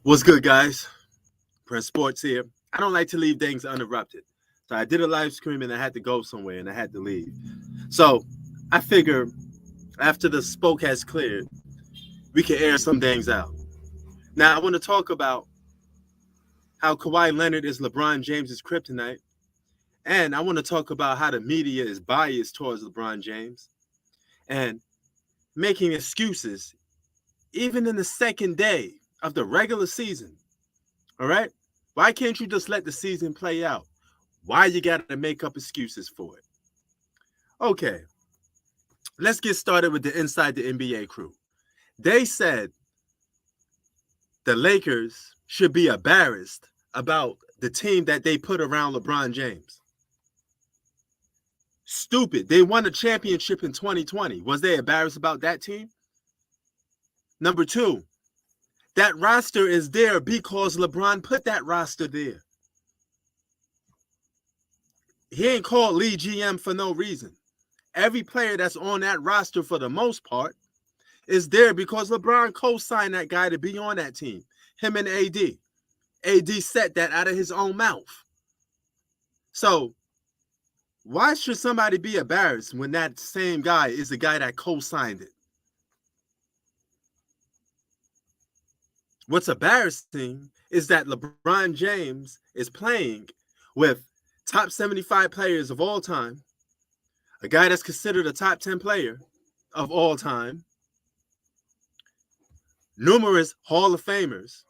What's good, guys? Press Sports here. I don't like to leave things uninterrupted. So I did a live stream and I had to go somewhere and I had to leave. So I figure after the smoke has cleared, we can air some things out. Now I want to talk about how Kawhi Leonard is LeBron James's kryptonite. And I want to talk about how the media is biased towards LeBron James and making excuses even in the second day of the regular season. All right? Why can't you just let the season play out? Why you got to make up excuses for it? Okay. Let's get started with the Inside the NBA crew. They said the Lakers should be embarrassed about the team that they put around LeBron James. Stupid. They won a championship in 2020. Was they embarrassed about that team? Number two, that roster is there because LeBron put that roster there. He ain't called Lee GM for no reason. Every player that's on that roster for the most part is there because LeBron co-signed that guy to be on that team. Him and AD. AD said that out of his own mouth. So why should somebody be embarrassed when that same guy is the guy that co-signed it? What's embarrassing is that LeBron James is playing with top 75 players of all time, a guy that's considered a top 10 player of all time, numerous Hall of Famers,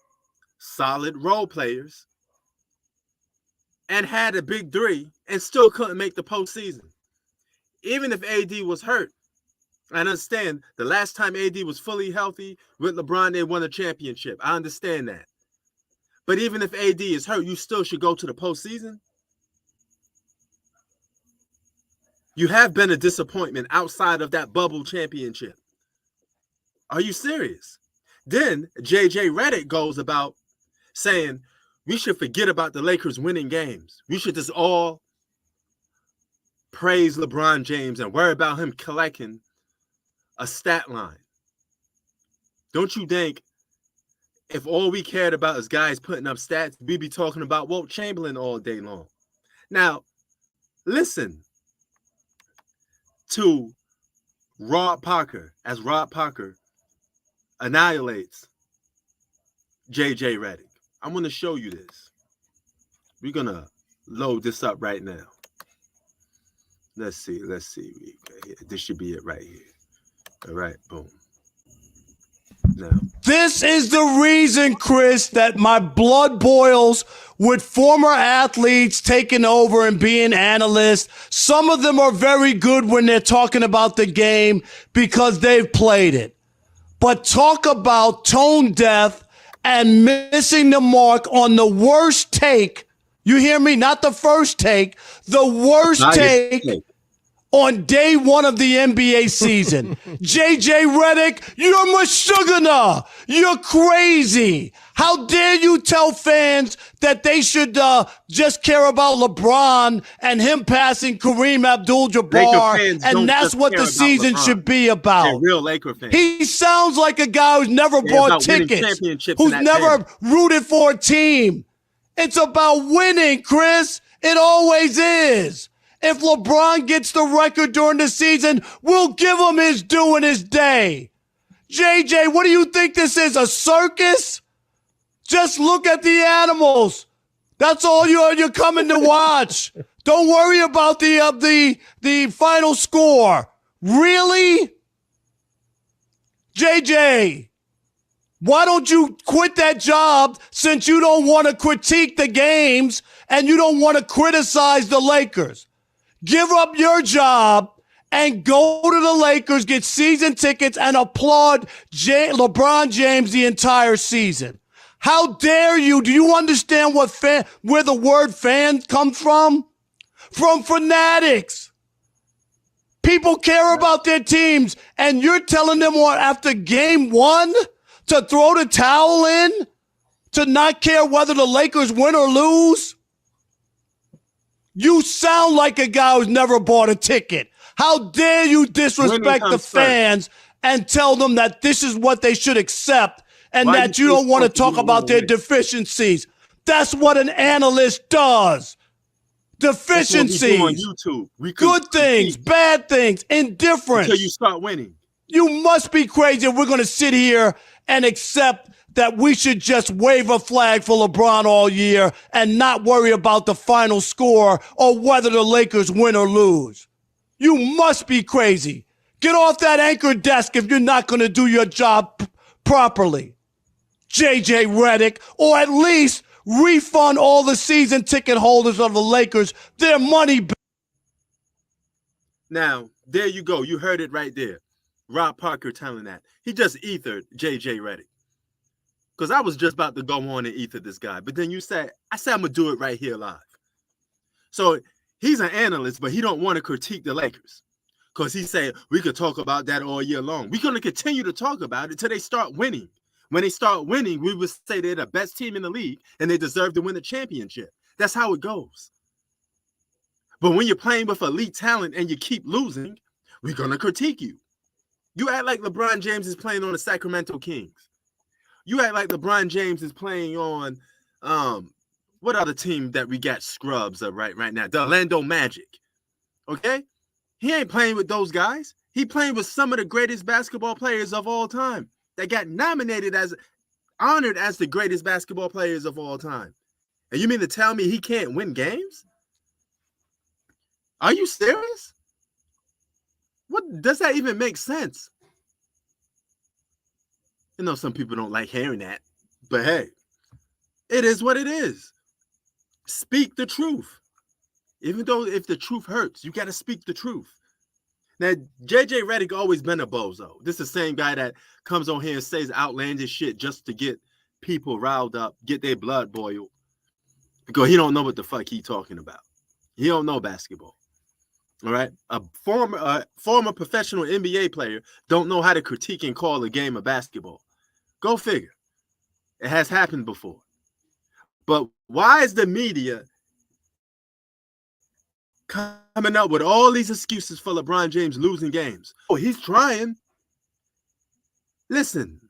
solid role players, and had a big three and still couldn't make the postseason. Even if AD was hurt, I understand the last time AD was fully healthy with LeBron, they won a championship. I understand that. But even if AD is hurt, you still should go to the postseason. You have been a disappointment outside of that bubble championship. Are you serious? Then JJ Redick goes about saying we should forget about the Lakers winning games. We should just all praise LeBron James and worry about him collecting a stat line. Don't you think if all we cared about is guys putting up stats, we'd be talking about Wilt Chamberlain all day long? Now, listen to Rob Parker as Rob Parker annihilates JJ Redick. I'm going to show you this. We're going to load this up right now. Let's see. This should be it right here. All right, boom. Now, this is the reason, Chris, that my blood boils with former athletes taking over and being analysts. Some of them are very good when they're talking about the game because they've played it. But talk about tone deaf and missing the mark on the worst take. You hear me? Not the first take. The worst take on day one of the NBA season. JJ Redick, you're mashugana. You're crazy. How dare you tell fans that they should just care about LeBron and him passing Kareem Abdul-Jabbar, and that's what the season should be about. They're real Laker fans. He sounds like a guy who's never bought tickets, who's never rooted for a team. It's about winning, Chris. It always is. If LeBron gets the record during the season, we'll give him his due in his day. JJ, what do you think this is, a circus? Just look at the animals. That's all you're coming to watch. Don't worry about the final score. Really? JJ, why don't you quit that job since you don't want to critique the games and you don't want to criticize the Lakers? Give up your job and go to the Lakers, get season tickets, and applaud LeBron James the entire season. How dare you? Do you understand where the word fan comes from? From fanatics. People care about their teams, and you're telling them after game one to throw the towel in, to not care whether the Lakers win or lose? You sound like a guy who's never bought a ticket. How dare you disrespect the fans and tell them that this is what they should accept and Why that you you so don't want to stoked you talk don't wanna about their win? deficiencies. That's what an analyst does. That's what we do on Deficiencies, YouTube. We good things, critique bad things, until you indifference. start winning. You must be crazy if we're going to sit here and accept that we should just wave a flag for LeBron all year and not worry about the final score or whether the Lakers win or lose. You must be crazy. Get off that anchor desk if you're not going to do your job properly. JJ Redick, or at least refund all the season ticket holders of the Lakers their money back. Now, there you go. You heard it right there. Rob Parker telling that. He just ethered JJ Redick. Because I was just about to go on and ether this guy. But then I said I'm going to do it right here live. So he's an analyst, but he don't want to critique the Lakers. Because he said we could talk about that all year long. We're going to continue to talk about it until they start winning. When they start winning, we would say they're the best team in the league and they deserve to win the championship. That's how it goes. But when you're playing with elite talent and you keep losing, we're going to critique you. You act like LeBron James is playing on the Sacramento Kings. You act like LeBron James is playing on what other team that we got scrubs of right now? The Orlando Magic. Okay? He ain't playing with those guys. He playing with some of the greatest basketball players of all time that got honored as the greatest basketball players of all time. And you mean to tell me he can't win games? Are you serious? What does that even make sense? I know some people don't like hearing that, but hey, it is what it is. Speak the truth. Even though if the truth hurts, you got to speak the truth. Now, JJ Redick always been a bozo. This is the same guy that comes on here and says outlandish shit just to get people riled up, get their blood boiled, because he don't know what the fuck he talking about. He don't know basketball. All right, a former professional NBA player don't know how to critique and call a game of basketball. Go figure. It has happened before. But why is the media coming up with all these excuses for LeBron James losing games? Oh, he's trying. Listen,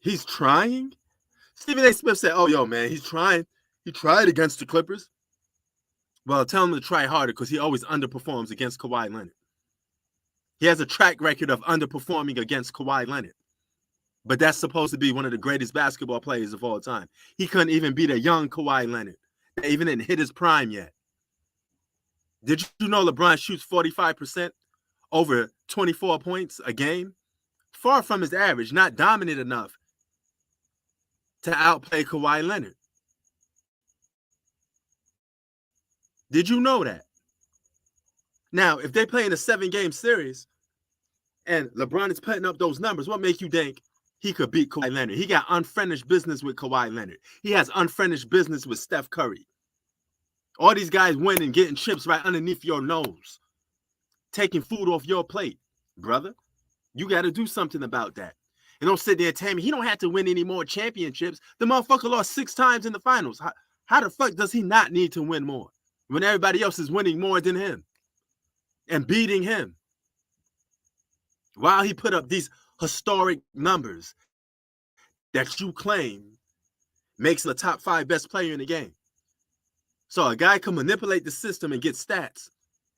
he's trying. Stephen A. Smith said, "Oh, yo, man, he's trying. He tried against the Clippers." Well, tell him to try harder because he always underperforms against Kawhi Leonard. He has a track record of underperforming against Kawhi Leonard. But that's supposed to be one of the greatest basketball players of all time. He couldn't even beat a young Kawhi Leonard. They even didn't hit his prime yet. Did you know LeBron shoots 45% over 24 points a game? Far from his average, not dominant enough to outplay Kawhi Leonard. Did you know that? Now, if they play in a 7-game series and LeBron is putting up those numbers, what makes you think he could beat Kawhi Leonard? He got unfinished business with Kawhi Leonard. He has unfinished business with Steph Curry. All these guys winning, getting chips right underneath your nose, taking food off your plate. Brother, you got to do something about that. And don't sit there and tell me he don't have to win any more championships. The motherfucker lost 6 times in the finals. How the fuck does he not need to win more when everybody else is winning more than him and beating him? While he put up these historic numbers that you claim makes him the top 5 best player in the game. So a guy can manipulate the system and get stats,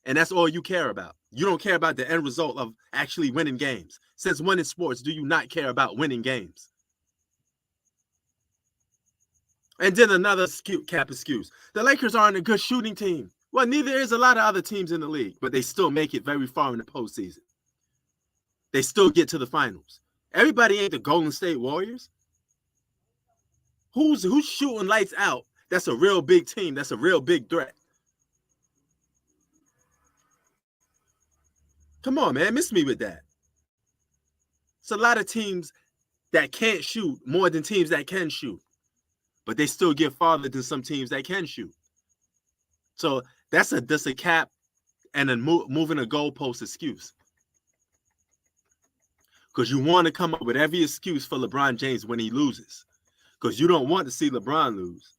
and that's all you care about. You don't care about the end result of actually winning games. Since when in sports do you not care about winning games? And then another cap excuse. The Lakers aren't a good shooting team. Well, neither is a lot of other teams in the league, but they still make it very far in the postseason. They still get to the finals. Everybody ain't the Golden State Warriors. Who's shooting lights out? That's a real big team. That's a real big threat. Come on, man. Miss me with that. It's a lot of teams that can't shoot more than teams that can shoot. But they still get farther than some teams that can shoot. So that's a cap and a moving a goalpost excuse. Because you want to come up with every excuse for LeBron James when he loses. Because you don't want to see LeBron lose.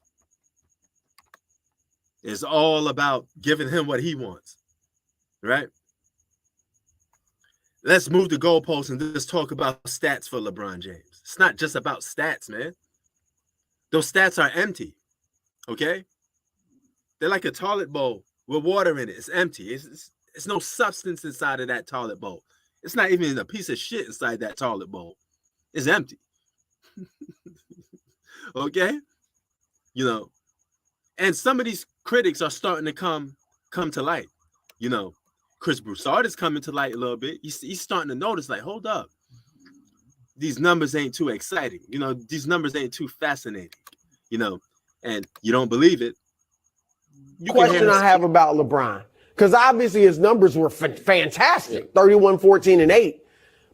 It's all about giving him what he wants. Right? Let's move the goalpost and just talk about stats for LeBron James. It's not just about stats, man. Those stats are empty, okay? They're like a toilet bowl with water in it. It's empty. It's no substance inside of that toilet bowl. It's not even a piece of shit inside that toilet bowl. It's empty. Okay? You know, and some of these critics are starting to come to light. You know, Chris Broussard is coming to light a little bit. He's starting to notice, like, hold up. These numbers ain't too exciting. You know, these numbers ain't too fascinating. You know, and you don't believe it. Question I have about LeBron, because obviously his numbers were fantastic, 31, 14, and 8,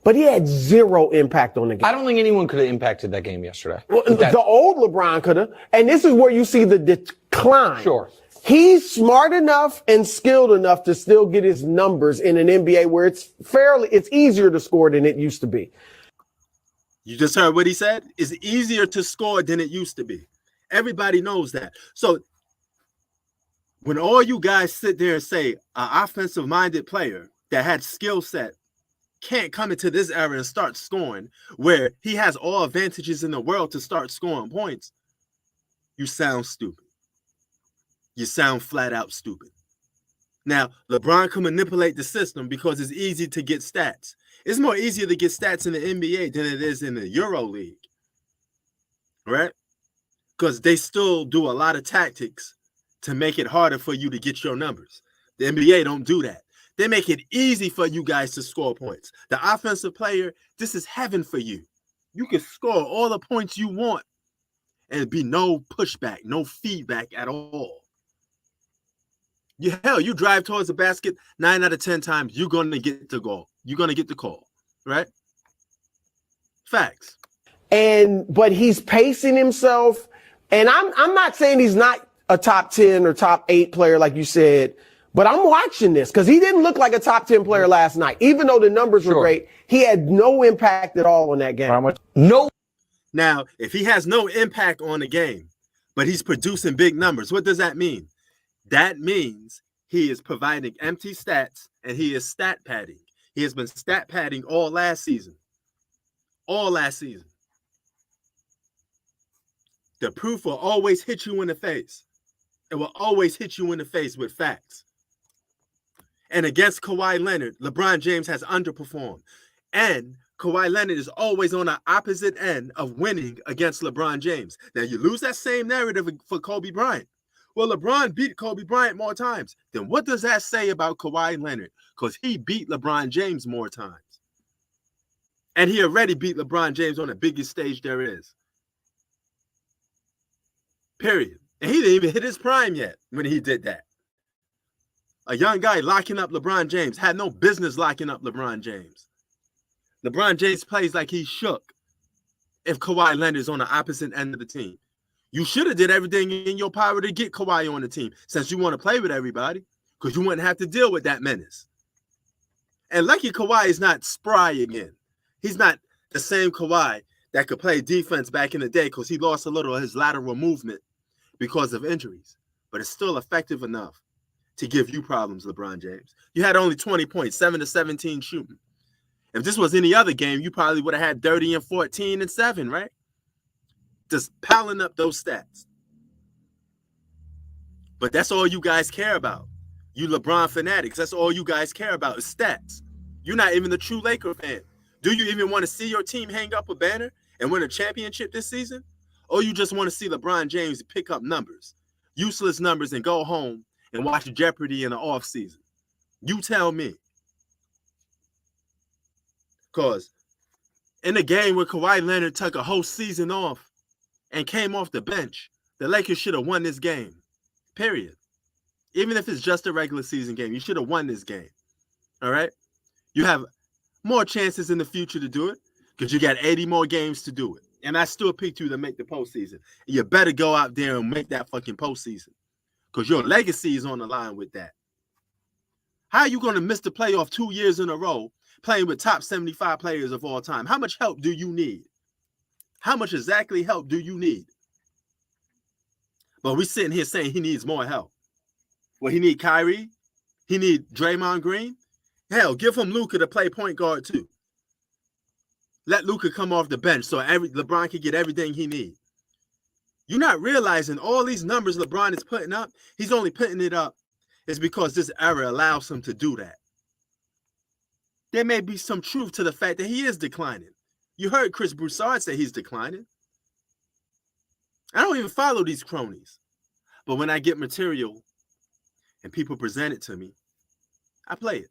but he had zero impact on the game. I don't think anyone could have impacted that game yesterday. Well, the old LeBron could have, and this is where you see the decline. Sure. He's smart enough and skilled enough to still get his numbers in an NBA where it's easier to score than it used to be. You just heard what he said? It's easier to score than it used to be. Everybody knows that. So when all you guys sit there and say an offensive-minded player that had skill set can't come into this era and start scoring, where he has all advantages in the world to start scoring points, you sound stupid. You sound flat out stupid. Now, LeBron can manipulate the system because it's easy to get stats. It's more easier to get stats in the NBA than it is in the Euro League, right? Because they still do a lot of tactics to make it harder for you to get your numbers. The NBA don't do that. They make it easy for you guys to score points. The offensive player, this is heaven for you. You can score all the points you want and be no pushback, no feedback at all. You drive towards the basket 9 out of 10 times, you're going to get the goal. You're going to get the call, right? Facts. But he's pacing himself. And I'm not saying he's not a top 10 or top 8 player, like you said, but I'm watching this because he didn't look like a top 10 player last night. Even though the numbers were great, he had no impact at all on that game. No. Now, if he has no impact on the game, but he's producing big numbers, what does that mean? That means he is providing empty stats and he is stat padding. He has been stat padding all last season. All last season. The proof will always hit you in the face. It will always hit you in the face with facts. And against Kawhi Leonard, LeBron James has underperformed. And Kawhi Leonard is always on the opposite end of winning against LeBron James. Now, you lose that same narrative for Kobe Bryant. Well, LeBron beat Kobe Bryant more times. Then what does that say about Kawhi Leonard? Because he beat LeBron James more times. And he already beat LeBron James on the biggest stage there is. Period. And he didn't even hit his prime yet when he did that. A young guy locking up LeBron James had no business locking up LeBron James. LeBron James plays like he's shook if Kawhi Leonard's on the opposite end of the team. You should have did everything in your power to get Kawhi on the team since you want to play with everybody because you wouldn't have to deal with that menace. And lucky Kawhi is not spry again. He's not the same Kawhi that could play defense back in the day because he lost a little of his lateral movement because of injuries. But it's still effective enough to give you problems, LeBron James. You had only 20 points, 7 to 17 shooting. If this was any other game, you probably would have had 30 and 14 and 7, right? Just piling up those stats. But that's all you guys care about. You LeBron fanatics, that's all you guys care about is stats. You're not even a true Laker fan. Do you even want to see your team hang up a banner and win a championship this season? Or you just want to see LeBron James pick up numbers, useless numbers, and go home and watch Jeopardy in the offseason? You tell me. Because in the game where Kawhi Leonard took a whole season off and came off the bench, the Lakers should have won this game, period. Even if it's just a regular season game, you should have won this game, all right? You have more chances in the future to do it because you got 80 more games to do it. And I still picked you to make the postseason. You better go out there and make that fucking postseason because your legacy is on the line with that. How are you going to miss the playoff 2 years in a row playing with top 75 players of all time? How much help do you need? How much exactly help do you need? But we're sitting here saying he needs more help. Well, he need Kyrie. He need Draymond Green. Hell, give him Luka to play point guard too. Let Luka come off the bench so LeBron can get everything he needs. You're not realizing all these numbers LeBron is putting up, he's only putting it up is because this era allows him to do that. There may be some truth to the fact that he is declining. You heard Chris Broussard say he's declining. I don't even follow these cronies. But when I get material and people present it to me, I play it.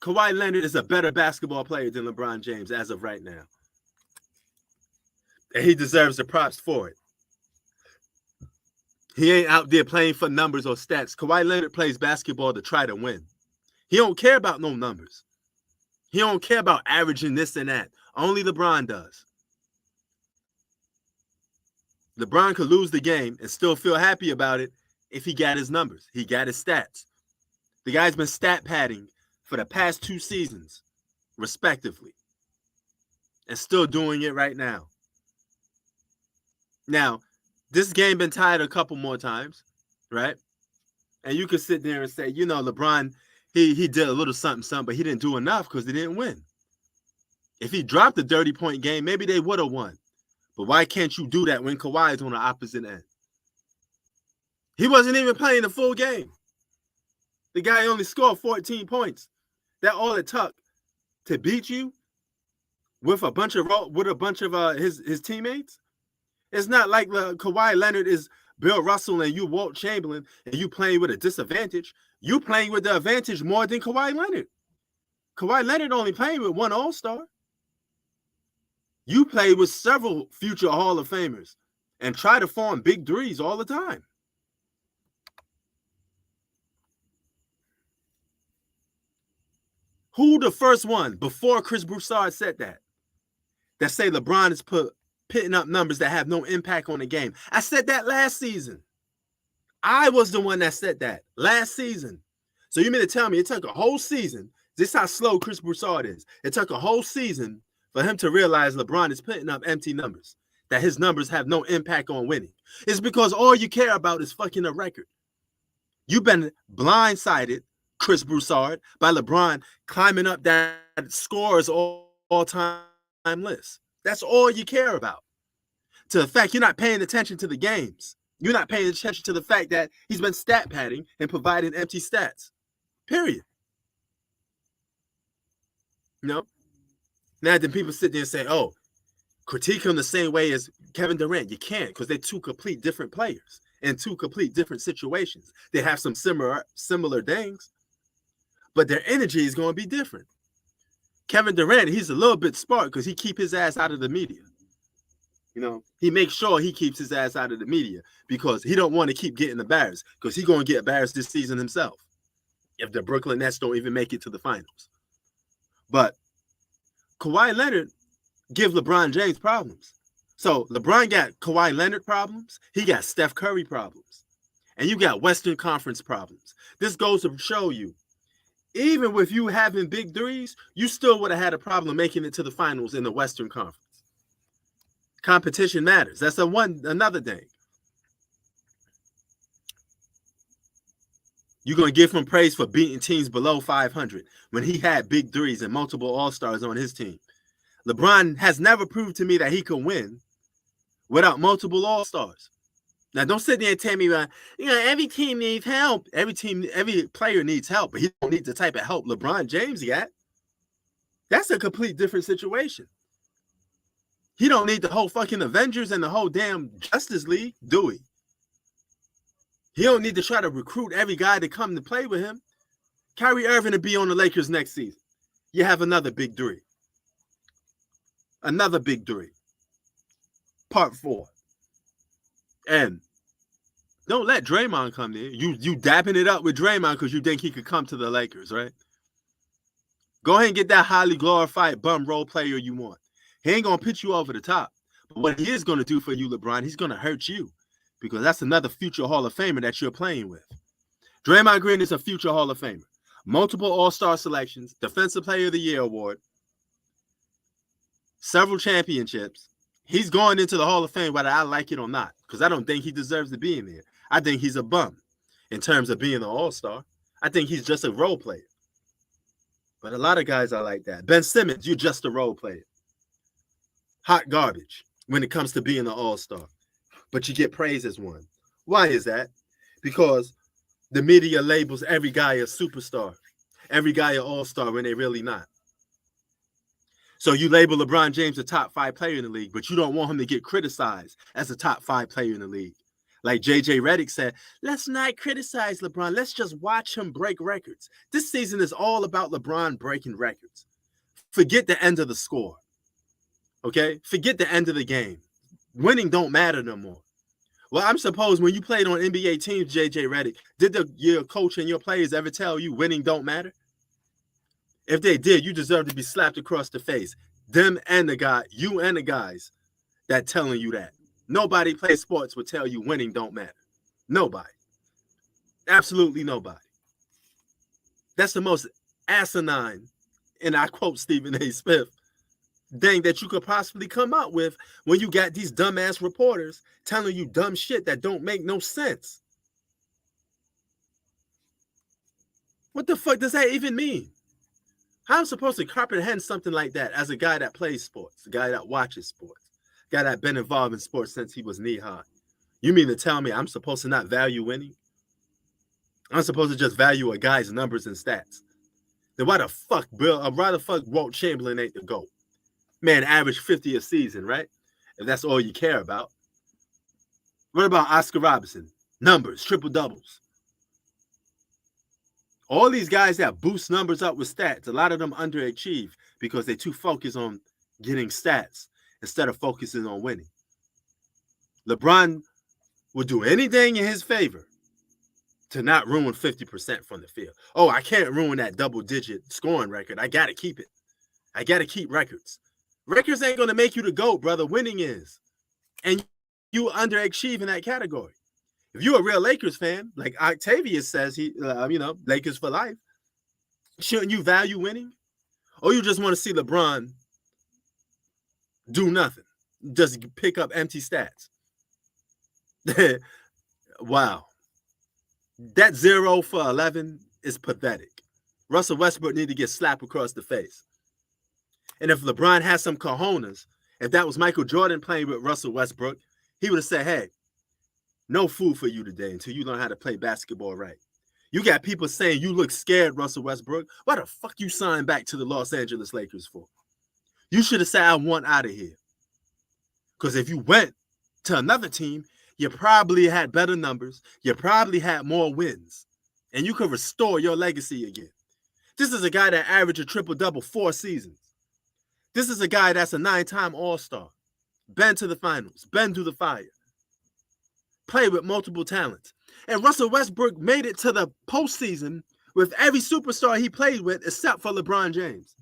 Kawhi Leonard is a better basketball player than LeBron James as of right now. And he deserves the props for it. He ain't out there playing for numbers or stats. Kawhi Leonard plays basketball to try to win. He don't care about no numbers. He don't care about averaging this and that. Only LeBron does. LeBron could lose the game and still feel happy about it if he got his numbers. He got his stats. The guy's been stat padding for the past 2 seasons, respectively, and still doing it right now. Now, this game been tied a couple more times, right? And you could sit there and say, you know, LeBron, he did a little something, but he didn't do enough because they didn't win. If he dropped the 30-point game, maybe they would have won. But why can't you do that when Kawhi is on the opposite end? He wasn't even playing the full game. The guy only scored 14 points. That all it took to beat you with a bunch of his teammates. It's not like Kawhi Leonard is Bill Russell and you Walt Chamberlain and you playing with a disadvantage. You playing with the advantage more than Kawhi Leonard. Kawhi Leonard only playing with 1 All-Star. You play with several future Hall of Famers and try to form big threes all the time. Who the first one before Chris Broussard said that say LeBron is putting up numbers that have no impact on the game? I said that last season. I was the one that said that last season. So you mean to tell me it took a whole season? This is how slow Chris Broussard is. It took a whole season for him to realize LeBron is putting up empty numbers, that his numbers have no impact on winning. It's because all you care about is fucking a record. You've been blindsided, Chris Broussard, by LeBron climbing up that scores all-time list. That's all you care about. To the fact you're not paying attention to the games. You're not paying attention to the fact that he's been stat padding and providing empty stats. Period. You know? Now then people sit there and say, oh, critique him the same way as Kevin Durant. You can't, because they're 2 complete different players in 2 complete different situations. They have some similar things, but their energy is going to be different. Kevin Durant, he's a little bit smart because he keep his ass out of the media. You know, he makes sure he keeps his ass out of the media because he don't want to keep getting embarrassed, because he's going to get embarrassed this season himself if the Brooklyn Nets don't even make it to the finals. But Kawhi Leonard give LeBron James problems. So LeBron got Kawhi Leonard problems. He got Steph Curry problems. And you got Western Conference problems. This goes to show you, even with you having big threes, you still would have had a problem making it to the finals in the Western Conference. Competition matters. That's another thing. You're going to give him praise for beating teams below 500 when he had big threes and multiple All-Stars on his team. LeBron has never proved to me that he can win without multiple All-Stars. Now, don't sit there and tell me, every team needs help. Every player needs help, but he don't need the type of help LeBron James got. That's a complete different situation. He don't need the whole fucking Avengers and the whole damn Justice League, do he? He don't need to try to recruit every guy to come to play with him. Kyrie Irving to be on the Lakers next season. You have another big 3. Another big 3. Part 4. And don't let Draymond come there. You dapping it up with Draymond because you think he could come to the Lakers, right? Go ahead and get that highly glorified bum role player you want. He ain't going to put you over the top. But what he is going to do for you, LeBron, he's going to hurt you, because that's another future Hall of Famer that you're playing with. Draymond Green is a future Hall of Famer. Multiple All-Star selections, Defensive Player of the Year award, several championships. He's going into the Hall of Fame whether I like it or not, because I don't think he deserves to be in there. I think he's a bum in terms of being an All-Star. I think he's just a role player. But a lot of guys are like that. Ben Simmons, you're just a role player. Hot garbage when it comes to being an all-star. But you get praised as one. Why is that? Because the media labels every guy a superstar, every guy an all-star when they're really not. So you label LeBron James a top 5 player in the league, but you don't want him to get criticized as a top 5 player in the league. Like JJ Redick said, let's not criticize LeBron. Let's just watch him break records. This season is all about LeBron breaking records. Forget the end of the score. Okay? Forget the end of the game. Winning don't matter no more. Well, I'm supposed when you played on NBA teams, JJ Redick, did your coach and your players ever tell you winning don't matter? If they did, you deserve to be slapped across the face. Them and the guy, you and the guys that telling you that. Nobody plays sports would tell you winning don't matter. Nobody. Absolutely nobody. That's the most asinine, and I quote Stephen A. Smith, thing that you could possibly come up with when you got these dumbass reporters telling you dumb shit that don't make no sense. What the fuck does that even mean? How am I supposed to comprehend something like that as a guy that plays sports, a guy that watches sports, a guy that's been involved in sports since he was knee high? You mean to tell me I'm supposed to not value winning? I'm supposed to just value a guy's numbers and stats? Then why the fuck Wilt Chamberlain ain't the GOAT? Man, average 50 a season, right? If that's all you care about. What about Oscar Robertson? Numbers, triple doubles. All these guys that boost numbers up with stats, a lot of them underachieve because they're too focused on getting stats instead of focusing on winning. LeBron would do anything in his favor to not ruin 50% from the field. Oh, I can't ruin that double-digit scoring record. I got to keep it. I got to keep records. Records ain't going to make you the GOAT, brother. Winning is. And you underachieve in that category. If you're a real Lakers fan, like Octavius says, Lakers for life, shouldn't you value winning? Or you just want to see LeBron do nothing, just pick up empty stats? Wow. That 0 for 11 is pathetic. Russell Westbrook need to get slapped across the face. And if LeBron has some cojones, if that was Michael Jordan playing with Russell Westbrook, he would have said, hey, no food for you today until you learn how to play basketball right. You got people saying you look scared, Russell Westbrook. Why the fuck you signed back to the Los Angeles Lakers for? You should have said, I want out of here. Because if you went to another team, you probably had better numbers. You probably had more wins. And you could restore your legacy again. This is a guy that averaged a triple-double 4 seasons. This is a guy that's a 9-time All-Star. Been to the finals. Been through the fire. Played with multiple talents. And Russell Westbrook made it to the postseason with every superstar he played with except for LeBron James.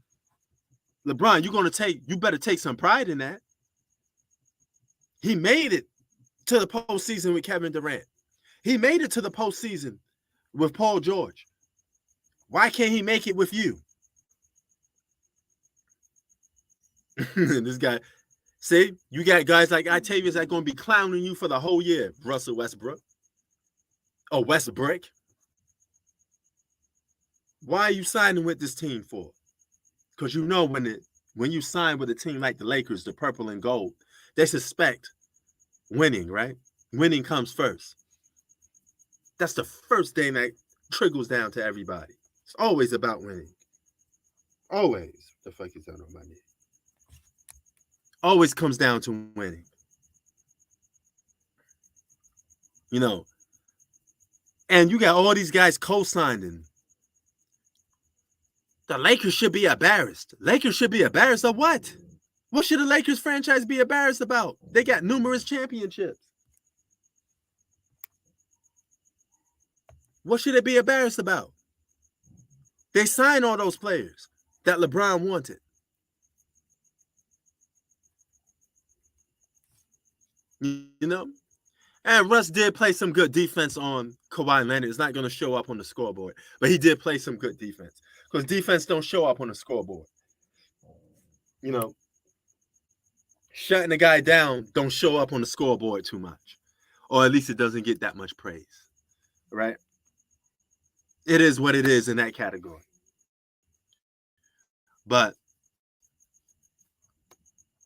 LeBron, you better take some pride in that. He made it to the postseason with Kevin Durant. He made it to the postseason with Paul George. Why can't he make it with you? This guy, see, you got guys like Octavius that are going to be clowning you for the whole year, Russell Westbrook. Oh, Westbrook. Why are you signing with this team for? Because you know when you sign with a team like the Lakers, the purple and gold, they suspect winning, right? Winning comes first. That's the first thing that trickles down to everybody. It's always about winning. Always. The fuck is that on my knee? Always comes down to winning. You know. And you got all these guys co-signing. The Lakers should be embarrassed. Lakers should be embarrassed of what? What should the Lakers franchise be embarrassed about? They got numerous championships. What should they be embarrassed about? They signed all those players that LeBron wanted. You know? And Russ did play some good defense on Kawhi Leonard. It's not going to show up on the scoreboard. But he did play some good defense. Because defense don't show up on the scoreboard. You know? Shutting the guy down don't show up on the scoreboard too much. Or at least it doesn't get that much praise. Right? It is what it is in that category. But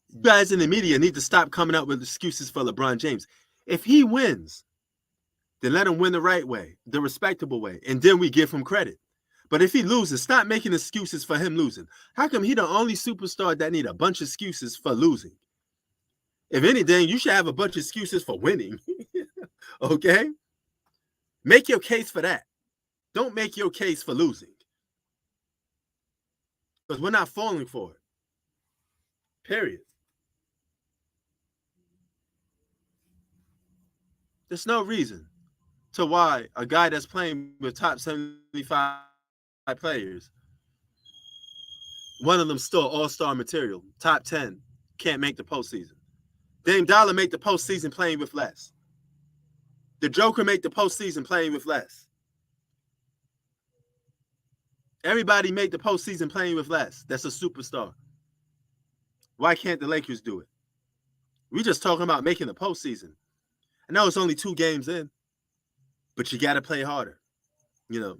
you guys in the media need to stop coming up with excuses for LeBron James. If he wins, then let him win the right way, the respectable way, and then we give him credit. But if he loses, stop making excuses for him losing. How come he the only superstar that need a bunch of excuses for losing? If anything, you should have a bunch of excuses for winning. Okay? Make your case for that. Don't make your case for losing. Because we're not falling for it. Period. There's no reason to why a guy that's playing with top 75 players, one of them still all-star material, top 10, can't make the postseason. Dame Dollar made the postseason playing with less. The Joker made the postseason playing with less. Everybody made the postseason playing with less. That's a superstar. Why can't the Lakers do it? We're just talking about making the postseason. I know it's only 2 games in, but you got to play harder. You know,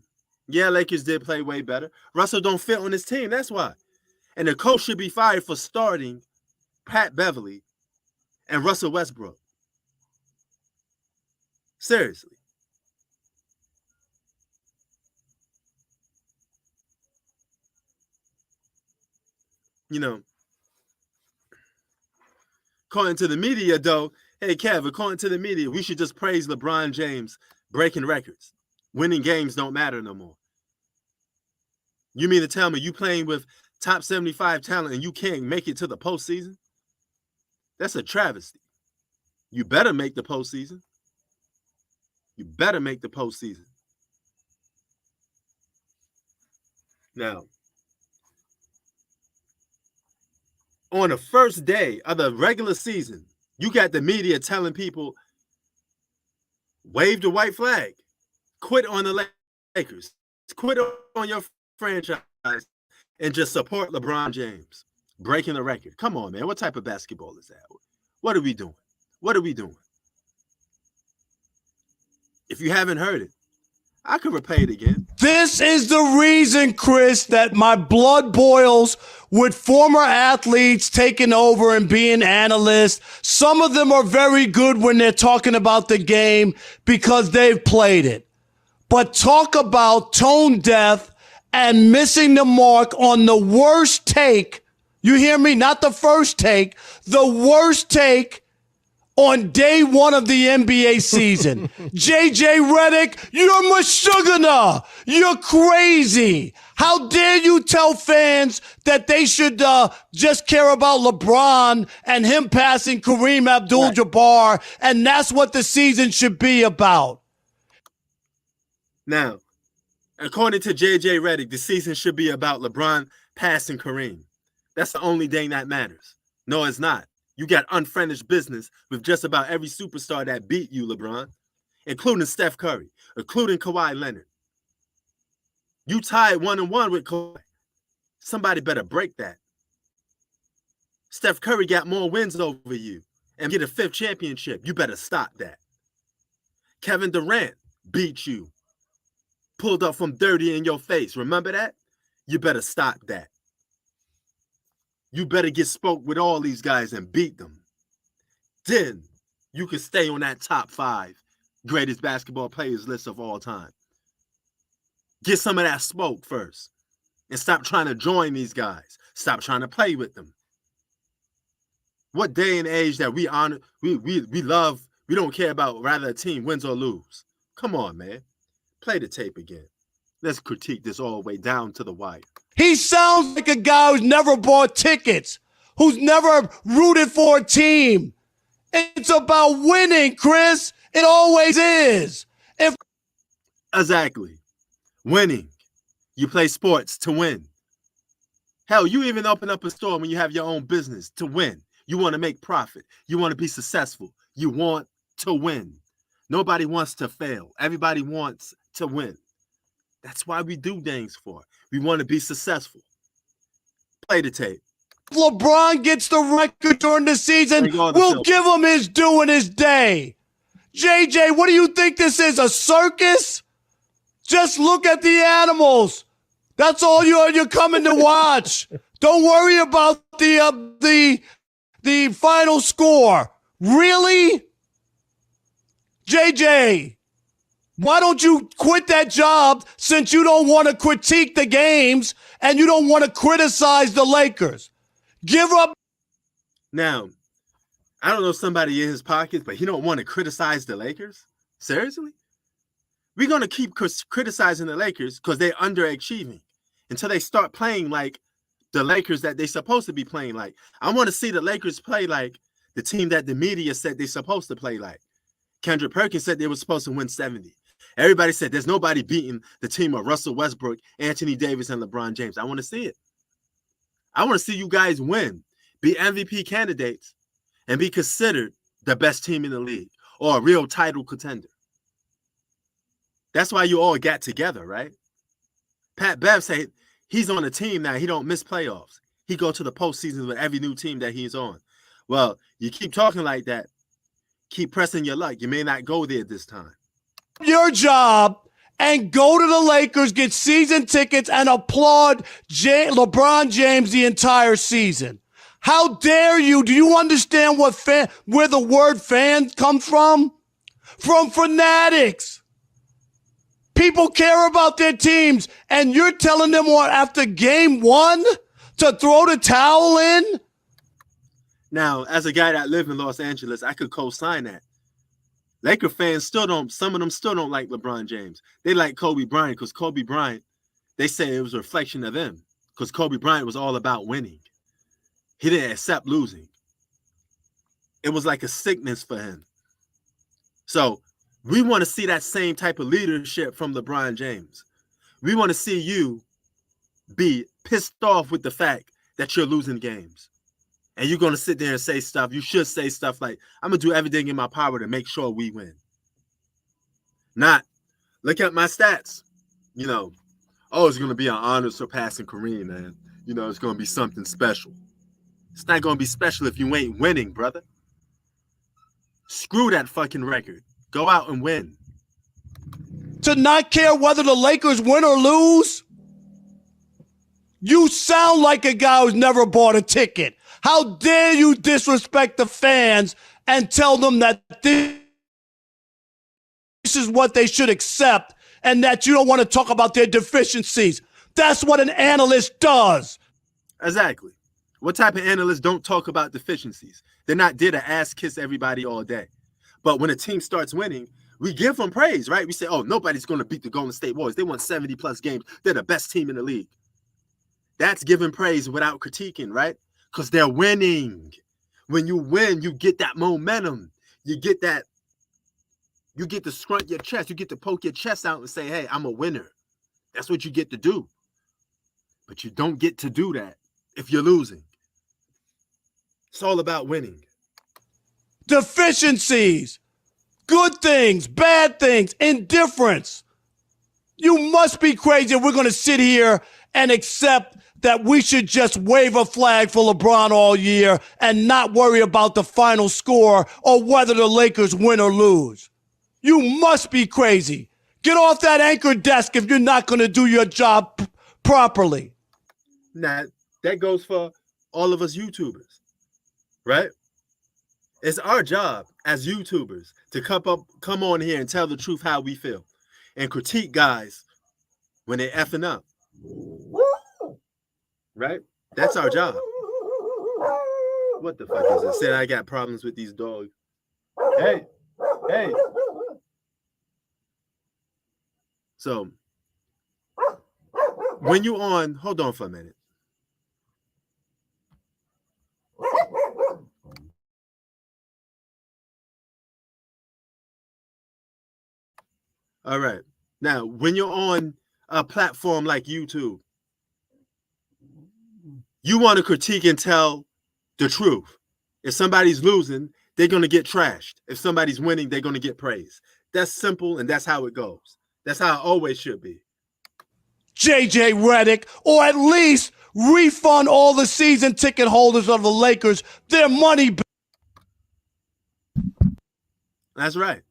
yeah, Lakers did play way better. Russell don't fit on his team. That's why. And the coach should be fired for starting Pat Beverly and Russell Westbrook. Seriously. You know, according to the media, though, hey, Kev, according to the media, we should just praise LeBron James breaking records. Winning games don't matter no more. You mean to tell me you playing with top 75 talent and you can't make it to the postseason? That's a travesty. You better make the postseason. You better make the postseason. Now, on the first day of the regular season, you got the media telling people, wave the white flag, quit on the Lakers, quit on your franchise, and just support LeBron James, breaking the record. Come on, man. What type of basketball is that? What are we doing? What are we doing? If you haven't heard it, I could replay it again. This is the reason, Chris, that my blood boils with former athletes taking over and being analysts. Some of them are very good when they're talking about the game because they've played it. But talk about tone deaf and missing the mark on the worst take. You hear me? Not the first take, the worst take on day one of the NBA season. JJ Redick, you're mashugana. You're crazy. How dare you tell fans that they should just care about LeBron and him passing Kareem Abdul-Jabbar, and that's what the season should be about. Now, according to JJ Redick, the season should be about LeBron passing Kareem. That's the only thing that matters. No, it's not. You got unfinished business with just about every superstar that beat you, LeBron, including Steph Curry, including Kawhi Leonard. You tied 1-1 with Kawhi. Somebody better break that. Steph Curry got more wins over you and get a 5th championship. You better stop that. Kevin Durant beat you, pulled up from dirty in your face. Remember that? You better stop that. You better get spoke with all these guys and beat them. Then you can stay on that top 5 greatest basketball players list of all time. Get some of that smoke first. And stop trying to join these guys. Stop trying to play with them. What day and age that we honor, we love, we don't care about whether a team wins or lose. Come on, man. Play the tape again. Let's critique this all the way down to the wire. He sounds like a guy who's never bought tickets, who's never rooted for a team. It's about winning, Chris. It always is. Exactly. Winning. You play sports to win. Hell, you even open up a store when you have your own business to win. You want to make profit. You want to be successful. You want to win. Nobody wants to fail. Everybody wants to win. That's why we do things for. We want to be successful. Play the tape. LeBron gets the record during the season, we'll give him his due in his day. JJ, what do you think this is, a circus? Just look at the animals. That's all you're coming to watch. Don't worry about the final score. Really? JJ, why don't you quit that job since you don't want to critique the games and you don't want to criticize the Lakers? Give up. Now, I don't know somebody in his pockets, but he don't want to criticize the Lakers? Seriously? We're going to keep criticizing the Lakers because they're underachieving until they start playing like the Lakers that they're supposed to be playing like. I want to see the Lakers play like the team that the media said they're supposed to play like. Kendrick Perkins said they were supposed to win 70. Everybody said there's nobody beating the team of Russell Westbrook, Anthony Davis, and LeBron James. I want to see it. I want to see you guys win, be MVP candidates, and be considered the best team in the league or a real title contender. That's why you all got together, right? Pat Bev said he's on a team now. He don't miss playoffs. He go to the postseason with every new team that he's on. Well, you keep talking like that. Keep pressing your luck. You may not go there this time. Your job and go to the Lakers, get season tickets, and applaud LeBron James the entire season. How dare you? Do you understand where the word fan comes from? From fanatics. People care about their teams, and you're telling them after game one to throw the towel in? Now, as a guy that lives in Los Angeles, I could co-sign that. Laker fans some of them still don't like LeBron James. They like Kobe Bryant because Kobe Bryant, they say it was a reflection of them because Kobe Bryant was all about winning. He didn't accept losing. It was like a sickness for him. So we want to see that same type of leadership from LeBron James. We want to see you be pissed off with the fact that you're losing games. And you're going to sit there and say stuff. You should say stuff like, I'm going to do everything in my power to make sure we win. Not, look at my stats. You know, oh, it's going to be an honor surpassing Kareem, man. You know, it's going to be something special. It's not going to be special if you ain't winning, brother. Screw that fucking record. Go out and win. To not care whether the Lakers win or lose? You sound like a guy who's never bought a ticket. How dare you disrespect the fans and tell them that this is what they should accept and that you don't want to talk about their deficiencies. That's what an analyst does. Exactly. What type of analysts don't talk about deficiencies? They're not there to ass kiss everybody all day. But when a team starts winning, we give them praise, right? We say, oh, nobody's going to beat the Golden State Warriors. They won 70-plus games. They're the best team in the league. That's giving praise without critiquing, right? Because they're winning. When you win, you get that momentum. You get that. You get to scrunt your chest. You get to poke your chest out and say, hey, I'm a winner. That's what you get to do. But you don't get to do that if you're losing. It's all about winning. Deficiencies, good things, bad things, indifference. You must be crazy if we're going to sit here and accept that we should just wave a flag for LeBron all year and not worry about the final score or whether the Lakers win or lose. You must be crazy. Get off that anchor desk if you're not going to do your job properly. Now, that goes for all of us YouTubers, right? It's our job as YouTubers to come on here and tell the truth how we feel and critique guys when they're effing up. Right? That's our job. What the fuck is it? Said I got problems with these dogs. Hey. So, when you on, hold on for a minute. All right. Now, when you're on a platform like YouTube, you want to critique and tell the truth. If somebody's losing, they're going to get trashed. If somebody's winning, they're going to get praised. That's simple, and that's how it goes. That's how it always should be. JJ Redick, or at least refund all the season ticket holders of the Lakers their money back. That's right.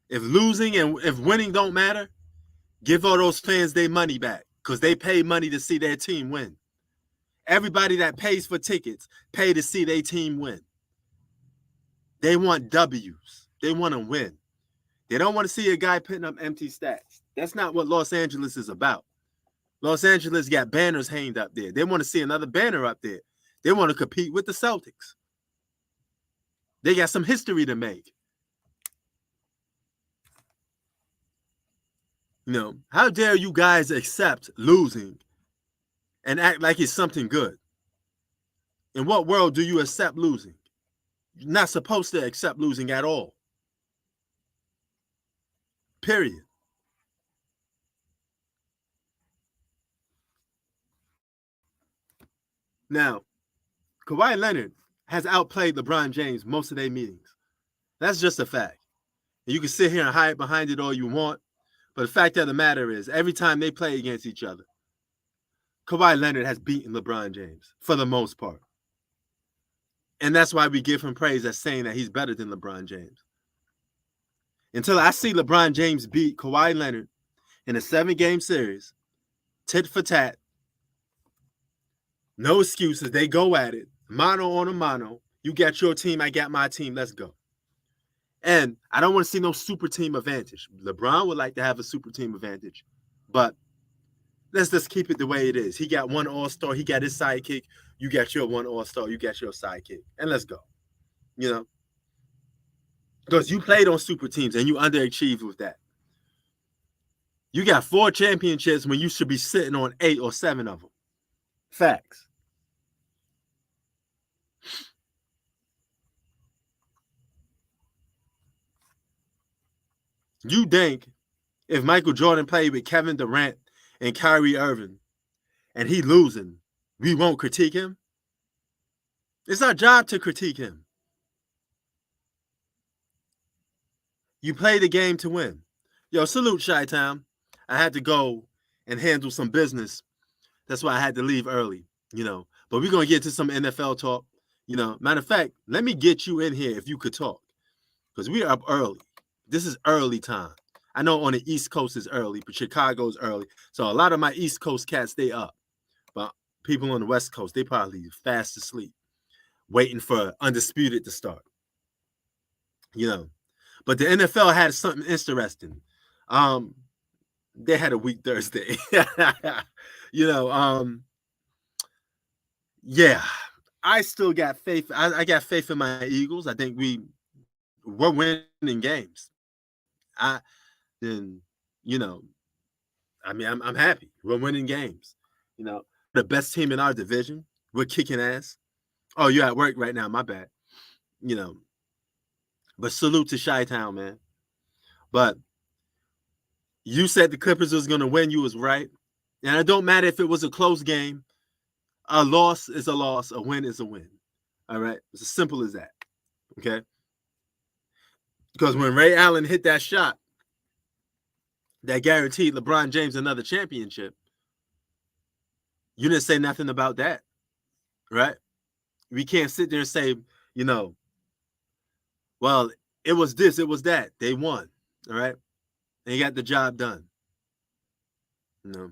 If losing and if winning don't matter, give all those fans their money back because they pay money to see their team win. Everybody that pays for tickets pay to see their team win. They want W's. They want to win. They don't want to see a guy putting up empty stats. That's not what Los Angeles is about. Los Angeles got banners hanged up there. They want to see another banner up there. They want to compete with the Celtics. They got some history to make. You know, how dare you guys accept losing and act like it's something good? In what world do you accept losing? You're not supposed to accept losing at all. Period. Now, Kawhi Leonard has outplayed LeBron James most of their meetings. That's just a fact. And you can sit here and hide behind it all you want, but the fact of the matter is, every time they play against each other, Kawhi Leonard has beaten LeBron James for the most part. And that's why we give him praise as saying that he's better than LeBron James. Until I see LeBron James beat Kawhi Leonard in a 7-game series, tit for tat, no excuses. They go at it. Mano on a mano. You got your team, I got my team. Let's go. And I don't want to see no super team advantage. LeBron would like to have a super team advantage. But let's just keep it the way it is. He got one all-star. He got his sidekick. You got your one all-star. You got your sidekick. And let's go. You know? Because you played on super teams and you underachieved with that. You got 4 championships when you should be sitting on 8 or 7 of them. Facts. You think if Michael Jordan played with Kevin Durant and Kyrie Irving and he losing, we won't critique him? It's our job to critique him. You play the game to win. Yo, salute Chi-Town. I had to go and handle some business. That's why I had to leave early, you know. But we're going to get to some NFL talk. You know, matter of fact, let me get you in here if you could talk. Because we are up early. This is early time. I know on the East Coast is early, but Chicago's early. So a lot of my East Coast cats, they up. But people on the West Coast, they probably fast asleep, waiting for Undisputed to start. You know. But the NFL had something interesting. They had a weak Thursday. You know, yeah. I still got faith. I got faith in my Eagles. I think we're winning games. You know, I mean, I'm happy. We're winning games. You know, the best team in our division. We're kicking ass. Oh, you're at work right now. My bad. You know, but salute to Chi-Town, man. But you said the Clippers was going to win. You was right. And it don't matter if it was a close game. A loss is a loss. A win is a win. All right? It's as simple as that. Okay? Because when Ray Allen hit that shot that guaranteed LeBron James another championship, you didn't say nothing about that. Right? We can't sit there and say, you know, well, it was this, it was that. They won. All right? They got the job done. You know?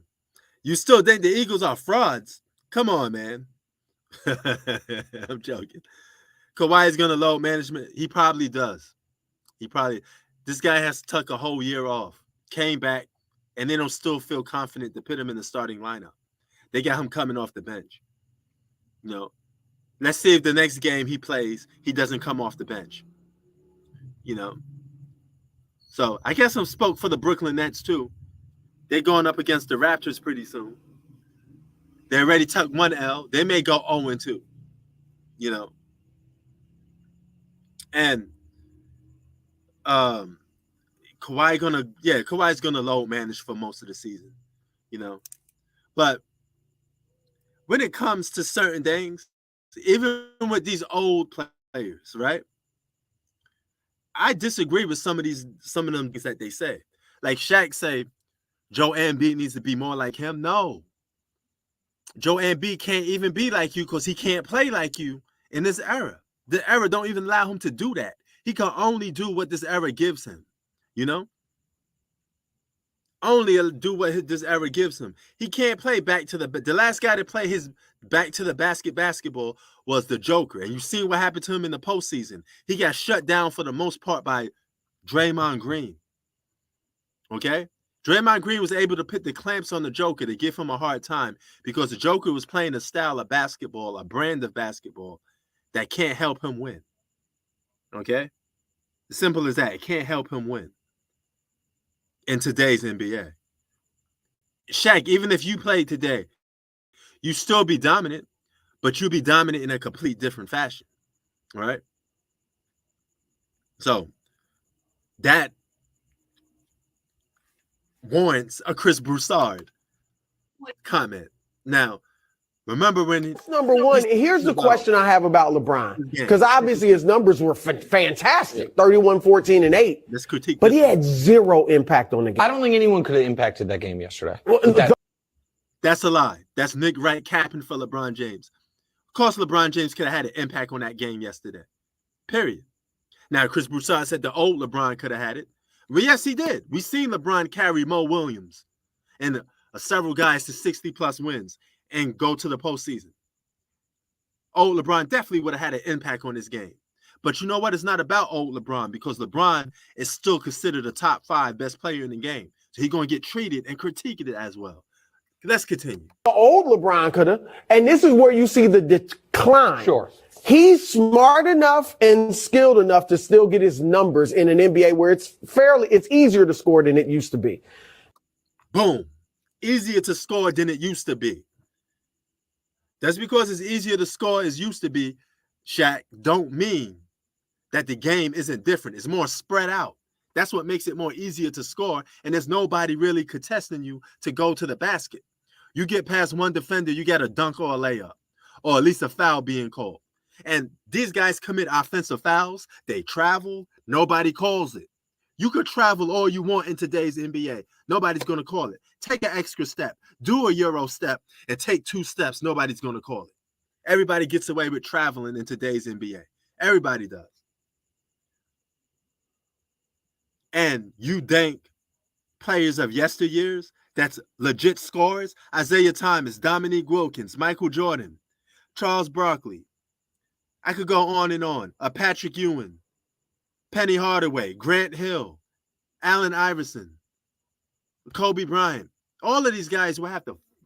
You still think the Eagles are frauds? Come on, man. I'm joking. Kawhi is going to load management. He probably does. This guy has to tuck a whole year off. Came back, and they don't still feel confident to put him in the starting lineup. They got him coming off the bench. You know, let's see if the next game he plays, he doesn't come off the bench. You know. So I guess I spoke for the Brooklyn Nets too. They're going up against the Raptors pretty soon. They already took 1 L. They may go 0-2. You know. And Kawhi's gonna load manage for most of the season. You know. But when it comes to certain things, even with these old players, right? I disagree with some of them things that they say. Like Shaq say, Joe Embiid needs to be more like him. No. Joe Embiid can't even be like you because he can't play like you in this era. The era don't even allow him to do that. He can only do what this era gives him. You know? only do what this era gives him. He can't play back to the last guy to play his back to the basketball was the Joker. And you seen what happened to him in the postseason. He got shut down for the most part by Draymond Green. Okay? Draymond Green was able to put the clamps on the Joker to give him a hard time because the Joker was playing a style of basketball, a brand of basketball that can't help him win. Okay? As simple as that. It can't help him win in today's NBA. Shaq, even if you played today, you still be dominant, but you'll be dominant in a complete different fashion. All right? So that warrants a Chris Broussard comment. Now, remember when Number one, here's the question I have about LeBron. Because obviously his numbers were fantastic. 31, 14, and 8. Let's critique. But he had zero impact on the game. I don't think anyone could have impacted that game yesterday. That's a lie. That's Nick Wright capping for LeBron James. Of course, LeBron James could have had an impact on that game yesterday. Period. Now, Chris Broussard said the old LeBron could have had it. Well, yes, he did. We seen LeBron carry Mo Williams and several guys to 60-plus wins and go to the postseason. Old LeBron definitely would have had an impact on this game. But you know what? It's not about old LeBron because LeBron is still considered a top 5 best player in the game. So he's going to get treated and critiqued as well. Let's continue. Old LeBron could have. And this is where you see the decline. Sure. He's smart enough and skilled enough to still get his numbers in an NBA where it's easier to score than it used to be. Boom. Easier to score than it used to be. That's because it's easier to score as used to be, Shaq, don't mean that the game isn't different. It's more spread out. That's what makes it more easier to score, and there's nobody really contesting you to go to the basket. You get past one defender, you get a dunk or a layup, or at least a foul being called. And these guys commit offensive fouls. They travel. Nobody calls it. You could travel all you want in today's NBA. Nobody's going to call it. Take an extra step. Do a Euro step and take 2 steps. Nobody's going to call it. Everybody gets away with traveling in today's NBA. Everybody does. And you think players of yesteryears that's legit scorers? Isaiah Thomas, Dominique Wilkins, Michael Jordan, Charles Barkley. I could go on and on. Patrick Ewing, Penny Hardaway, Grant Hill, Allen Iverson, Kobe Bryant. All of these guys will have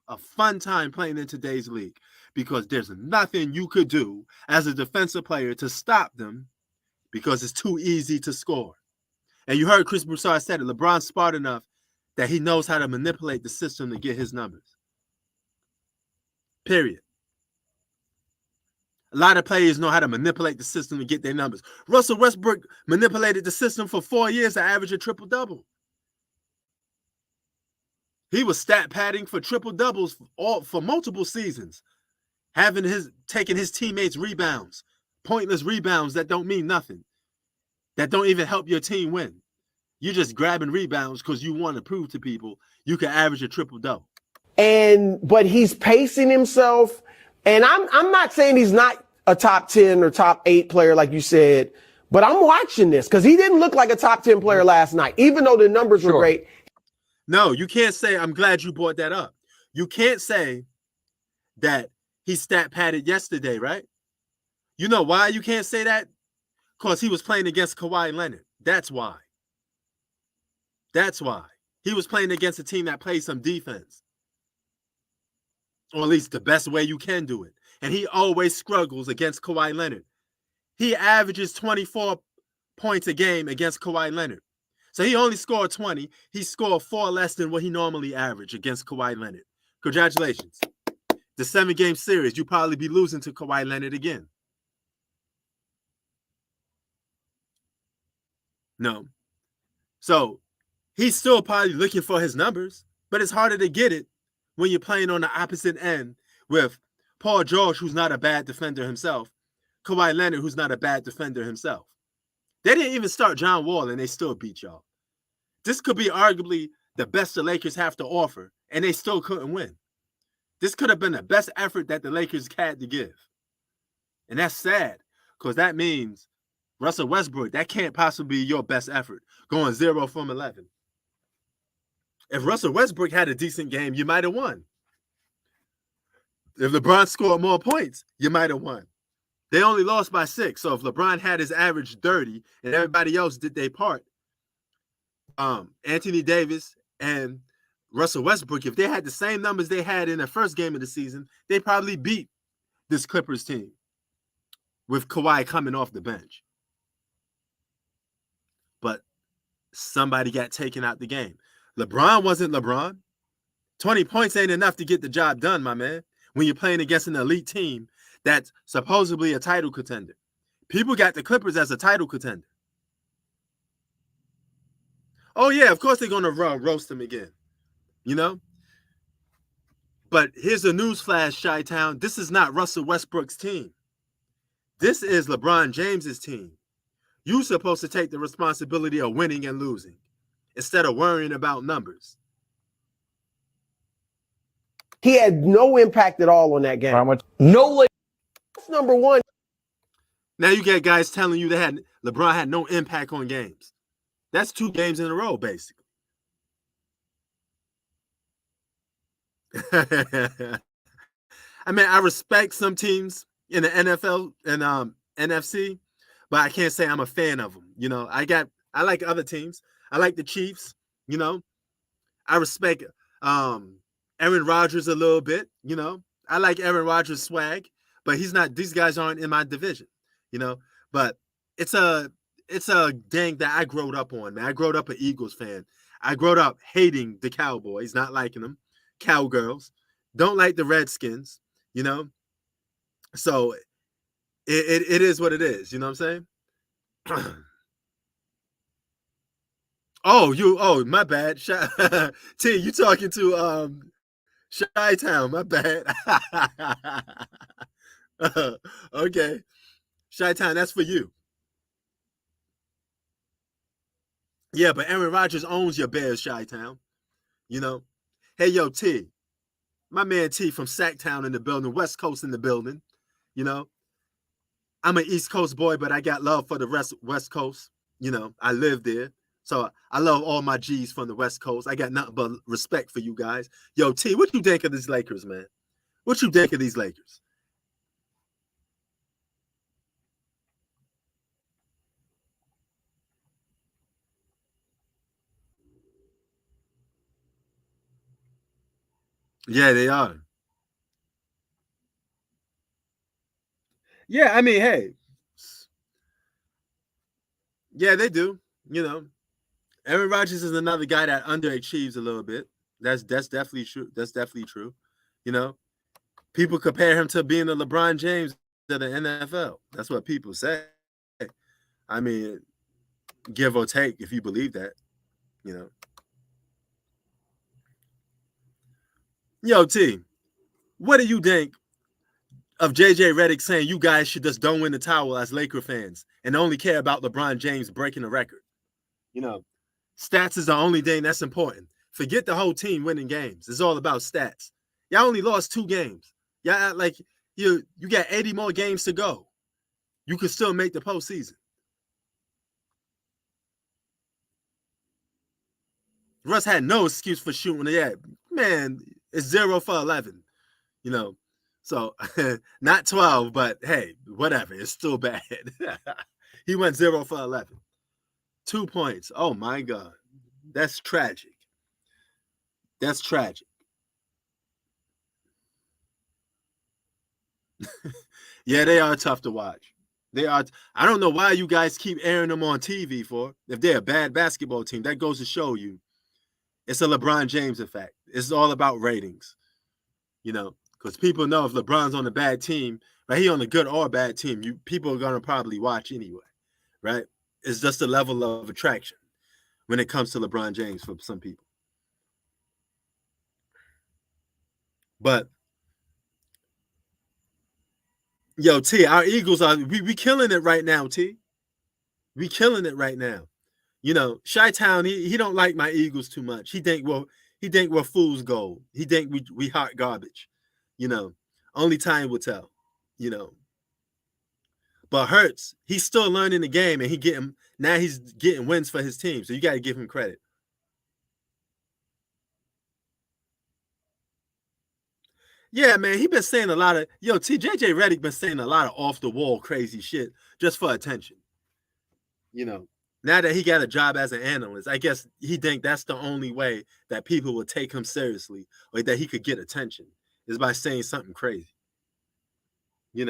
a fun time playing in today's league because there's nothing you could do as a defensive player to stop them because it's too easy to score. And you heard Chris Broussard said it. LeBron's smart enough that he knows how to manipulate the system to get his numbers. Period. A lot of players know how to manipulate the system to get their numbers. Russell Westbrook manipulated the system for 4 years to average a triple-double. He was stat padding for triple-doubles for multiple seasons, taking his teammates' rebounds, pointless rebounds that don't mean nothing, that don't even help your team win. You're just grabbing rebounds because you want to prove to people you can average a triple-double. But he's pacing himself. And I'm not saying he's not a top 10 or top 8 player, like you said, but I'm watching this because he didn't look like a top 10 player last night, even though the numbers were great. No, you can't say, I'm glad you brought that up. You can't say that he stat padded yesterday, right? You know why you can't say that? Because he was playing against Kawhi Leonard. That's why. That's why. He was playing against a team that plays some defense. Or at least the best way you can do it. And he always struggles against Kawhi Leonard. He averages 24 points a game against Kawhi Leonard. So he only scored 20. He scored 4 less than what he normally averaged against Kawhi Leonard. Congratulations. The 7-game series, you'll probably be losing to Kawhi Leonard again. No. So he's still probably looking for his numbers, but it's harder to get it when you're playing on the opposite end with Paul George, who's not a bad defender himself, Kawhi Leonard, who's not a bad defender himself. They didn't even start John Wall, and they still beat y'all. This could be arguably the best the Lakers have to offer, and they still couldn't win. This could have been the best effort that the Lakers had to give. And that's sad, because that means Russell Westbrook, that can't possibly be your best effort, going 0 from 11. If Russell Westbrook had a decent game, you might have won. If LeBron scored more points, you might have won. They only lost by 6. So if LeBron had his average 30 and everybody else did their part, Anthony Davis and Russell Westbrook, if they had the same numbers they had in the first game of the season, they probably beat this Clippers team with Kawhi coming off the bench. But somebody got taken out the game. LeBron wasn't LeBron. 20 points ain't enough to get the job done, my man, when you're playing against an elite team that's supposedly a title contender. People got the Clippers as a title contender. Oh, yeah, of course they're going to roast him again, you know? But here's a news flash, Chi-Town. This is not Russell Westbrook's team. This is LeBron James's team. You're supposed to take the responsibility of winning and losing instead of worrying about numbers. He had no impact at all on that game. How much? No. That's number one. Now you get guys telling you LeBron had no impact on games. That's 2 games in a row, basically. I mean, I respect some teams in the NFL and NFC, but I can't say I'm a fan of them. You know, I like other teams. I like the Chiefs. You know, I respect Aaron Rodgers a little bit. You know, I like Aaron Rodgers' swag, but he's not. These guys aren't in my division. You know, but it's a gang that I growed up on, man. I growed up an Eagles fan. I growed up hating the Cowboys, not liking them. Cowgirls. Don't like the Redskins, you know? So it is what it is, you know what I'm saying? Oh, my bad. T, you talking to Chi-Town, my bad. Okay. Chi-Town, that's for you. Yeah, but Aaron Rodgers owns your Bears, Chi-Town. You know? Hey, yo, T. My man T from Sacktown in the building, West Coast in the building. You know? I'm an East Coast boy, but I got love for the West Coast. You know, I live there. So I love all my G's from the West Coast. I got nothing but respect for you guys. Yo, T, what you think of these Lakers, man? What you think of these Lakers? Yeah, they are. Yeah, I mean, hey. Yeah, they do. You know, Aaron Rodgers is another guy that underachieves a little bit. That's definitely true. That's definitely true. You know, people compare him to being the LeBron James of the NFL. That's what people say. I mean, give or take, if you believe that, you know. Yo, T, what do you think of JJ Redick saying you guys should just don't win the towel as Laker fans and only care about LeBron James breaking the record? You know, stats is the only thing that's important. Forget the whole team winning games. It's all about stats. Y'all only lost 2 games. Y'all act like you got 80 more games to go. You could still make the postseason. Russ had no excuse for shooting. Yeah, man, it's 0 for 11. You know, so not 12, but hey, whatever. It's still bad. He went 0 for 11. 2 points. Oh my God, that's tragic. That's tragic. Yeah, they are tough to watch. They are. I don't know why you guys keep airing them on TV for. If they're a bad basketball team, that goes to show you it's a LeBron James effect. It's all about ratings, you know, because people know if LeBron's on a bad team, but he on a good or bad team, people are gonna probably watch anyway, right? It's just a level of attraction when it comes to LeBron James for some people. But yo, T, our Eagles are we killing it right now, T. We killing it right now. You know, Chi-Town, he don't like my Eagles too much. He think we're fool's gold. He think we hot garbage. You know, only time will tell. You know, but Hurts, he's still learning the game, and he's getting wins for his team. So you got to give him credit. Yeah, man, he been saying a lot of TJJ Redick been saying a lot of off the wall crazy shit just for attention. Now that he got a job as an analyst, I guess he think that's the only way that people will take him seriously or that he could get attention is by saying something crazy. He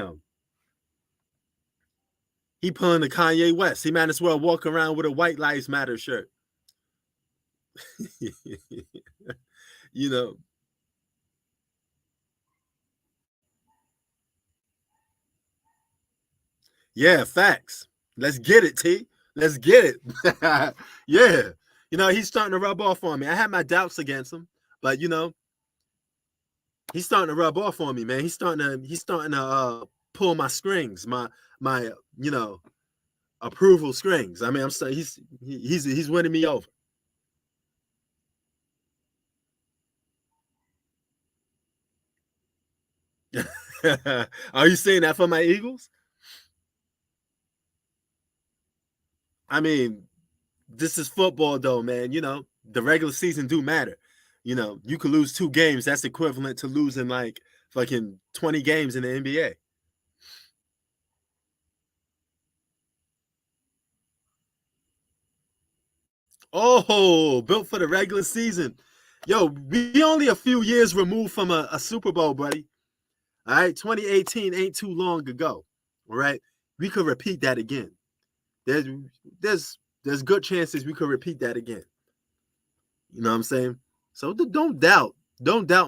pulling the Kanye West. He might as well walk around with a White Lives Matter shirt. you know. Yeah, facts. Let's get it, T. Let's get it. Yeah. He's starting to rub off on me. I had my doubts against him, but he's starting to rub off on me, man. He's starting to pull my strings, my approval strings. I mean, I'm saying he's winning me over. Are you saying that for my Eagles? I mean, this is football, though, man. The regular season do matter. You could lose 2 games. That's equivalent to losing like fucking 20 games in the NBA. Oh, built for the regular season. Yo, we only a few years removed from a Super Bowl, buddy. All right, 2018 ain't too long ago. All right, we could repeat that again. There's good chances we could repeat that again. You know what I'm saying? So don't doubt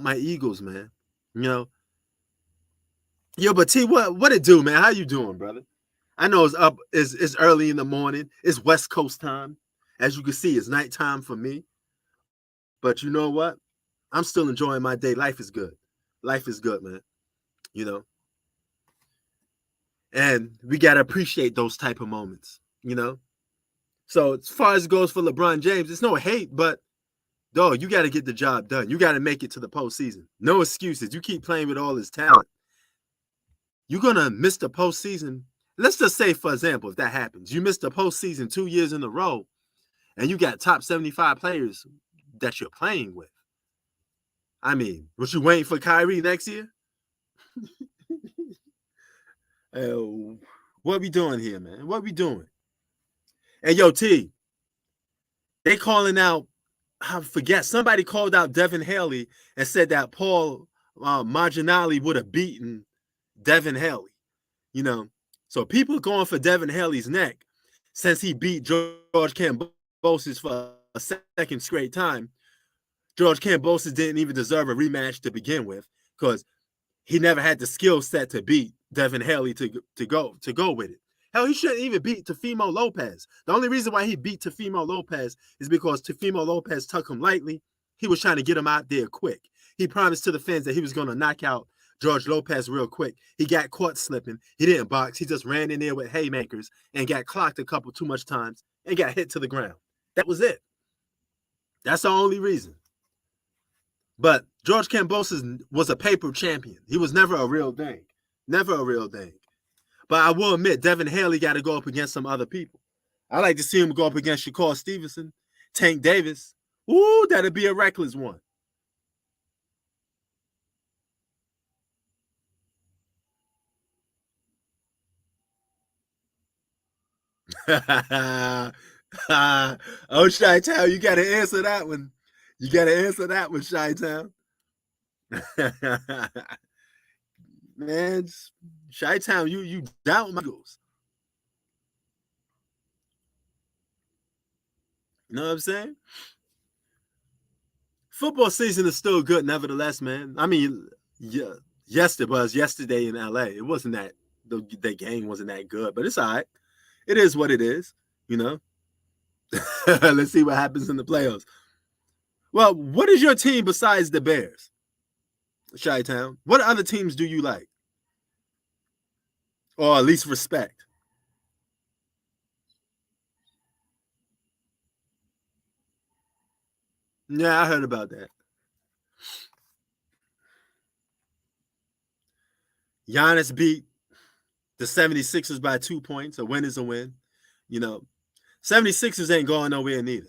my Eagles, man. Yo, but T, what it do, man? How you doing, brother? I know it's early in the morning. It's West Coast time. As you can see, it's nighttime for me. But you know what? I'm still enjoying my day. Life is good. Life is good, man. And we got to appreciate those type of moments, So as far as it goes for LeBron James, it's no hate, but dog, you got to get the job done. You got to make it to the postseason. No excuses. You keep playing with all this talent. You're going to miss the postseason. Let's just say, for example, if that happens, you missed the postseason 2 years in a row, and you got top 75 players that you're playing with. I mean, was you waiting for Kyrie next year? What we doing here, man? What we doing? Hey, yo, T, they calling out, I forget, somebody called out Devin Haley and said that Paul Marginale would have beaten Devin Haley. So people going for Devin Haley's neck since he beat George Kambosos for a second straight time. George Kambosos didn't even deserve a rematch to begin with because he never had the skill set to beat Devin Haley to go with it. Hell, he shouldn't even beat Teofimo Lopez. The only reason why he beat Teofimo Lopez is because Teofimo Lopez took him lightly. He was trying to get him out there quick. He promised to the fans that he was going to knock out George Lopez real quick. He got caught slipping. He didn't box. He just ran in there with haymakers and got clocked a couple too much times and got hit to the ground. That was it. That's the only reason. But George Kambosos was a paper champion. He was never a real thing. Never a real thing. But I will admit, Devin Haley got to go up against some other people. I like to see him go up against Shakur Stevenson, Tank Davis. Ooh, that'd be a reckless one. Oh, Chi-Town, you got to answer that one. You got to answer that one, Chi-Town. Man, Chi-Town, you doubt my goals. You know what I'm saying? Football season is still good, nevertheless, man. I mean, yeah, yesterday in LA. It wasn't that the game wasn't that good, but it's all right. It is what it is, Let's see what happens in the playoffs. Well, what is your team besides the Bears? Chi-Town. What other teams do you like? Or at least respect? Yeah, I heard about that. Giannis beat the 76ers by 2 points. A win is a win. 76ers ain't going nowhere neither.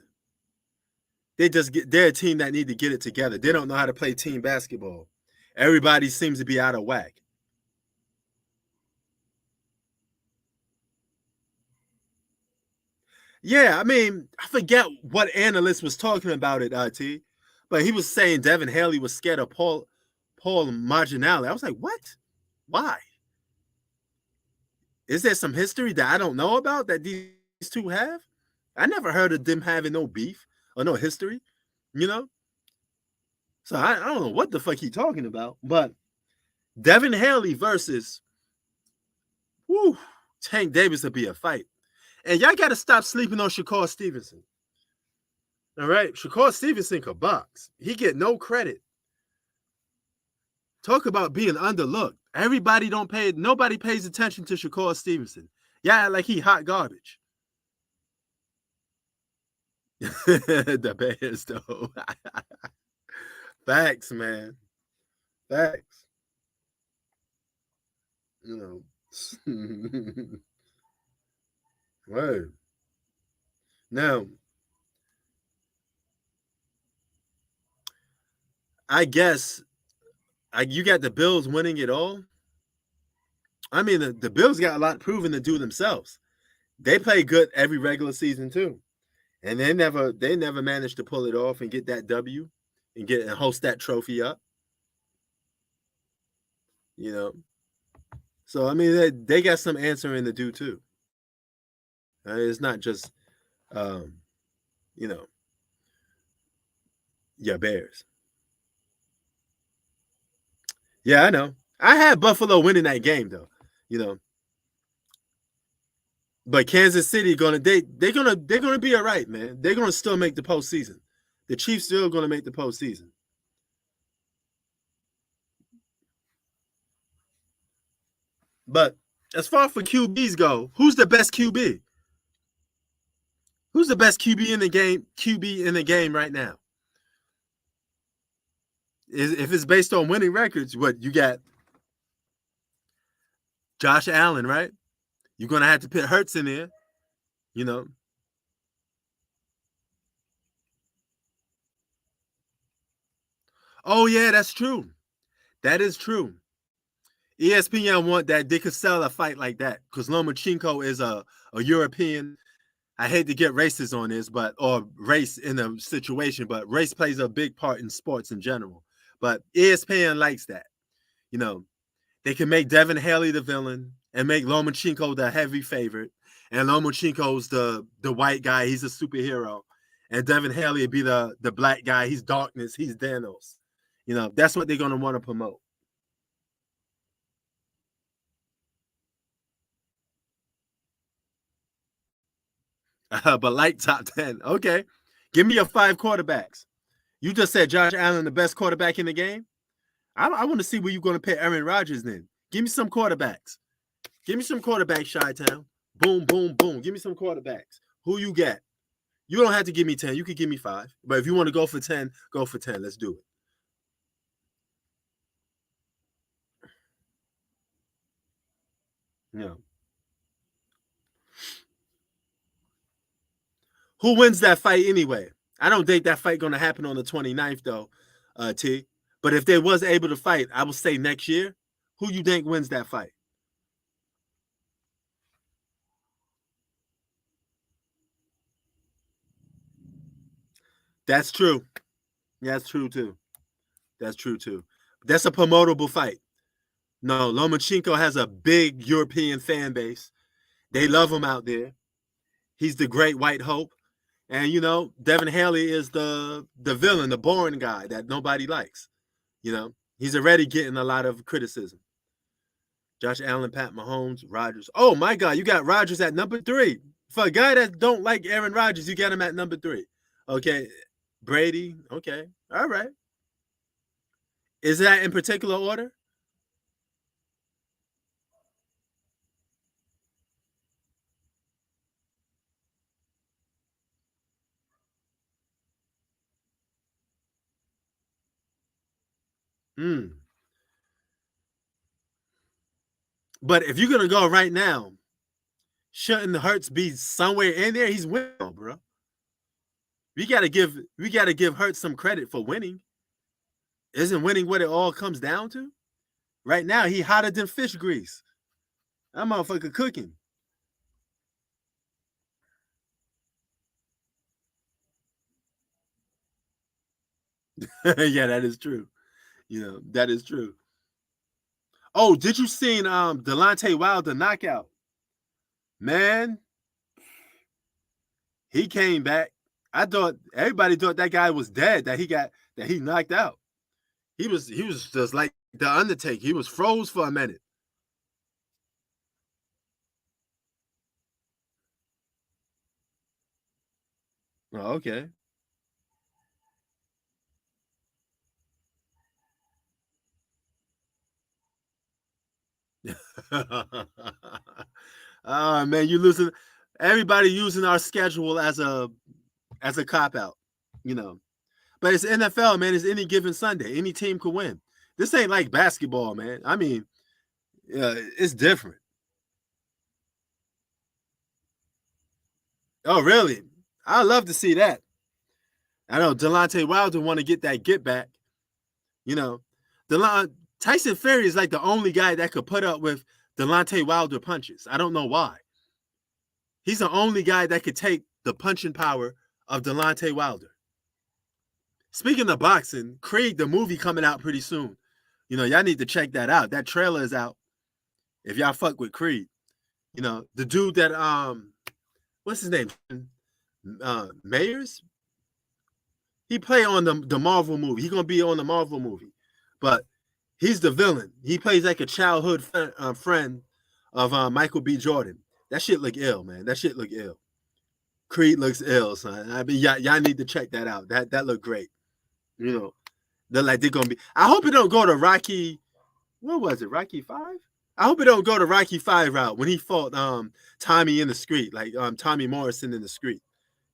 They're a team that need to get it together. They don't know how to play team basketball. Everybody seems to be out of whack. Yeah, I mean, I forget what analyst was talking about it, T, but he was saying Devin Haley was scared of Paul Marginale. I was like, what? Why? Is there some history that I don't know about that these two have? I never heard of them having no beef or no history, you know? So I don't know what the fuck he talking about, but Devin Haley versus Tank Davis would be a fight. And y'all got to stop sleeping on Shakur Stevenson. All right? Shakur Stevenson could box. He get no credit. Talk about being underlooked. Nobody pays attention to Shakur Stevenson. Yeah, like he hot garbage. The Bears, though. Facts, man. Facts. You know. Word. Now, I guess you got the Bills winning it all. I mean, the Bills got a lot proven to do themselves. They play good every regular season too, and they never managed to pull it off and get that W and host that trophy up. You know, so I mean they got some answering to do too. It's not just, your Bears. Yeah, I know. I had Buffalo winning that game though, But Kansas City they're gonna be all right, man. They're gonna still make the postseason. The Chiefs still gonna make the postseason. But as far for QBs go, who's the best QB? Who's the best QB in the game? QB in the game right now? If it's based on winning records, what you got? Josh Allen, right? You're gonna have to put Hurts in there, Oh yeah, that's true. That is true. ESPN want that they could sell a fight like that because Lomachenko is a European. I hate to get racist on this, or race in a situation, but race plays a big part in sports in general. But ESPN likes that. They can make Devin Haley the villain and make Lomachenko the heavy favorite. And Lomachenko's the white guy. He's a superhero. And Devin Haley would be the black guy. He's darkness. He's Thanos. That's what they're going to want to promote. But like top 10. Okay. Give me your 5 quarterbacks. You just said Josh Allen, the best quarterback in the game. I want to see where you're going to put Aaron Rodgers then. Give me some quarterbacks. Give me some quarterbacks, Chi-Town. Boom, boom, boom. Give me some quarterbacks. Who you got? You don't have to give me 10. You could give me 5. But if you want to go for 10, go for 10. Let's do it. Yeah. Who wins that fight anyway? I don't think that fight going to happen on the 29th, though, T. But if they was able to fight, I would say next year. Who you think wins that fight? That's true. That's true, too. That's true, too. That's a promotable fight. No, Lomachenko has a big European fan base. They love him out there. He's the great white hope. And, Devin Haley is the villain, the boring guy that nobody likes. He's already getting a lot of criticism. Josh Allen, Pat Mahomes, Rodgers. Oh, my God, you got Rodgers at number 3. For a guy that don't like Aaron Rodgers, you got him at number 3. Okay. Brady. Okay. All right. Is that in particular order? But if you're going to go right now, shouldn't Hurts be somewhere in there? He's winning, bro. We got to give Hurts some credit for winning. Isn't winning what it all comes down to? Right now, he hotter than fish grease. That motherfucker cooking. Yeah, that is true. That is true. Oh, did you seen Deontay Wilder knockout? Man, he came back. I thought everybody thought that guy was dead, that he knocked out. He was just like the Undertaker. He was froze for a minute. Oh, okay. Oh man, you losing everybody using our schedule as a cop out, you know. But it's NFL, man. It's any given Sunday. Any team could win. This ain't like basketball, man. I mean, it's different. Oh, really? I love to see that. I know Deontay Wilder want to get that get back. You know, Tyson Fury is like the only guy that could put up with Deontay Wilder punches. I don't know why. He's the only guy that could take the punching power of Deontay Wilder. Speaking of boxing, Creed, the movie coming out pretty soon. Y'all need to check that out. That trailer is out. If y'all fuck with Creed, the dude that what's his name? Mayers. He played on the Marvel movie. He's gonna be on the Marvel movie, but he's the villain. He plays like a childhood friend of Michael B. Jordan. That shit look ill, man. That shit look ill. Creed looks ill, son. I mean, y'all need to check that out. That look great. They're gonna be. I hope it don't go to Rocky. What was it? Rocky 5? I hope it don't go to Rocky 5 route when he fought Tommy in the street, like Tommy Morrison in the street.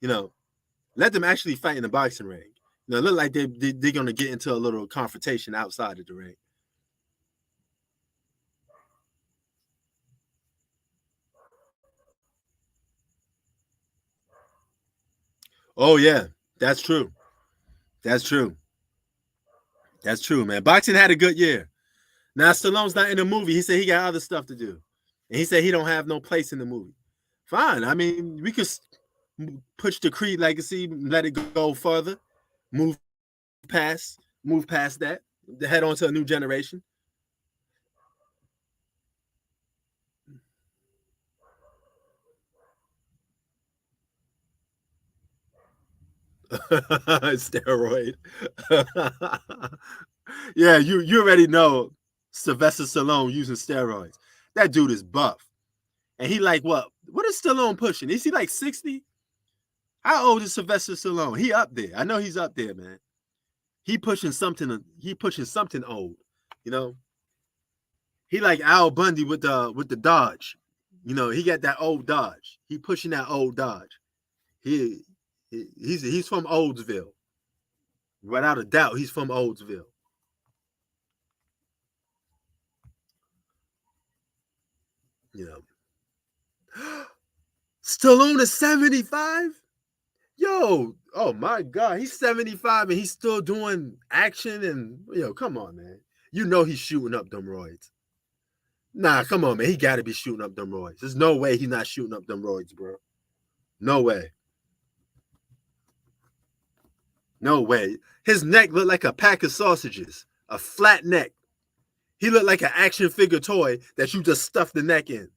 Let them actually fight in the boxing ring. It look like they're gonna get into a little confrontation outside of the ring. Oh yeah, that's true. That's true. That's true, man. Boxing had a good year. Now Stallone's not in the movie. He said he got other stuff to do, and he said he don't have no place in the movie. Fine. I mean, we could push the Creed legacy, let it go further, move past that, head on to a new generation. Steroid. Yeah, you already know Sylvester Stallone using steroids. That dude is buff. And he like what? What is Stallone pushing? Is he like 60? How old is Sylvester Stallone? He up there. I know he's up there, man. He pushing something old, you know. He like Al Bundy with the Dodge. He got that old Dodge. He pushing that old Dodge. He's from Oldsville. Without a doubt, he's from Oldsville. Stallone is 75? Yo, oh my God, he's 75 and he's still doing action and come on, man. He's shooting up them roids. Nah, come on, man. He gotta be shooting up them roids. There's no way he's not shooting up them roids, bro. No way. No way. His neck looked like a pack of sausages. A flat neck. He looked like an action figure toy that you just stuffed the neck in.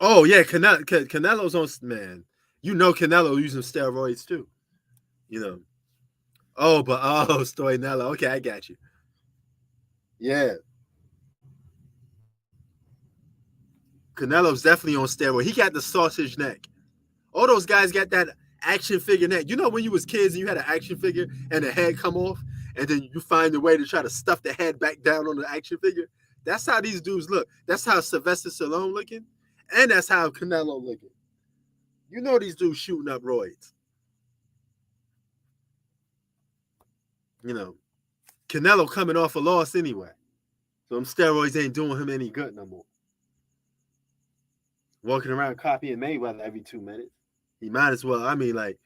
Oh, yeah, Canelo's on, man. Canelo using steroids too. Oh, but, Stoyanello. Okay, I got you. Yeah. Canelo's definitely on steroids. He got the sausage neck. All those guys got that action figure neck. When you was kids and you had an action figure and the head come off, and then you find a way to try to stuff the head back down on the action figure? That's how these dudes look. That's how Sylvester Stallone looking, and that's how Canelo looking. These dudes shooting up roids. Canelo coming off a loss anyway. So them steroids ain't doing him any good no more. Walking around copying Mayweather every 2 minutes. He might as well. I mean, like,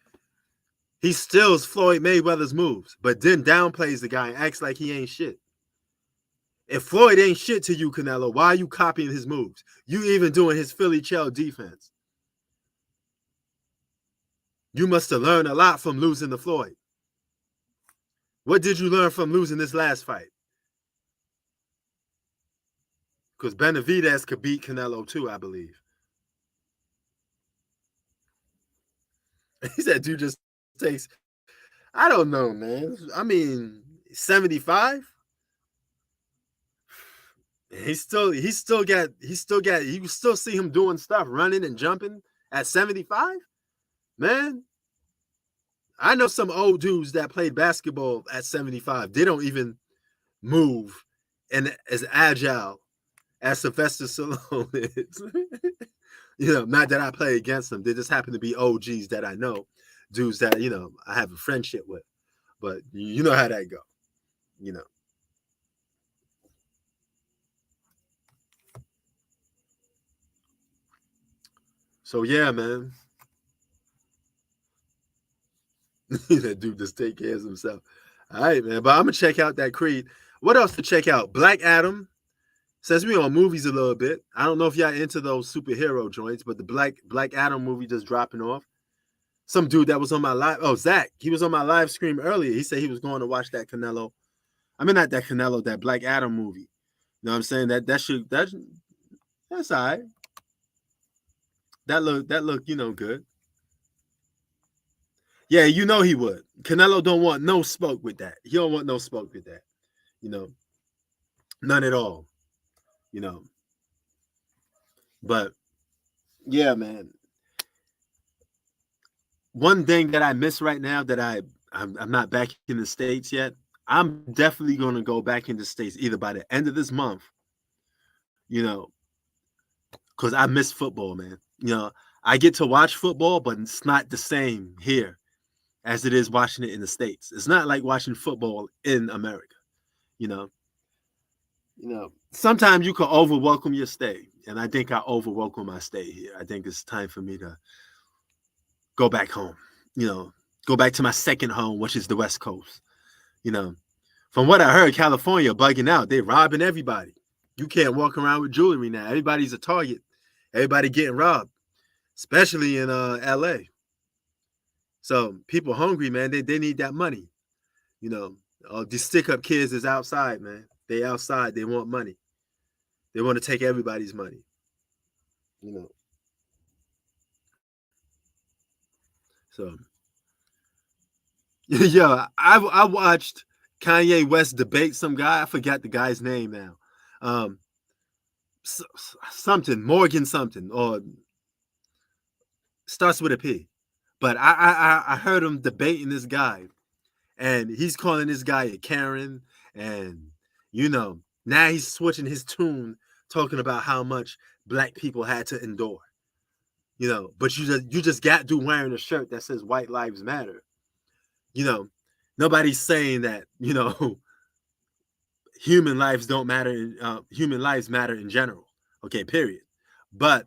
He steals Floyd Mayweather's moves, but then downplays the guy and acts like he ain't shit. If Floyd ain't shit to you, Canelo, why are you copying his moves? You even doing his Philly shell defense. You must have learned a lot from losing to Floyd. What did you learn from losing this last fight? Because Benavidez could beat Canelo too, I believe. He said, dude just takes, I don't know, man. I mean, 75? You still see him doing stuff, running and jumping at 75? Man, I know some old dudes that played basketball at 75. They don't even move and as agile as Sylvester Stallone is. Not that I play against them. They just happen to be OGs that I know, dudes that, I have a friendship with. But you know how that go, So, yeah, man. That dude just take care of himself. All right, man. But I'm going to check out that Creed. What else to check out? Black Adam. Since we on movies a little bit, I don't know if y'all into those superhero joints, but the Black Adam movie just dropping off. Some dude that was on my live. Oh, Zach. He was on my live stream earlier. He said he was going to watch that Canelo. I mean, not that Canelo, that Black Adam movie. You know what I'm saying? That's all right. That look, good. Yeah, he would. Canelo don't want no smoke with that. He don't want no smoke with that. None at all. But yeah, man. One thing that I miss right now that I'm not back in the States yet. I'm definitely going to go back in the States either by the end of this month, because I miss football, man. I get to watch football, but it's not the same here as it is watching it in the States. It's not like watching football in America, Sometimes you can overwhelcome your stay, and I think I overwhelcome my stay here. I think it's time for me to go back home, go back to my second home, which is the West Coast. From what I heard, California bugging out. They're robbing everybody. You can't walk around with jewelry now. Everybody's a target. Everybody getting robbed, especially in LA. So people hungry, man. They need that money. These stick-up kids is outside, man. They outside. They want money. They want to take everybody's money. So, yeah, I watched Kanye West debate some guy. I forgot the guy's name now. Morgan something, or starts with a P. But I heard him debating this guy, and he's calling this guy a Karen, and now he's switching his tune, talking about how much black people had to endure. But you just got to wearing a shirt that says White Lives Matter. Nobody's saying that, human lives don't matter. Human lives matter in general. Okay, period. But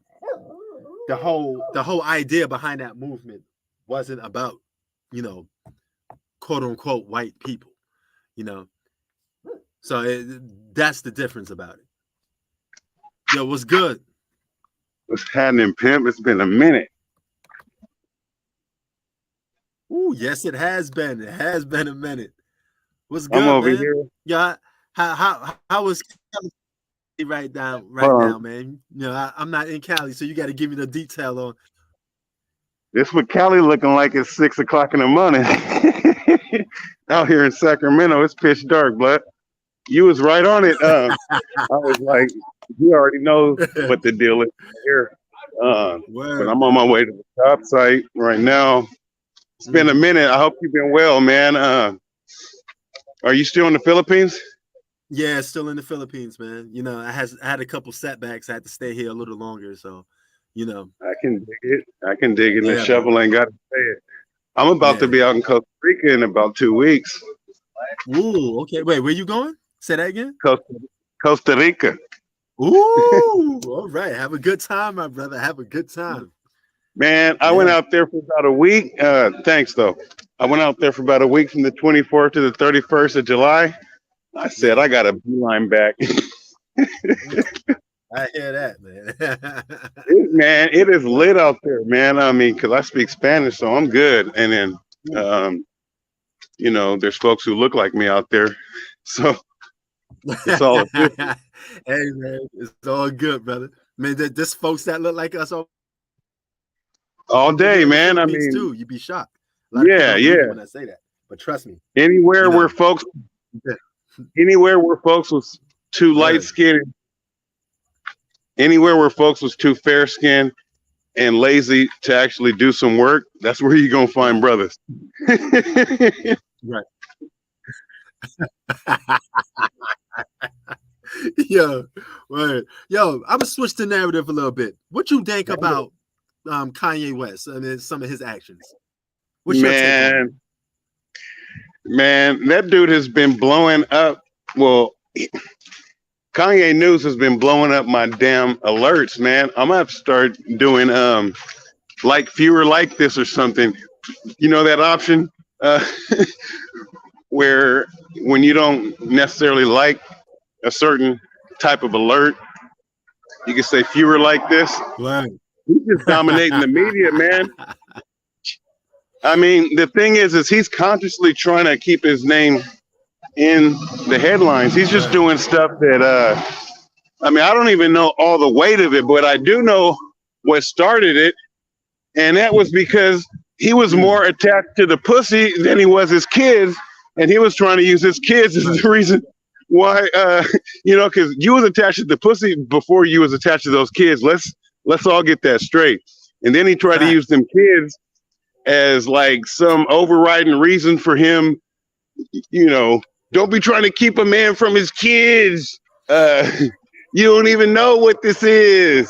the whole idea behind that movement wasn't about, quote unquote white people, So that's the difference about it. Yo, what's good? What's happening, pimp? It's been a minute. Ooh, yes, it has been. It has been a minute. What's good, I'm over man? here. Yeah, how was Cali right now, man? I'm not in Cali, so you got to give me the detail on. This what Cali looking like at 6 o'clock in the morning. Out here in Sacramento, it's pitch dark, blood. You was right on it. I was like, you already know what the deal is here. But I'm on my way to the job site right now. It's been a minute. I hope you've been well, man. Are you still in the Philippines? Yeah, still in the Philippines, man. I had a couple setbacks. I had to stay here a little longer, so I can dig it. Yeah, the shovel man. Ain't got to say it. I'm about to be out in Costa Rica in about 2 weeks. Ooh, okay. Wait, where you going? Say that again. Costa Rica. Ooh, all right. Have a good time, my brother. Have a good time. Man, I went out there for about a week. Thanks, though. I went out there for about a week from the 24th to the 31st of July. I said, I got a beeline back. I hear that, man. Man, it is lit out there, man. I mean, because I speak Spanish, so I'm good. And then, there's folks who look like me out there. So it's all Hey, man, it's all good, brother. Man, there's folks that look like us all day, man. I mean, mean, too, you'd be shocked. A lot of people don't believe it when I say that, but trust me. Anywhere where folks was too light skinned, anywhere where folks was too fair skinned and lazy to actually do some work, that's where you're gonna find brothers. Right. Yo, I'm gonna switch the narrative a little bit. What you think about Kanye West and then some of his actions? What's your take on it? Man, that dude has been blowing up. Well, Kanye News has been blowing up my damn alerts, man. I'm gonna have to start doing like fewer like this or something. You know that option where when you don't necessarily like a certain type of alert, you can say fewer like this. Right. He's just dominating the media, man. I mean, the thing is he's consciously trying to keep his name in the headlines. He's just doing stuff that, I don't even know all the weight of it, but I do know what started it. And that was because he was more attached to the pussy than he was his kids. And he was trying to use his kids as the reason why, because you was attached to the pussy before you was attached to those kids. Let's all get that straight. And then he tried to use them kids as like some overriding reason for him, don't be trying to keep a man from his kids. You don't even know what this is.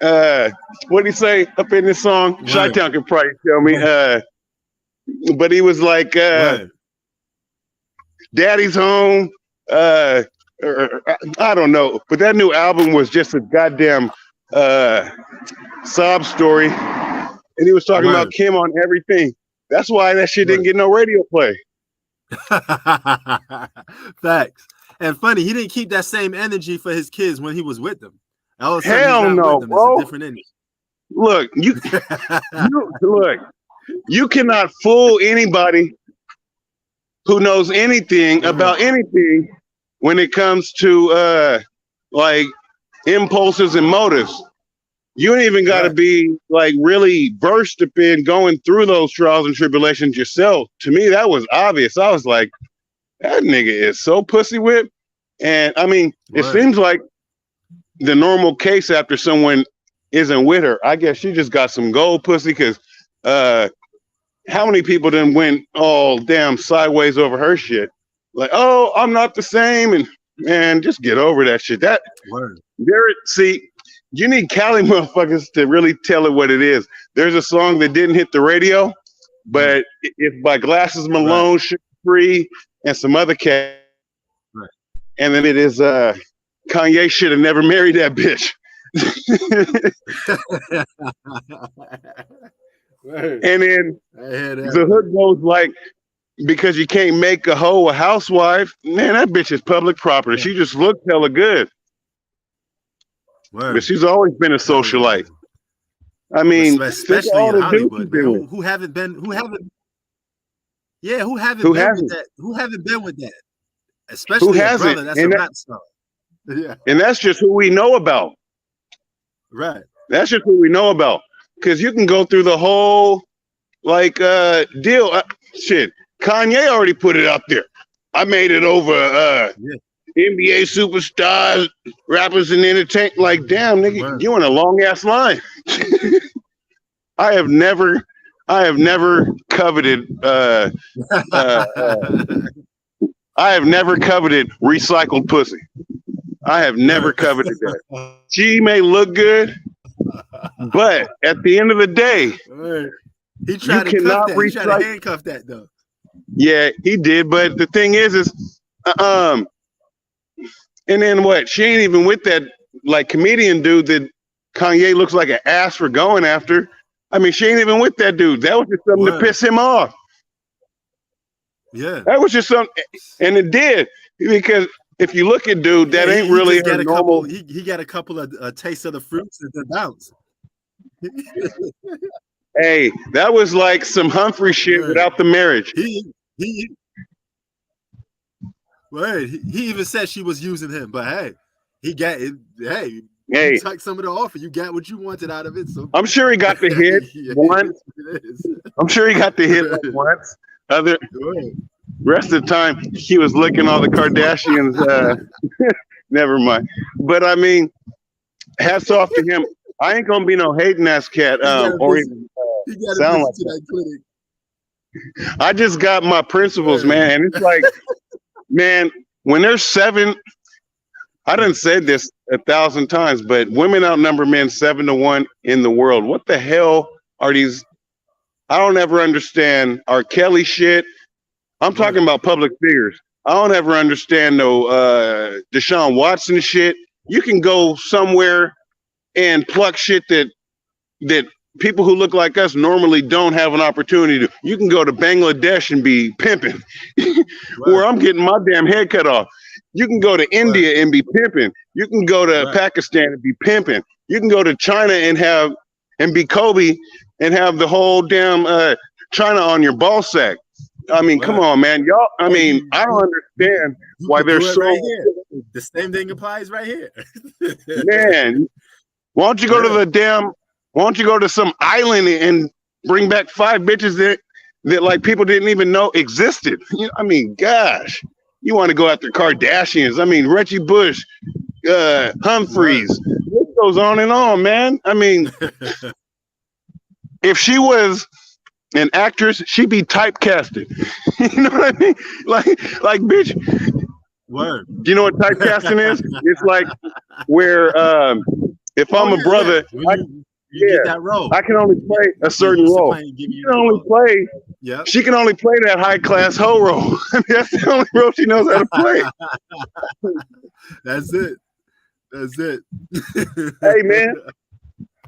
What did he say up in this song? Right. Chi-Town can probably tell me. But he was like, Daddy's home. I don't know. But that new album was just a goddamn sob story. And he was talking about Kim on everything. That's why that shit didn't get no radio play. Facts. And funny, he didn't keep that same energy for his kids when he was with them. Hell no, bro. Different energy. Look, you cannot fool anybody who knows anything about anything when it comes to like impulses and motives. You ain't even got to be like really versed up in going through those trials and tribulations yourself. To me, that was obvious. I was like, that nigga is so pussy whipped. And I mean, it seems like the normal case after someone isn't with her. I guess she just got some gold pussy because how many people then went all damn sideways over her shit? Like, oh, I'm not the same. And man, just get over that shit. See, you need Cali motherfuckers to really tell it what it is. There's a song that didn't hit the radio, but it's by Glasses Malone, Sugar Free, and some other cat. Right. And then it is Kanye should have never married that bitch. And then the hook goes like, because you can't make a hoe a housewife. Man, that bitch is public property. She just looks hella good. But she's always been a socialite. I mean, especially in Hollywood, who haven't been with that? Especially who hasn't? Brother, that's a rap star. Yeah. And that's just who we know about. Right. That's just who we know about. Because you can go through the whole deal. Shit, Kanye already put it out there. I made it over NBA superstars, rappers, and entertainment. Like, damn, nigga, you in a long ass line. I have never coveted. I have never coveted recycled pussy. I have never coveted that. She may look good, but at the end of the day, he tried to cuff that. He tried to handcuff that though. Yeah, he did. But the thing is and then what? She ain't even with that like comedian dude that Kanye looks like an ass for going after. I mean, she ain't even with that dude. That was just something to piss him off. Yeah. That was just something, and it did because if you look at dude, that ain't He really just got a a normal. couple. He got a couple of tastes of the fruits and the bounce. Hey, that was like some Humphrey shit Right. without the marriage. He Wait, he even said she was using him, but hey, he got it. Hey, Hey, you took some of the offer. You got what you wanted out of it. So I'm sure he got the hit yeah, once. it is. I'm sure he got the hit like once. Other Right. rest of the time, he was licking all the Kardashians. Never mind. But I mean, hats off to him. I ain't gonna be no hating ass cat. Or even He got to sound visit like to that. that clinic. I just got my principles, Right. man, and it's like, man, when there's 7, I done said this 1,000 times, but women outnumber men 7-1 in the world. What the hell are these? I don't ever understand R. Kelly shit. I'm talking about public figures. I don't ever understand no Deshaun Watson shit. You can go somewhere and pluck shit that people who look like us normally don't have an opportunity to. You can go to Bangladesh and be pimping, where I'm getting my damn head cut off. You can go to India and be pimping. You can go to Pakistan and be pimping. You can go to China and be Kobe and have the whole damn China on your ball sack. I mean, come on, man, y'all. I mean, I don't understand why can do there's it so. right here. The same thing applies right here. Man, why don't you go to the damn? Why don't you go to some island and bring back 5 bitches that like people didn't even know existed? You know, I mean, gosh, you want to go after Kardashians? I mean, Reggie Bush, Humphreys. It goes on and on, man. I mean, if she was an actress, she'd be typecasted. You know what I mean? Like, bitch. Word. Do you know what typecasting is? It's like where if I'm a brother, you get that role. I can only play a certain role. She can only play. Yeah. She can only play that high class hoe role. I mean, that's the only role she knows how to play. That's it. That's it. Hey man,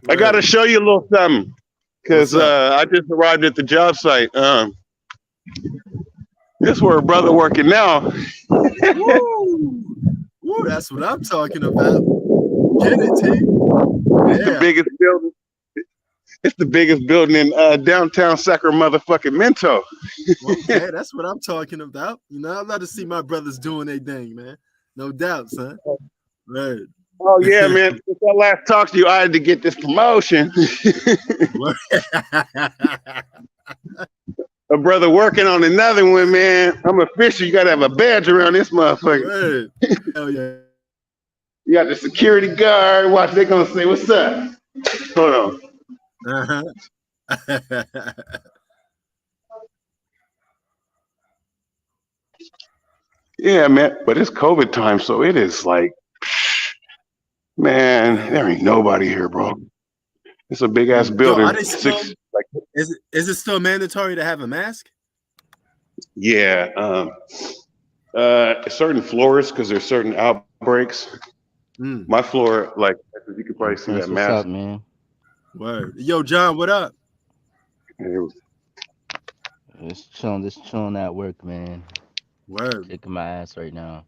I gotta show you a little something because I just arrived at the job site. This where a brother working now. Woo, that's what I'm talking about. Get it, T. It's the biggest building. It's the biggest building in downtown Sacramento, motherfucking. Okay, that's what I'm talking about. You know, I love to see my brothers doing their thing, man. No doubt, son. Right. Oh yeah, man. Since I last talked to you, I had to get this promotion. A brother working on another one, man. I'm official. You gotta have a badge around this motherfucker. Right. Hell yeah. You got the security guard. Watch, they're gonna say, "What's up?" Hold on. Uh-huh. Yeah, man. But it's COVID time, so it is like, man, there ain't nobody here, bro. It's a big ass building. Yo, is it still mandatory to have a mask? Yeah. Certain floors, because there's certain outbreaks. My floor, like you could probably see that mask. What's up, man? Word. Yo, John, what up? Just chilling at work, man. Word. Kicking my ass right now.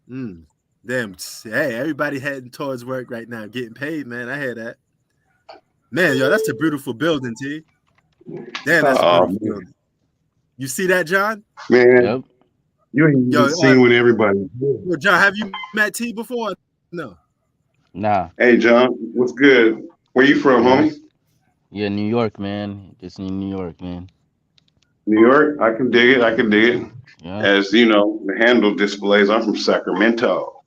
Damn. Hey, everybody heading towards work right now, getting paid, man. I hear that. Man, yo, that's a beautiful building, T. Damn, that's a beautiful building. You see that, John? Man, Yep. you ain't even seen with everybody. Yo, John, have you met T before? No. Nah. Hey, John, what's good? Where you from, homie? Yeah, New York, man. Just in New York, man. New York? I can dig it. Yeah. As you know, the handle displays, I'm from Sacramento.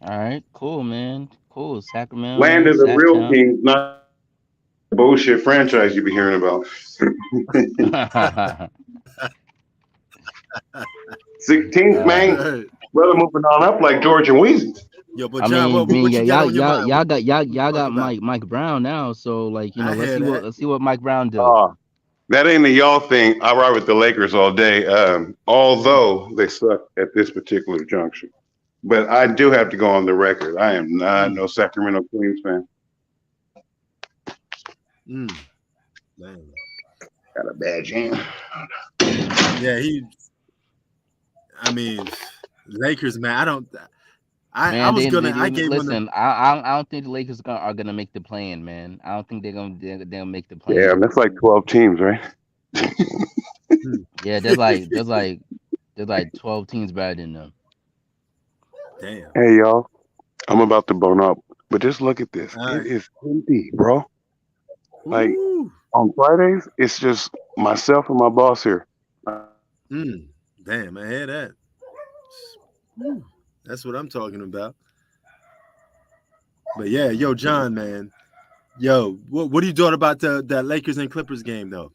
All right. Cool, man. Cool. Sacramento. Land of the real Sacktown. kings, not the bullshit franchise you be hearing about. 16th, man. Brother moving on up like George and Weezy. Yo, but John, what you got on your mind? Y'all got Mike Brown now, so like let's see what Mike Brown does. That ain't a y'all thing. I ride with the Lakers all day, although they suck at this particular junction. But I do have to go on the record. I am not no Sacramento Queens fan. Damn. Got a bad jam. Yeah, I mean, Lakers, man. I Man, was they I gave them listen. I don't think the Lakers are gonna make the play-in, man. I don't think they'll make the Yeah, play-in. that's like 12 teams, right? Yeah, there's like 12 teams better than them. Damn. Hey, y'all, I'm about to bone up, but just look at this. All It right. is empty, bro. Like Ooh. on Fridays, it's just myself and my boss here. Damn, I hear that. Ooh, that's what I'm talking about. But yeah, yo, John, man. Yo, what are you doing about the Lakers and Clippers game though?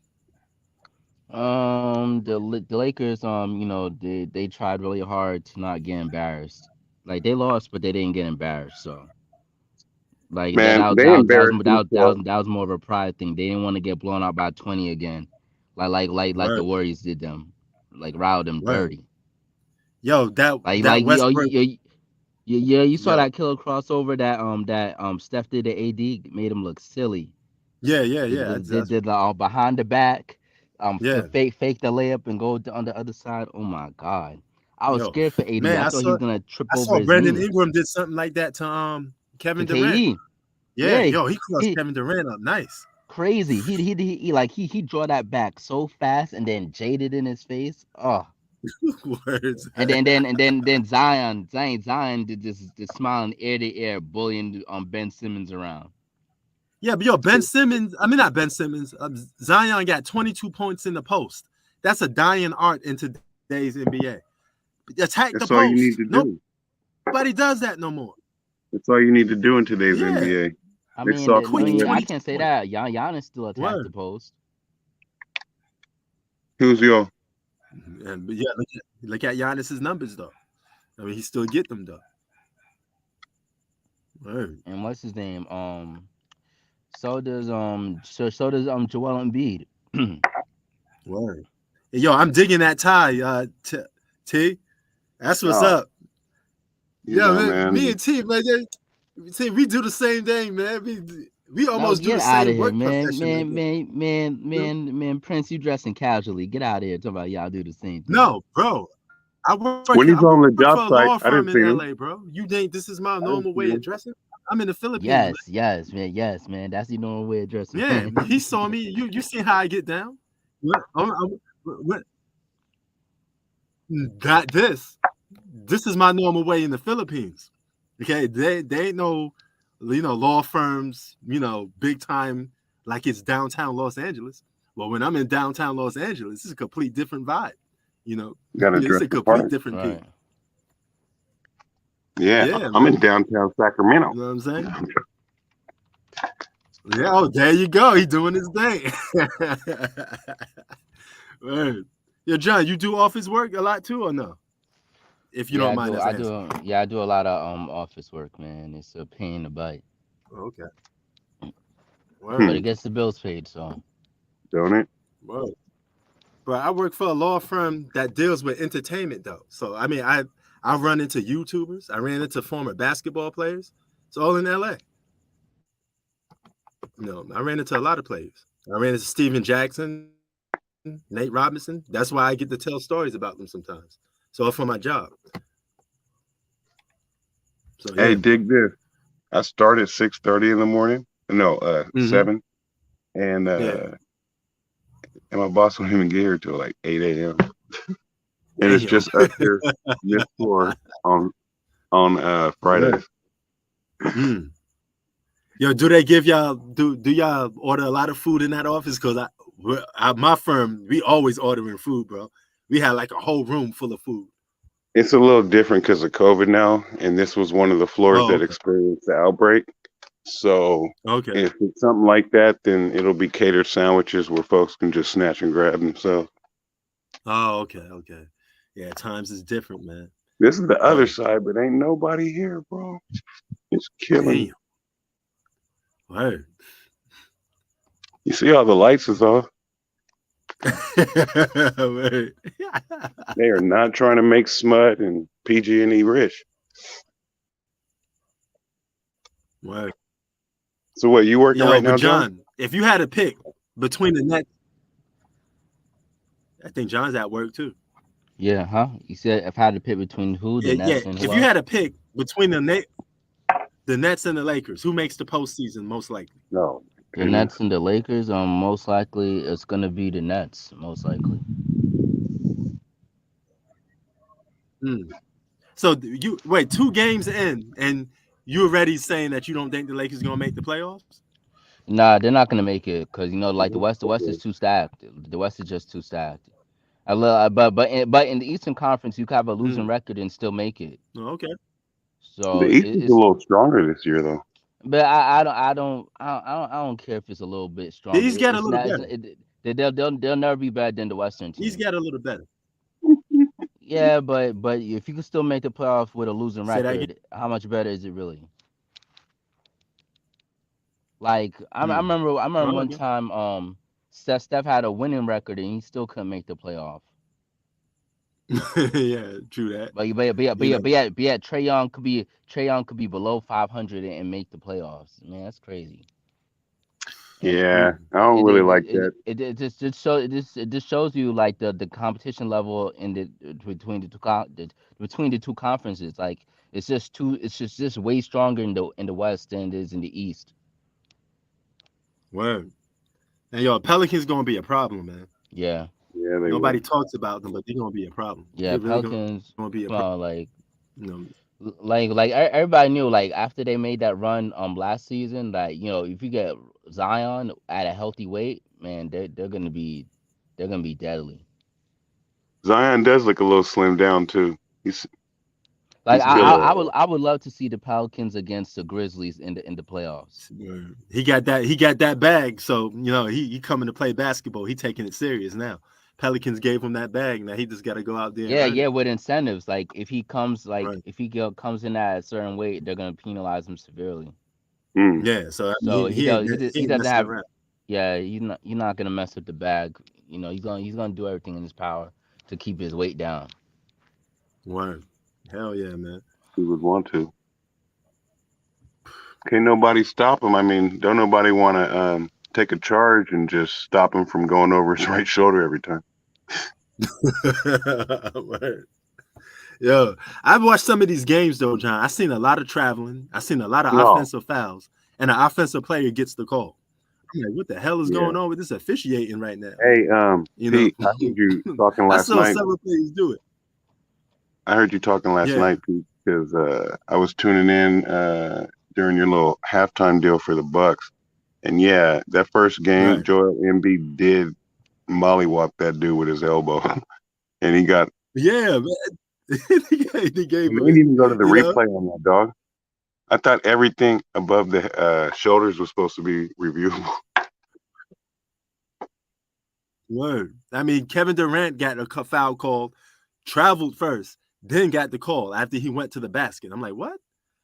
The Lakers, they tried really hard to not get embarrassed. Like they lost, but they didn't get embarrassed. So like Man, they embarrassed themselves. that was more of a pride thing. They didn't want to get blown out by 20 again, like the Word, Warriors did them, like riled them word. dirty. Yo, that Westbrook. You saw Yo, that killer crossover that Steph did to AD, made him look silly. yeah. They did behind the back, Yeah. fake the layup and go on the other side. Oh my God, I was Yo, scared for AD. man, I thought he was gonna trip I over saw his Brandon knee. Ingram did something like that to To Kevin Durant. KD, Yeah, yeah, yo, he crossed he Kevin Durant up nice. crazy. He draw that back so fast and then jaded in his face. Oh, Words. and then Zion did this smiling ear to ear, bullying Ben Simmons around. Yeah, but yo, Ben Simmons, I mean not Ben Simmons, Zion got 22 points in the post. That's a dying art in today's NBA. Attack the That's all you need post. to do. Nobody does that no more. That's all you need to do in today's Yeah. NBA. I They mean, saw Quick Kawhi. 20 I can't say that. Giannis still attacked Word. the post. Who's y'all? But yeah, look at Giannis's numbers though. I mean, he still get them though. Word. And what's his name? So does Joel Embiid. Word. Hey, yo, I'm digging that tie, T. That's what's Oh, up. you Yeah, know, man. man. Me and T, man. See, we do the same thing, man. We No, almost do get the out of same here, work man, profession. man. Prince, you dressing casually. Get out of here. Talking about y'all do the same thing. No, bro. I work When he's on the for job a site, law I firm didn't in see him. LA, bro. You think this is my I didn't normal see way of him. dressing? I'm in the Philippines, Yes, man. That's the normal way of dressing, man. man. Yeah, he saw me. You see how I get down? What- got this. This is my normal way in the Philippines. Okay, they ain't no, law firms, big time like it's downtown Los Angeles. Well, when I'm in downtown Los Angeles, it's a complete different vibe. Gotta It's dress a the complete part. different Right. people. Yeah, Yeah, I'm in man. downtown Sacramento. You know what I'm saying? Yeah, oh, there you go. He doing his thing. Word. Yo, John, you do office work a lot too, or no? If you don't mind us asking. I do a lot of office work, man. It's a pain in the butt, Okay. but Word. it gets the bills paid. So Don't it? Word. But I work for a law firm that deals with entertainment, though. So I mean, I run into YouTubers. I ran into former basketball players. It's all in LA. I ran into a lot of players. I ran into Steven Jackson, Nate Robinson. That's why I get to tell stories about them sometimes. So for my job. So Hey, yeah. dig this. I start at 6:30 in the morning. No, 7. And Yeah. and my boss won't even get here till like 8 a.m. And it's Damn. just us here, this floor on Fridays. Mm. Yo, do they give y'all do y'all order a lot of food in that office? Because my firm, we always ordering food, bro. We had like a whole room full of food. It's a little different because of COVID now, and this was one of the floors that Okay. experienced the outbreak. So Okay. if it's something like that, then it'll be catered sandwiches where folks can just snatch and grab themselves. Oh, okay. Yeah, times is different, man. This is the other side, but ain't nobody here, bro. It's killing. Damn. Word. You see all the lights is off. Word. They are not trying to make smut and PG&E rich. Word. So what, you working Yo, right now, but John? John, if you had to pick between the next, I think John's at work too. Yeah, huh? You said if I had to pick between who, the Yeah. Nets and who If you else? had to pick between the Nets and the Lakers, who makes the postseason most likely? No. The Nets and the Lakers, most likely it's gonna be the Nets, most likely. Hmm. So you wait 2 games in, and you already saying that you don't think the Lakers gonna make the playoffs? Nah, they're not gonna make it because like the West is Okay. too stacked. The West is just too stacked. I love, but in the Eastern Conference, you can have a losing Hmm. record and still make it. Oh, okay. The So East is a it's, little stronger this year, though. but I don't care if it's a little bit stronger. He's got a It's little not. better. They'll never be better than the Western He's teams. got a little better. Yeah, but if you can still make the playoffs with a losing Say that again. record, how much better is it really? Like I Hmm. remember Oh, one okay. time Steph had a winning record and he still couldn't make the playoff. Yeah, true that. You know. Trey Young could be below 500 and make the playoffs. Man, that's crazy. Yeah, Hmm. I don't It really it like it, that. it, it just shows you like the competition level in the between between the two conferences. Like it's just way stronger in the West than it is in the East. Word. And yo, Pelicans gonna be a problem, man. Yeah, Yeah, they Nobody will. talks about them, but they're gonna be a problem. yeah. They're really gonna be a Pelicans, problem. come on, like You know. everybody knew like after they made that run last season, like if you get Zion at a healthy weight, man, they're gonna be deadly. Zion does look a little slimmed down too. He's Like he's I, built. I, I would I would love to see the Pelicans against the Grizzlies in the playoffs. Word. He got that. He got that bag. So he coming to play basketball. He taking it serious now. Pelicans gave him that bag. Now he just got to go out there and Yeah, earn yeah, it. with incentives. Like if he comes Right. comes in at a certain weight, they're gonna penalize him severely. Mm. Yeah. So I So mean, he he ain't does he he ain't doesn't messing have around. yeah, you're not gonna mess with the bag. He's gonna do everything in his power to keep his weight down. Word. Hell yeah, man. He would want to. Can't nobody stop him. I mean, don't nobody want to take a charge and just stop him from going over his right shoulder every time. Word. Yo, I've watched some of these games though, John. I seen a lot of traveling. I seen a lot of No. offensive fouls, and an offensive player gets the call. I'm like, what the hell is Yeah. going on with this officiating right now? Hey, You know, Pete, I heard you talking I last saw night. several players do it. I heard you talking last Yeah. night, Pete, because I was tuning in during your little halftime deal for the Bucks, and yeah, that first game, Right. Joel Embiid did mollywop that dude with his elbow, and he got. Yeah, man. They gave You him, didn't even go to the you know, replay on that, dog. I thought everything above the shoulders was supposed to be reviewable. word. I mean, Kevin Durant got a foul call, traveled first, then got the call after he went to the basket. I'm like, what?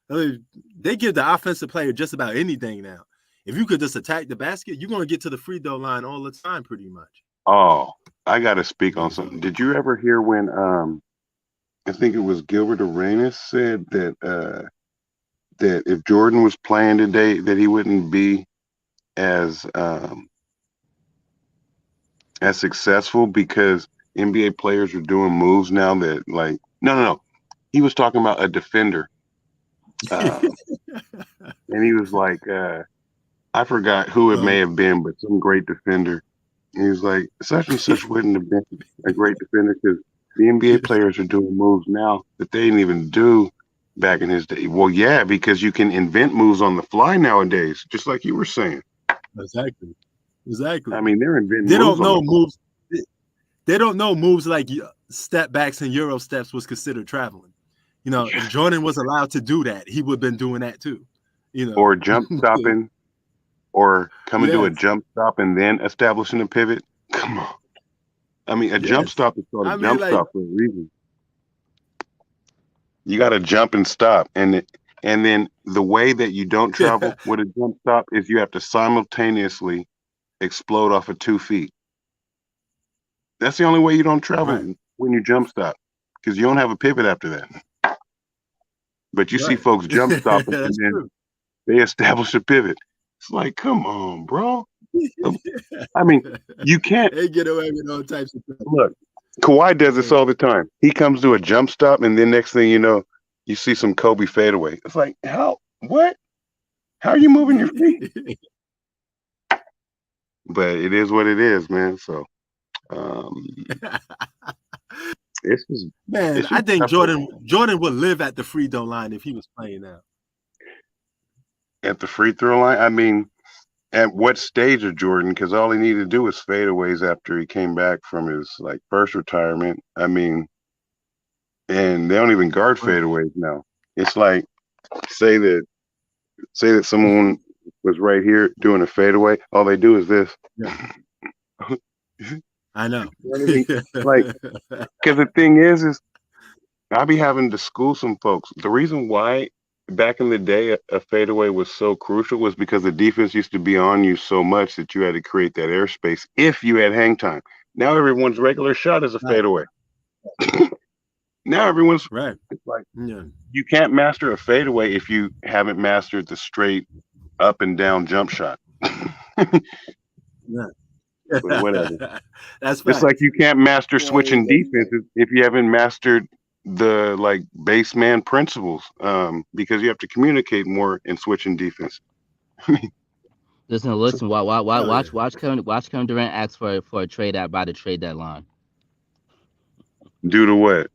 I mean, they give the offensive player just about anything now. If you could just attack the basket, you're gonna get to the free throw line all the time, pretty much. Oh, I got to speak on Yeah, something. so, Did you ever hear when I think it was Gilbert Arenas said that that if Jordan was playing today, that he wouldn't be as successful because NBA players are doing moves now that like no. He was talking about a defender, and he was like, I forgot who it may have been, but some great defender. And he was like, such and such wouldn't have been a great defender because the NBA players are doing moves now that they didn't even do back in his day. Well, yeah, because you can invent moves on the fly nowadays, just like you were saying. exactly. I mean, they're inventing They moves don't on the know fly. moves. They don't know moves like step backs and Euro steps was considered traveling. If Jordan was allowed to do that, he would have been doing that too. Or jump stopping, or coming to a Yes, jump stop and then establishing a pivot. Come on. I mean, a jump yes. stop is called a I mean, jump like, stop for a reason. You got to jump and stop, and then the way that you don't travel with a jump stop is you have to simultaneously explode off of 2 feet. That's the only way you don't travel right, when you jump stop, because you don't have a pivot after that. But you see right. folks jump stopping and That's then true. they establish a pivot. It's like, come on, bro. I mean, you can't They get away with all types of stuff. look. Kawhi does this all the time. He comes to a jump stop, and then next thing you know, you see some Kobe fadeaway. It's like, how? What? How are you moving your feet? But it is what it is, man. So, it's just Man, it's I just think tough Jordan would live at the free throw line if he was playing now. at the free throw line. I mean, at what stage of Jordan? Because all he needed to do was fadeaways after he came back from his like first retirement. I mean, and they don't even guard Right. fadeaways now. It's like say that someone was right here doing a fadeaway. All they do is this. Yeah. I know. You know what I mean? Like, because the thing is I be having to school some folks. The reason why back in the day a fadeaway was so crucial was because the defense used to be on you so much that you had to create that airspace if you had hang time. Now everyone's regular shot is a Right. fadeaway. Now everyone's Right. it's like Yeah. you can't master a fadeaway if you haven't mastered the straight up and down jump shot. Yeah. But whatever. That's It's fact. like you can't master switching defenses if you haven't mastered the like base man principles, because you have to communicate more in switching defense. Listen. Oh, yeah. Watch Kevin Durant ask for a trade by the trade deadline. Due to what?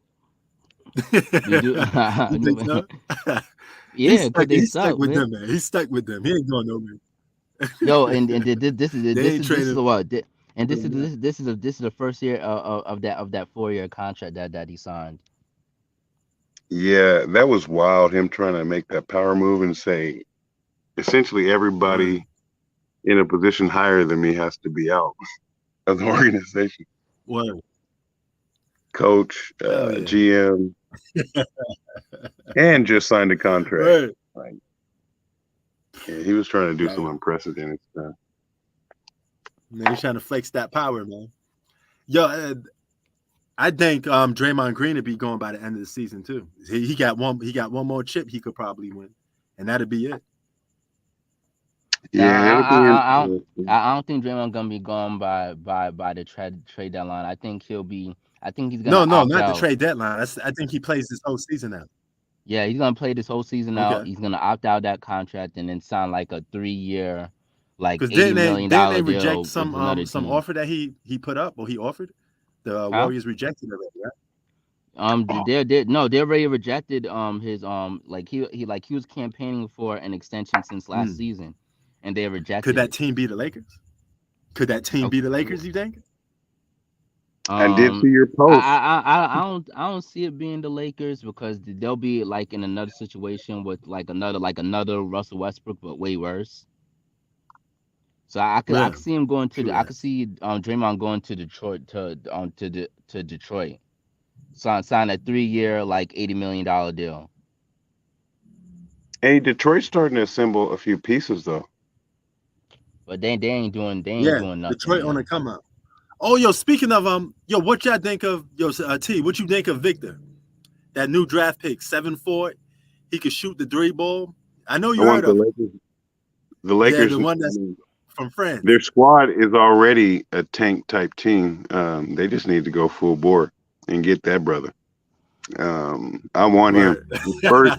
You do, You think so? yeah, because they He's stuck suck, with man. them, man. He's stuck with them. He ain't going nowhere. Yo, and this They ain't is trading. what, and for him, man. this is the first year of that 4-year contract that he signed. Yeah, that was wild. Him trying to make that power move and say essentially Right. everybody in a position higher than me has to be out of the organization. Word. Coach, Hell yeah. GM, and just signed a contract. Right. Like, yeah, he was trying to do Right. some unprecedented stuff. Man, he's trying to flex that power, man. Yo, I think Draymond Green would be going by the end of the season too. He got one more chip he could probably win, and that'd be it. Yeah, that'd be interesting. I don't think Draymond gonna be gone by the trade deadline. I think he's gonna No, opt not the out. trade deadline. I think he plays this whole season now. Yeah, he's gonna play this whole season out. Okay. He's gonna opt out that contract and then sign like a 3-year, like Because $80 didn't million they deal reject with some another team. offer that he put up or he offered? The Huh? Warriors rejected it, right? They already rejected his like he was campaigning for an extension since last season, and they rejected Could that it. team be the Lakers? Could that team be the Lakers? You think? I did see your post. I don't see it being the Lakers because they'll be like in another situation with like another Russell Westbrook, but way worse. So I could see him going to I could see Draymond going to Detroit to Detroit. Sign a 3-year like $80 million deal. Hey, Detroit's starting to assemble a few pieces though. But they ain't doing nothing. Detroit man. on the come up. Oh, yo, speaking of what y'all think of T? What you think of Victor? That new draft pick, 7'4". He could shoot the 3-ball. I know you heard of him. The Lakers, the one that's from France. Their squad is already a tank type team. They just need to go full bore and get that brother. I want him. The Spurs,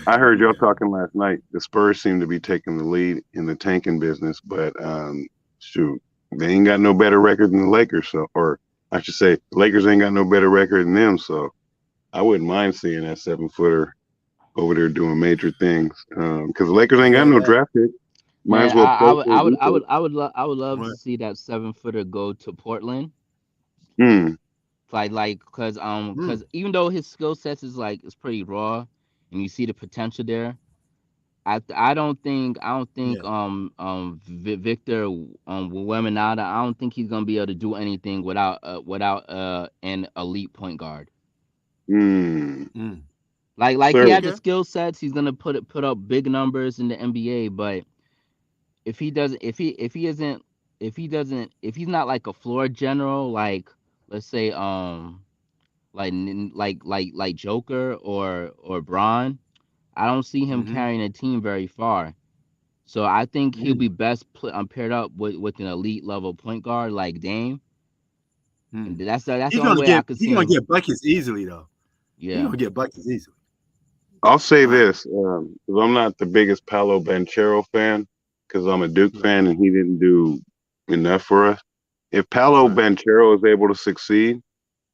I heard y'all talking last night. The Spurs seem to be taking the lead in the tanking business, but shoot, they ain't got no better record than the Lakers. So, or I should say, the Lakers ain't got no better record than them. So, I wouldn't mind seeing that 7-footer over there doing major things. Because the Lakers ain't got no draft pick. Might as well. I would love to see that 7-footer go to Portland. Like because even though his skill sets is pretty raw and you see the potential there, I don't think Victor Wembanyama, I don't think he's gonna be able to do anything without an elite point guard. Like he has the skill sets, he's gonna put up big numbers in the NBA, but if he's not like a floor general, like let's say like Joker or Bron, I don't see him carrying a team very far. So I think he'll be best paired up with an elite level point guard like Dame, and that's the only way I could He's see gonna him. get buckets easily though. He's Yeah, gonna get buckets easily. I'll say Wow. this, 'cause I'm not the biggest Paolo Banchero fan, because I'm a Duke Right. fan and he didn't do enough for us. If Paolo Right. Banchero is able to succeed,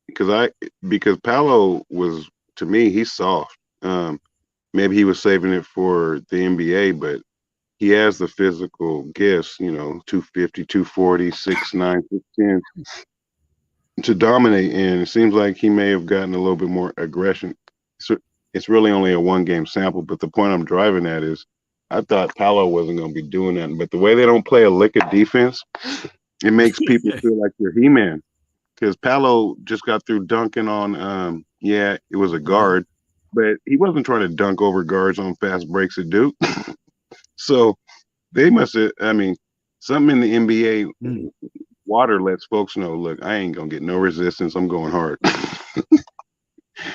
because Paolo was, to me, he's soft. Maybe he was saving it for the NBA, but he has the physical gifts, 250, 240, 6'9", 6'10", to dominate. And it seems like he may have gotten a little bit more aggression. So it's really only a 1 game sample, but the point I'm driving at is I thought Paolo wasn't going to be doing that. But the way they don't play a lick of defense, it makes people feel like they're He-Man. Because Paolo just got through dunking on, yeah, it was a Uh-huh. guard, but he wasn't trying to dunk over guards on fast breaks at Duke. So they must have, I mean, something in the NBA Mm. water lets folks know, look, I ain't going to get no resistance. I'm going hard.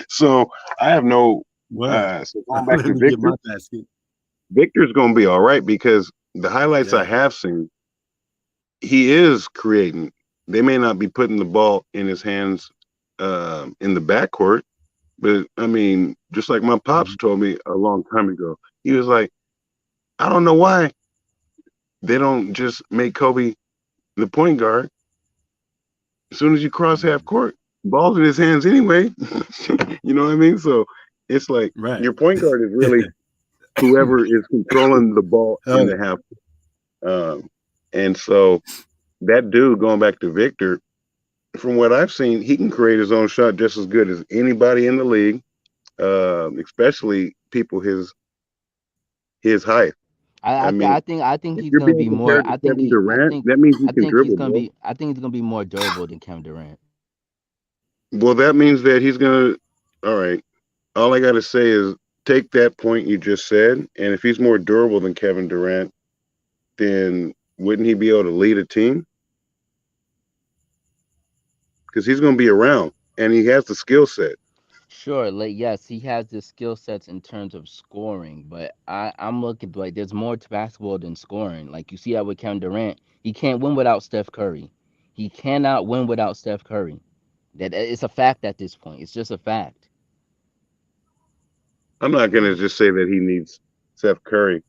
So I have no, Well, so going back let to me get Victor, my basket. Victor's going to be all right because the highlights I Yeah. have seen, he is creating. They may not be putting the ball in his hands in the backcourt, but I mean, just like my pops Mhm. told me a long time ago, he was like, I don't know why they don't just make Kobe the point guard. As soon as you cross half Mhm. court, ball's in his hands anyway. You know what I mean? So it's like Right. your point guard is really whoever is controlling the ball in Oh, the half. And so that dude, going back to Victor, from what I've seen, he can create his own shot just as good as anybody in the league, especially people his height. I mean, I think if he's you're gonna being be more. compared to Kevin Durant, that means you can dribble, bro. I think he's gonna be more durable than Kevin Durant. Well, that means that he's gonna. All right. All I gotta say is take that point you just said, and if he's more durable than Kevin Durant, then wouldn't he be able to lead a team? Because he's gonna be around, and he has the skill set. Sure, like yes, he has the skill sets in terms of scoring, but I'm looking like there's more to basketball than scoring. Like you see that with Kevin Durant, he can't win without Steph Curry. He cannot win without Steph Curry. That it's a fact at this point. It's just a fact. I'm not gonna just say that he needs Steph Curry.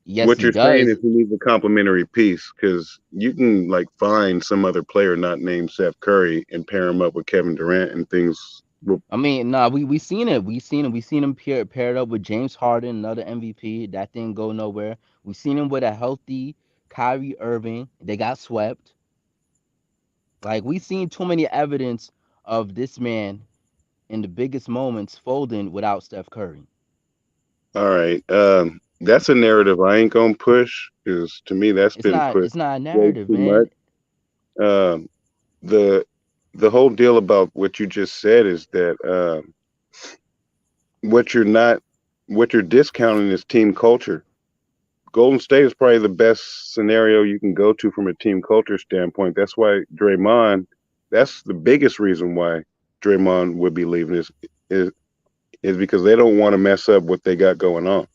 Yes, What he you're saying is does. he needs a complementary piece because you can like find some other player not named Steph Curry and pair him up with Kevin Durant and things. Will, I mean, nah, we seen it. We seen him paired up with James Harden, another MVP. That didn't go nowhere. We seen him with a healthy Kyrie Irving. They got swept. Like we seen too many evidence of this man in the biggest moments folding without Steph Curry. all right, that's a narrative I ain't gonna push because to me that's been pushed It's not a way narrative, too man. much. Um, the the whole deal about what you just said is that what you're not what you're discounting is team culture. Golden State is probably the best scenario you can go to from a team culture standpoint. That's why Draymond. That's the biggest reason why Draymond would be leaving is is because they don't want to mess up what they got going on.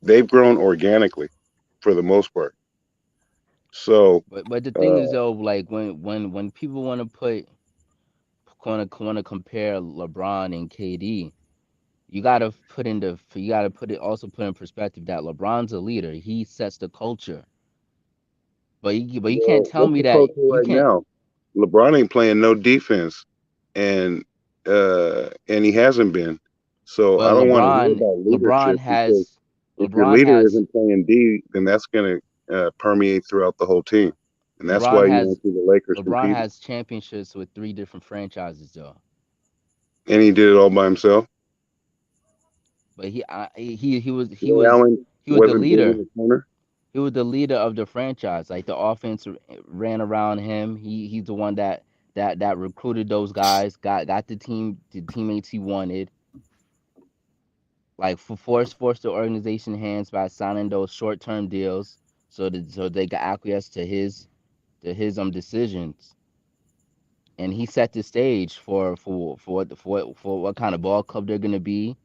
They've grown organically for the most part. So But the thing is uh, though, like when people want to want to compare LeBron and KD, you gotta put it also put in perspective that LeBron's a leader. He sets the culture. But you can't well, tell what's me the that culture you right can't. now? LeBron ain't playing no defense, and and he hasn't been. So I But don't want to hear about leadership because if your LeBron leader has isn't playing D, then that's going to permeate throughout the whole team, and that's LeBron why you has don't see the Lakers LeBron competing. has championships with three different franchises though. And he did it all by himself. But Ray Allen he was the wasn't good in leader. the corner. He was the leader of the franchise. Like the offense ran around him. He's the one that recruited those guys, got the teammates he wanted. Like for forced the organization hands by signing those short term deals so they could acquiesce to his decisions. And he set the stage for what kind of ball club they're gonna be.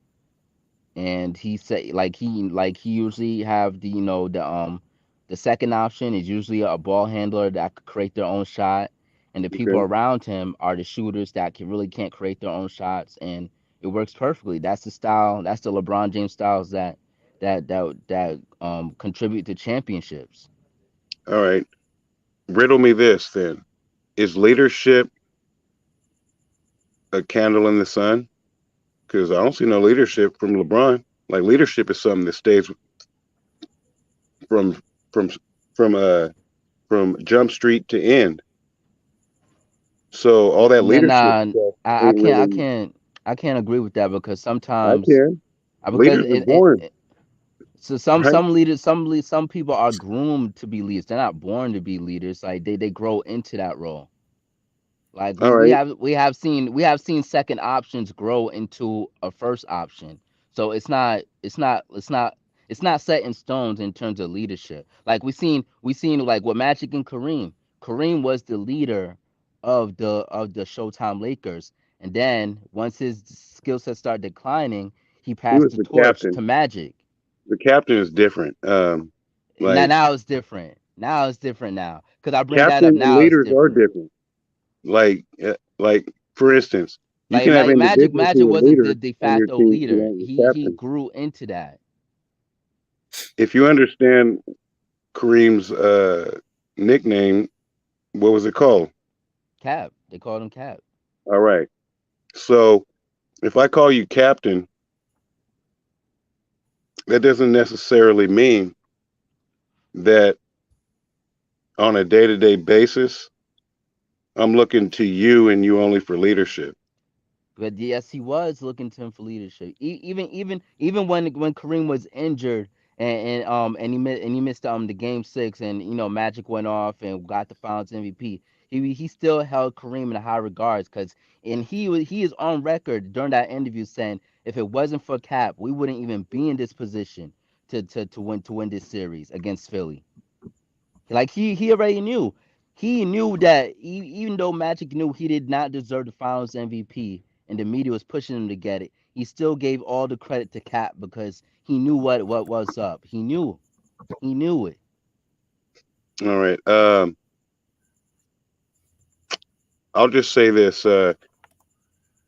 and he said he usually have the second option is usually a ball handler that could create their own shot, and the people Okay. around him are the shooters that can't create their own shots, and it works perfectly. That's the style. That's the LeBron James styles that contribute to championships. All right. Riddle me this then. Is leadership a candle in the sun? Because I don't see no leadership from LeBron. Like leadership is something that stays from from from from Jump Street to end. So all that Nah, leadership nah, stuff I, I ain't can't, I really. can't, I can't agree with that because I sometimes, can. because Leaders are born, so some right? some leaders, some people are groomed to be leaders. They're not born to be leaders. Like they grow into that role. Like All right. we have seen second options grow into a first option. So it's not set in stones in terms of leadership. Like we seen like with Magic and Kareem. Kareem was the leader of the Showtime Lakers, and then once his skill set started declining, he He passed was the the torch to captain. Magic. The captain is different. Now Like now it's different. Now it's different now. Cause I bring that up. captains and Now it's leaders are different. different. Like for instance, you Like can have individuals Magic who are wasn't the leaders de on your facto team who leader. aren't your He captain. grew into that. If you understand Kareem's nickname, what was it called? Cap. They called him Cap. All right. So if I call you captain, that doesn't necessarily mean that on a day-to-day basis, I'm looking to you and you only for leadership. But yes, he was looking to him for leadership. Even when Kareem was injured and he missed the game six, and Magic went off and got the Finals MVP. He still held Kareem in high regards, and he is on record during that interview saying if it wasn't for Cap, we wouldn't even be in this position to win this series against Philly. Like he already knew. He knew that even though Magic knew he did not deserve the Finals MVP, and the media was pushing him to get it, he still gave all the credit to Cap because he knew what was up. He knew it. All right. I'll just say this.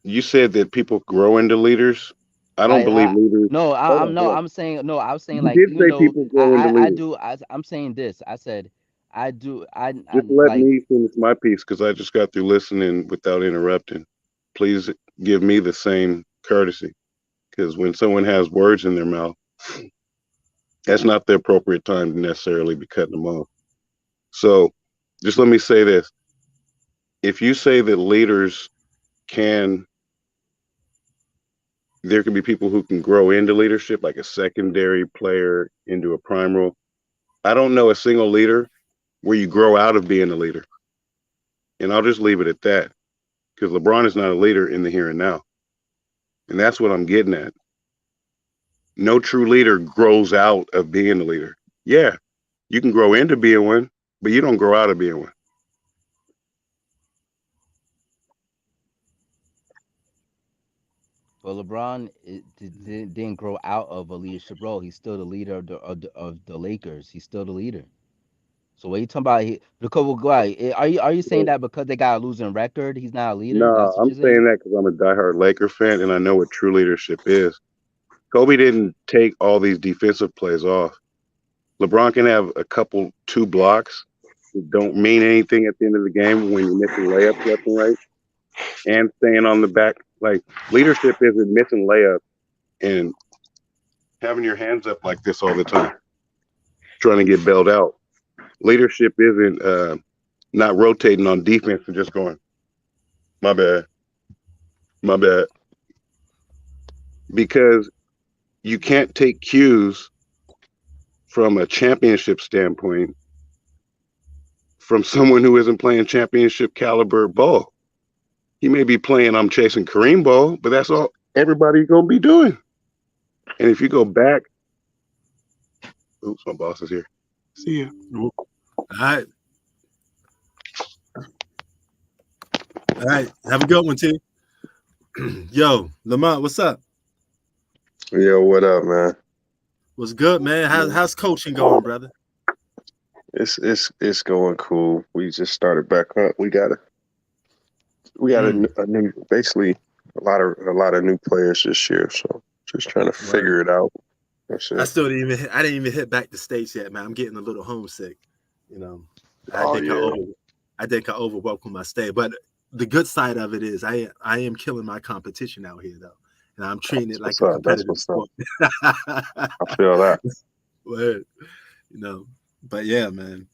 You said that people grow into leaders. I don't Like believe leaders. no, Hold I'm on, no, hold on. I'm saying no. I was saying You like did even say though people grow into I leaders. do I'm saying this. I said I do I Just let like me finish my piece because I just got through listening without interrupting. Please give me the same courtesy because when someone has words in their mouth, that's not the appropriate time to necessarily be cutting them off. So just let me say this. If you say that leaders can, there can be people who can grow into leadership, like a secondary player into a prime role. I don't know a single leader where you grow out of being a leader. And I'll just leave it at that because LeBron is not a leader in the here and now. And that's what I'm getting at. No true leader grows out of being a leader. Yeah, you can grow into being one, but you don't grow out of being one. well LeBron didn't grow out of a leadership role. He's still the leader of the Lakers. He's still the leader. So what you talking about? Because well, why, are you saying that because they got a losing record, he's not a leader? No, That's what I'm you're saying saying? that because I'm a diehard Laker fan and I know what true leadership is. Kobe didn't take all these defensive plays off. LeBron can have a couple, two blocks that don't mean anything at the end of the game when you're missing layups left and right and staying on the back. Like leadership isn't missing layups and having your hands up like this all the time, trying to get bailed out. Leadership isn't not rotating on defense and just going, my bad, my bad. Because you can't take cues from a championship standpoint from someone who isn't playing championship caliber ball. He may be playing I'm chasing Kareem ball, but that's all everybody's gonna be doing. And if you go back, oops, my boss is here. See ya. All right. All right. Have a good one, T. Yo, Lamont, what's up? Yo, what up, man? What's good, man? How's coaching going, brother? It's going cool. We just started back up. We got a new, basically a lot of new players this year. So just trying to figure it out. That's it. I didn't even hit back the States yet, man. I'm getting a little homesick. You know, I think I overwhelmed my stay. But the good side of it is I am killing my competition out here, though, and I'm treating it like a competitive sport. I feel that. Word. You know, but yeah, man.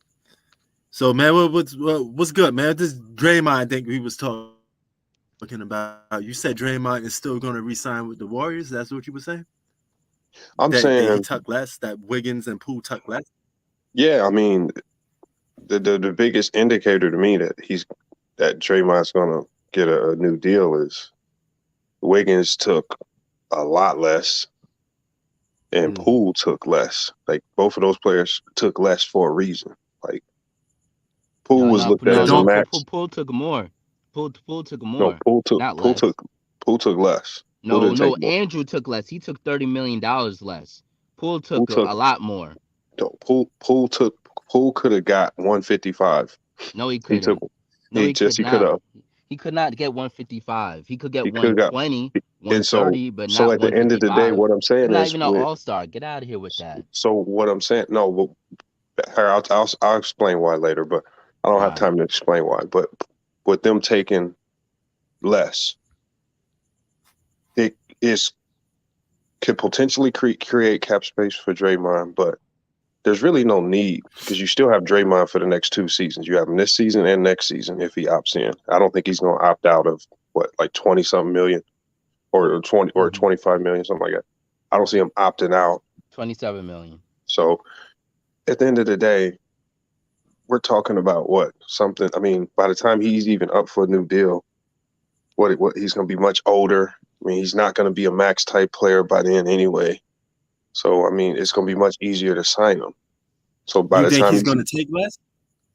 So, man, what's good, man? This Draymond, I think we was talking about. You said Draymond is still going to re-sign with the Warriors. That's what you were saying. I'm saying that he took less. That Wiggins and Poole took less. Yeah, I mean, the biggest indicator to me that Draymond's going to get a new deal is Wiggins took a lot less, and Poole took less. Like both of those players took less for a reason. Like Poole was looked at as a max. Poole took more. Poole took more. No, Poole took less. No, Andrew took less. He took $30 million less. Poole took a lot more. No, Poole could have got 155. No, he couldn't. He could have. He could not get 155. He could get 120, 130, but not 155. So at the end of the day, what I'm saying is, is, not even an all-star. Get out of here with that. So what I'm saying, I'll explain why later, but I don't have time to explain why. But with them taking less, it could potentially create cap space for Draymond, but there's really no need because you still have Draymond for the next 2 seasons. You have him this season and next season if he opts in. I don't think he's going to opt out of like 20-something million or 20 or 25 million, something like that. I don't see him opting out. 27 million. So at the end of the day, we're talking about something. I mean, by the time he's even up for a new deal, what he's going to be much older. I mean, he's not going to be a max type player by then anyway. So, I mean, it's going to be much easier to sign him. So by the time he's going to take less,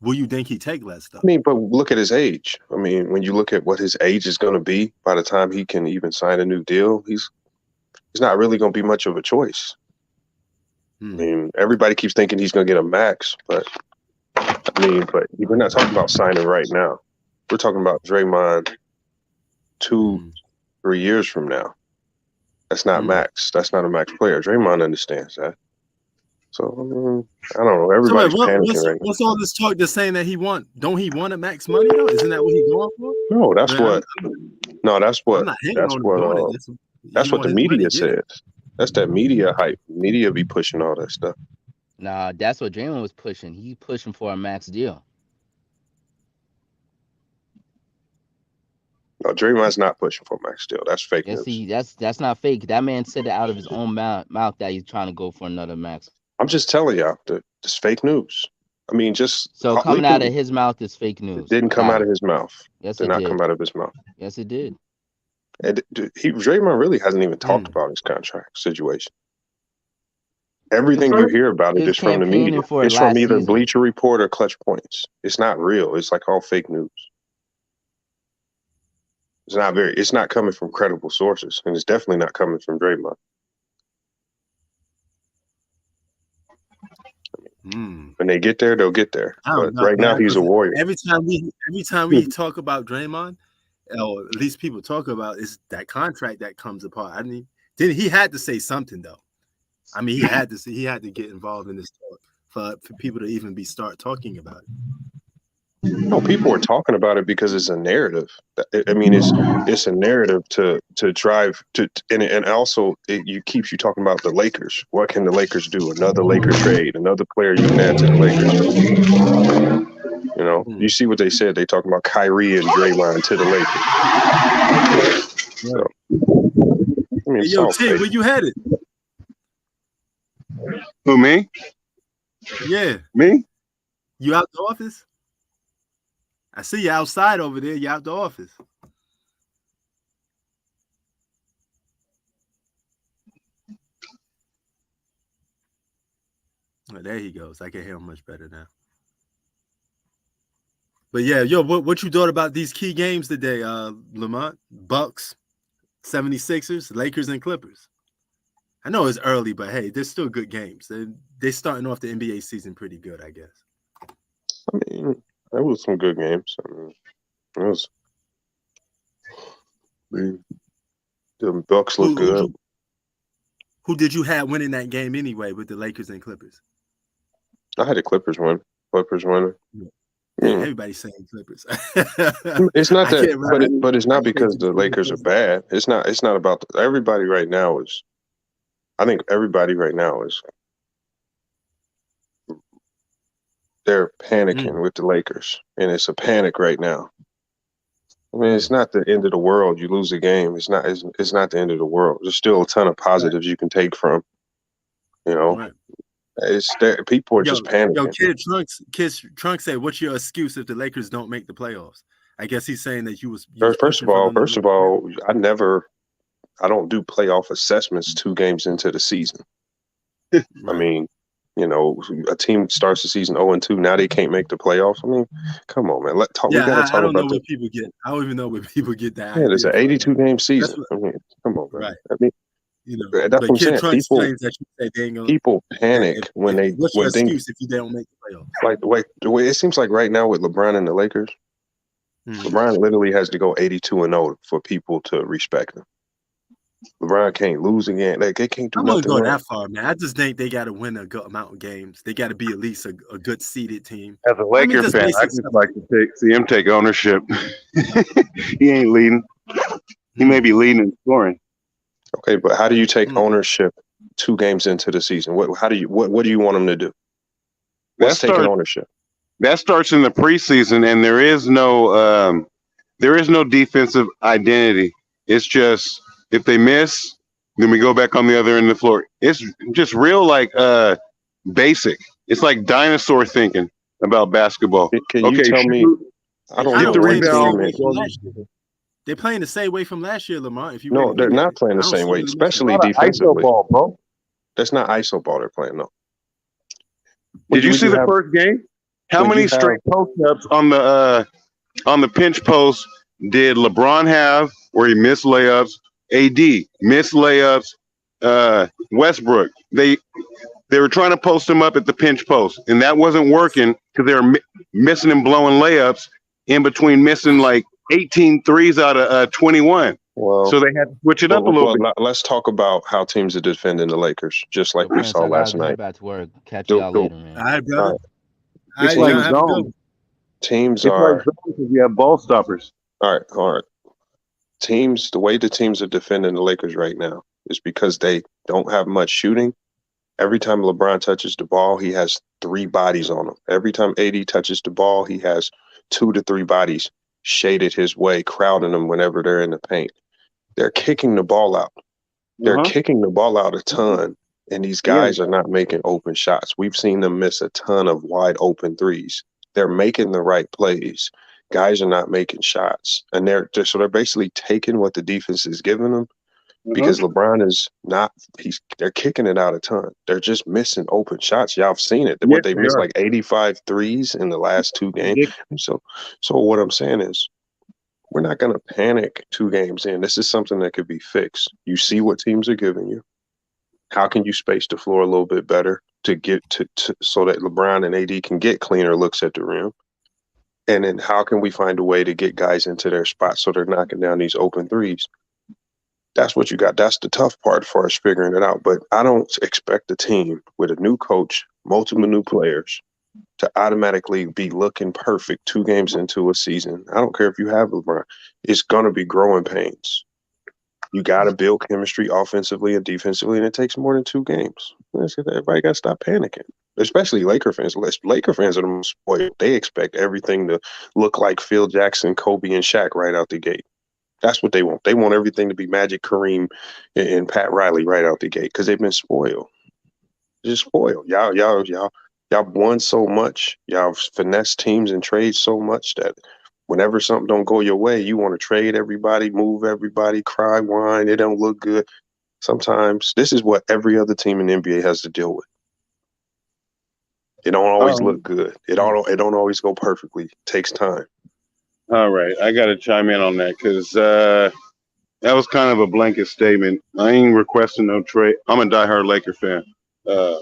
will you think he take less though? I mean, but look at his age. I mean, when you look at what his age is going to be by the time he can even sign a new deal, he's not really going to be much of a choice. I mean, everybody keeps thinking he's going to get a max, but we're not talking about signing right now. We're talking about Draymond 2-3 years from now. That's not max. That's not a max player. Draymond understands that. So, I mean, I don't know. Everybody's panicking right now. What's all this talk that's saying that he want? Don't he want a max money though? Isn't that what he's going for? No, that's what the media says. That's that media hype. Media be pushing all that stuff. Nah, that's what Draymond was pushing. He's pushing for a max deal. No, Draymond's not pushing for a max deal. That's fake news. That's not fake. That man said it out of his own mouth that he's trying to go for another max. I'm just telling y'all that it's fake news. I mean, so coming out of his mouth is fake news. It didn't come out of his mouth. Yes, it did not come out of his mouth. Yes, it did. Draymond really hasn't even talked about his contract situation. Everything you hear about it is from the media. It's from either Bleacher Report or Clutch Points. It's not real. It's like all fake news. It's not coming from credible sources, and it's definitely not coming from Draymond. When they get there, they'll get there. But right now, he's a Warrior. Every time we talk about Draymond, or at least people talk about, is that contract that comes apart. I mean, he had to say something though. I mean, he had to get involved in this talk for people to even start talking about it. No, people are talking about it because it's a narrative. I mean, it's a narrative to drive to, and also it keeps you talking about the Lakers. What can the Lakers do? Another Laker trade, another player you can add to the Lakers. You know, you see what they said. They talking about Kyrie and Draymond to the Lakers. So, I mean, hey, yo, T, where you headed? Who, me? Yeah, me. You out the office? I see you outside over there. You out the office. Oh, there he goes. I can hear him much better now. But yeah, yo, what you thought about these key games today, Lamont? Bucks, 76ers, Lakers, and Clippers. I know it's early, but hey, there's still good games. They're starting off the NBA season pretty good, I guess. I mean, there was some good games. I mean, it was. The Bucks look good. Who did you have winning that game anyway with the Lakers and Clippers? I had the Clippers win. Clippers winning. Yeah, everybody's saying Clippers. It's not that, but it's not because the Lakers are bad. It's not about everybody right now is. I think everybody right now is. They're panicking with the Lakers, and it's a panic right now. I mean, it's not the end of the world. You lose a game. It's not the end of the world. There's still a ton of positives you can take from. You know, right. It's there. People are just panicking. Kid Trunks said, "What's your excuse if the Lakers don't make the playoffs?" I guess he's saying that you was First of all, I don't do playoff assessments 2 games into the season. Right. I mean, you know, a team starts the season 0-2. Now they can't make the playoffs. I mean, come on, man. We gotta talk I don't about know what people get. I don't even know what people get that. Yeah, there's an 82-game season. I mean, come on, man. Right. I mean, you know, that's what I'm saying. People panic when they what's your excuse if you don't make the playoffs? Like the way it seems like right now with LeBron and the Lakers, LeBron literally has to go 82-0 for people to respect him. LeBron can't lose again. Like, they can't do nothing. I'm gonna go that far, man. I just think they got to win a good amount of games. They got to be at least a good seeded team. As a Laker fan, I just like to see him take ownership. He ain't leading. He may be leading in scoring. Okay, but how do you take ownership 2 games into the season? What do you want him to do? What's taking ownership? That starts in the preseason, and there is no defensive identity. It's just if they miss, then we go back on the other end of the floor. It's just real basic. It's like dinosaur thinking about basketball. Can you tell me? I don't get the rebound. They're playing the same way from last year, Lamar. If you they're not playing the same way, especially defensively. ISO ball, bro. That's not ISO ball they're playing. No. Did you see the first game? How many straight post-ups on the pinch post did LeBron have where he missed layups? AD missed layups. Westbrook, they were trying to post him up at the pinch post, and that wasn't working because they were missing and blowing layups in between, missing like 18 threes out of 21. Well, so they had to switch it up a little bit. Let's talk about how teams are defending the Lakers, just like we saw last night. Back to work. Catch y'all later, man. All right, brother. It's like zone. Teams are. Like zone, you have ball stoppers. All right. Teams, the way the teams are defending the Lakers right now is because they don't have much shooting. Every time LeBron touches the ball, he has 3 bodies on him. Every time AD touches the ball, he has 2 to 3 bodies shaded his way, crowding them whenever they're in the paint. They're kicking the ball out. They're kicking the ball out a ton, and these guys are not making open shots. We've seen them miss a ton of wide open threes. They're making the right plays. Guys are not making shots, and they're basically taking what the defense is giving them because LeBron is not. They're kicking it out a ton. They're just missing open shots. Y'all have seen it. What they missed like 85 threes in the last 2 games. So what I'm saying is, we're not going to panic 2 games in. This is something that could be fixed. You see what teams are giving you. How can you space the floor a little bit better to get to so that LeBron and AD can get cleaner looks at the rim? And then how can we find a way to get guys into their spots so they're knocking down these open threes? That's what you got. That's the tough part for us figuring it out. But I don't expect a team with a new coach, multiple new players, to automatically be looking perfect 2 games into a season. I don't care if you have LeBron. It's going to be growing pains. You got to build chemistry offensively and defensively, and it takes more than 2 games. Everybody got to stop panicking, especially Laker fans. Laker fans are the most spoiled. They expect everything to look like Phil Jackson, Kobe, and Shaq right out the gate. That's what they want. They want everything to be Magic, Kareem, and Pat Riley right out the gate because they've been spoiled. Just spoiled. Y'all won so much. Y'all finesse teams and trade so much that whenever something don't go your way, you want to trade everybody, move everybody, cry, whine. It don't look good. Sometimes this is what every other team in the NBA has to deal with. It don't always look good. It don't always go perfectly. It takes time. All right, I got to chime in on that because That was kind of a blanket statement. I ain't requesting no trade. I'm a diehard Laker fan. Uh,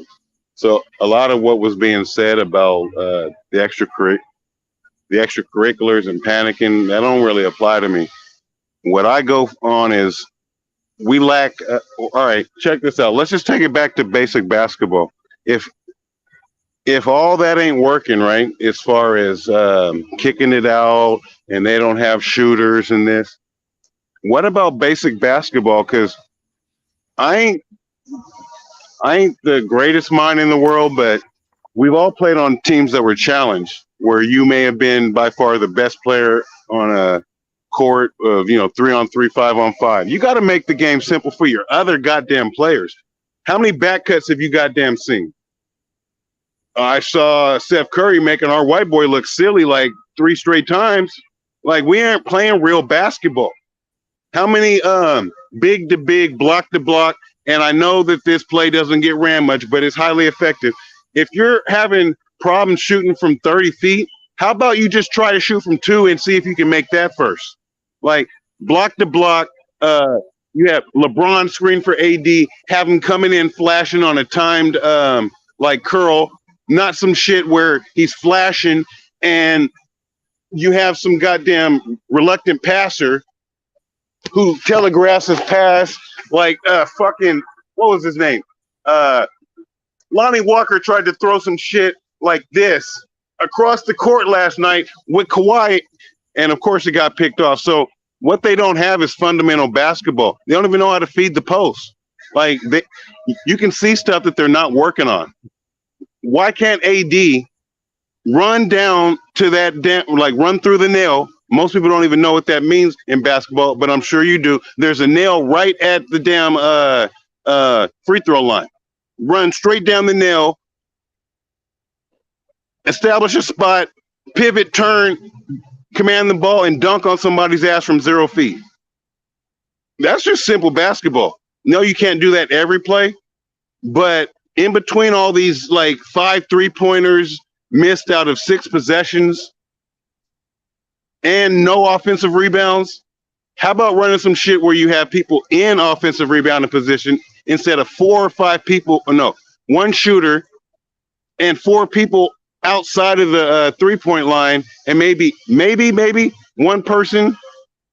so a lot of what was being said about the extracurriculars and panicking, that don't really apply to me. What I go on is we lack. All right, check this out. Let's just take it back to basic basketball. If all that ain't working right, as far as kicking it out, and they don't have shooters and this, what about basic basketball? Because I ain't the greatest mind in the world, but we've all played on teams that were challenged, where you may have been by far the best player on a court of 3-on-3, 5-on-5. You got to make the game simple for your other goddamn players. How many back cuts have you goddamn seen? I saw Steph Curry making our white boy look silly like 3 straight times. Like, we aren't playing real basketball. How many big to big, block to block? And I know that this play doesn't get ran much, but it's highly effective. If you're having problems shooting from 30 feet, how about you just try to shoot from 2 and see if you can make that first? Like, block to block, you have LeBron screen for AD, have him coming in flashing on a timed curl, not some shit where he's flashing and you have some goddamn reluctant passer who telegraphs his pass like fucking, what was his name? Lonnie Walker tried to throw some shit like this across the court last night with Kawhi, and of course it got picked off. So what they don't have is fundamental basketball. They don't even know how to feed the post. Like, you can see stuff that they're not working on. Why can't AD run down to that run through the nail? Most people don't even know what that means in basketball, but I'm sure you do. There's a nail right at the damn free throw line. Run straight down the nail, establish a spot, pivot, turn, command the ball, and dunk on somebody's ass from 0 feet. That's just simple basketball. No, you can't do that every play, but in between all these 5 3-pointers missed out of 6 possessions and no offensive rebounds, how about running some shit where you have people in offensive rebounding position instead of 4 or 5 people, one shooter and 4 people outside of the 3-point line, and maybe one person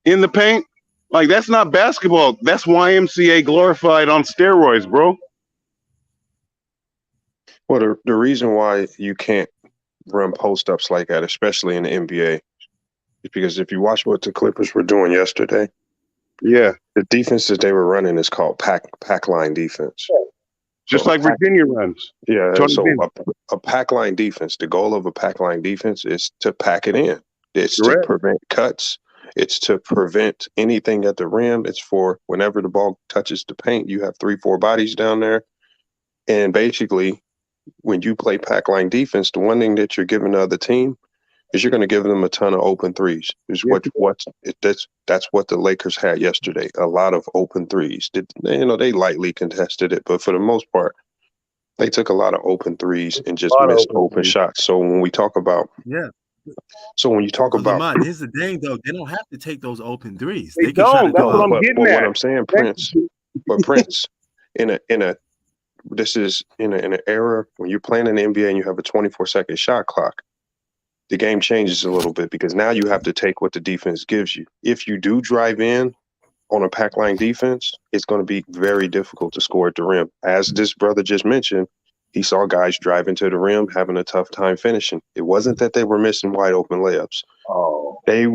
in the paint? Like, that's not basketball. That's YMCA glorified on steroids, bro. Well, the reason why you can't run post-ups like that, especially in the NBA, is because if you watch what the Clippers were doing yesterday, yeah, the defenses they were running is called pack line defense. Just like Virginia runs. Yeah, so a pack line defense, the goal of a pack line defense is to pack it in. It's to prevent cuts. It's to prevent anything at the rim. It's for whenever the ball touches the paint, you have 3-4 bodies down there. And basically, when you play pack line defense, the one thing that you're giving the other team is you're going to give them a ton of open threes. That's what the Lakers had yesterday. A lot of open threes. They lightly contested it, but for the most part, they took a lot of open threes and just missed open shots. So when we talk about Lamont, here's the thing though, they don't have to take those open threes. They can try to but what I'm saying, Prince, this is in an era when you're playing in the NBA and you have a 24-second shot clock, the game changes a little bit because now you have to take what the defense gives you. If you do drive in on a pack line defense, it's going to be very difficult to score at the rim. As this brother just mentioned, he saw guys driving to the rim, having a tough time finishing. It wasn't that they were missing wide open layups. They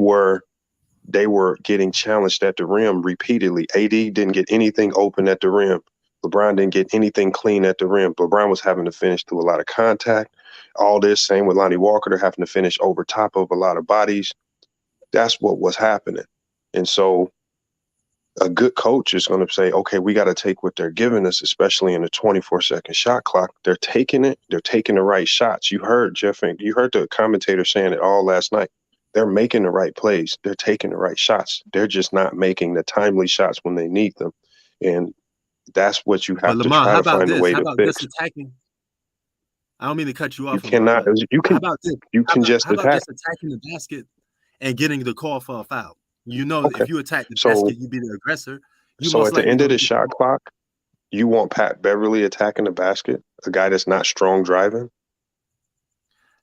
were getting challenged at the rim repeatedly. AD didn't get anything open at the rim. LeBron didn't get anything clean at the rim. LeBron was having to finish through a lot of contact. All this, same with Lonnie Walker, they're having to finish over top of a lot of bodies. That's what was happening. And so a good coach is going to say, okay, we got to take what they're giving us, especially in a 24-second shot clock. They're taking it. They're taking the right shots. You heard Jeff, and you heard the commentator saying it all last night. They're making the right plays. They're taking the right shots. They're just not making the timely shots when they need them. And that's what you have to try to find a way to fix. I don't mean to cut you off. You cannot. You can. How about this? You can just how about attack. just attacking the basket and getting the call for a foul? You know, Okay. if you attack the So- basket, you be the aggressor. You So most at the likely end of gonna the get shot ball. clock, you want Pat Beverly attacking the basket, a guy that's not strong driving.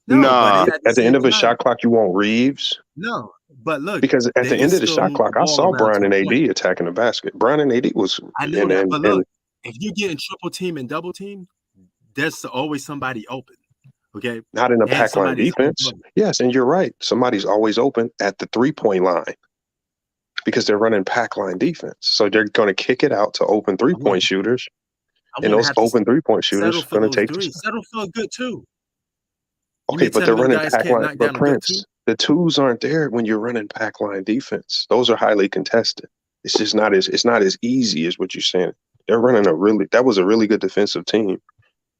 No, Nah. but at At the end same of a time, shot clock, you want Reeves. no. But look, Because at they the can end of the still shot move the clock, I ball saw around Brian to and a AD point. attacking the basket. Brian and AD was I know and that, and, but and look, if you get in triple team and double team, there's always somebody open. Okay, not in a and pack line somebody's defense. open. Yes, and you're right. Somebody's always open at the 3-point line because they're running pack line defense. So they're going to kick it out to open 3-point shooters, I and wouldn't those have to open 3-point settle shooters for going to those take threes. Settle for a good two. You Okay, mean but tell they're me them running guys pack can't line. knock But down a good two? Prince, the twos aren't there when you're running pack line defense. Those are highly contested. It's just not as easy as what you're saying. They're running that was a really good defensive team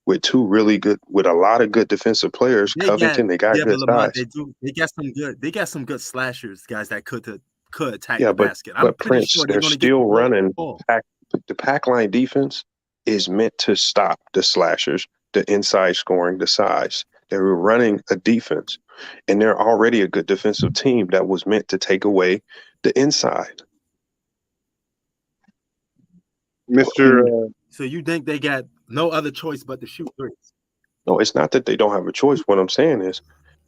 with a lot of good defensive players. Covington, they got Yeah, but good Lamont, size. they got some good slashers, guys that could attack Yeah, the basket. I'm but pretty Prince, sure they're they're going to get still the running ball. the pack line defense is meant to stop the slashers, the inside scoring, the size. They were running a defense, and they're already a good defensive team that was meant to take away the inside. Mr. So you think they got no other choice but to shoot threes? No, it's not that they don't have a choice. What I'm saying is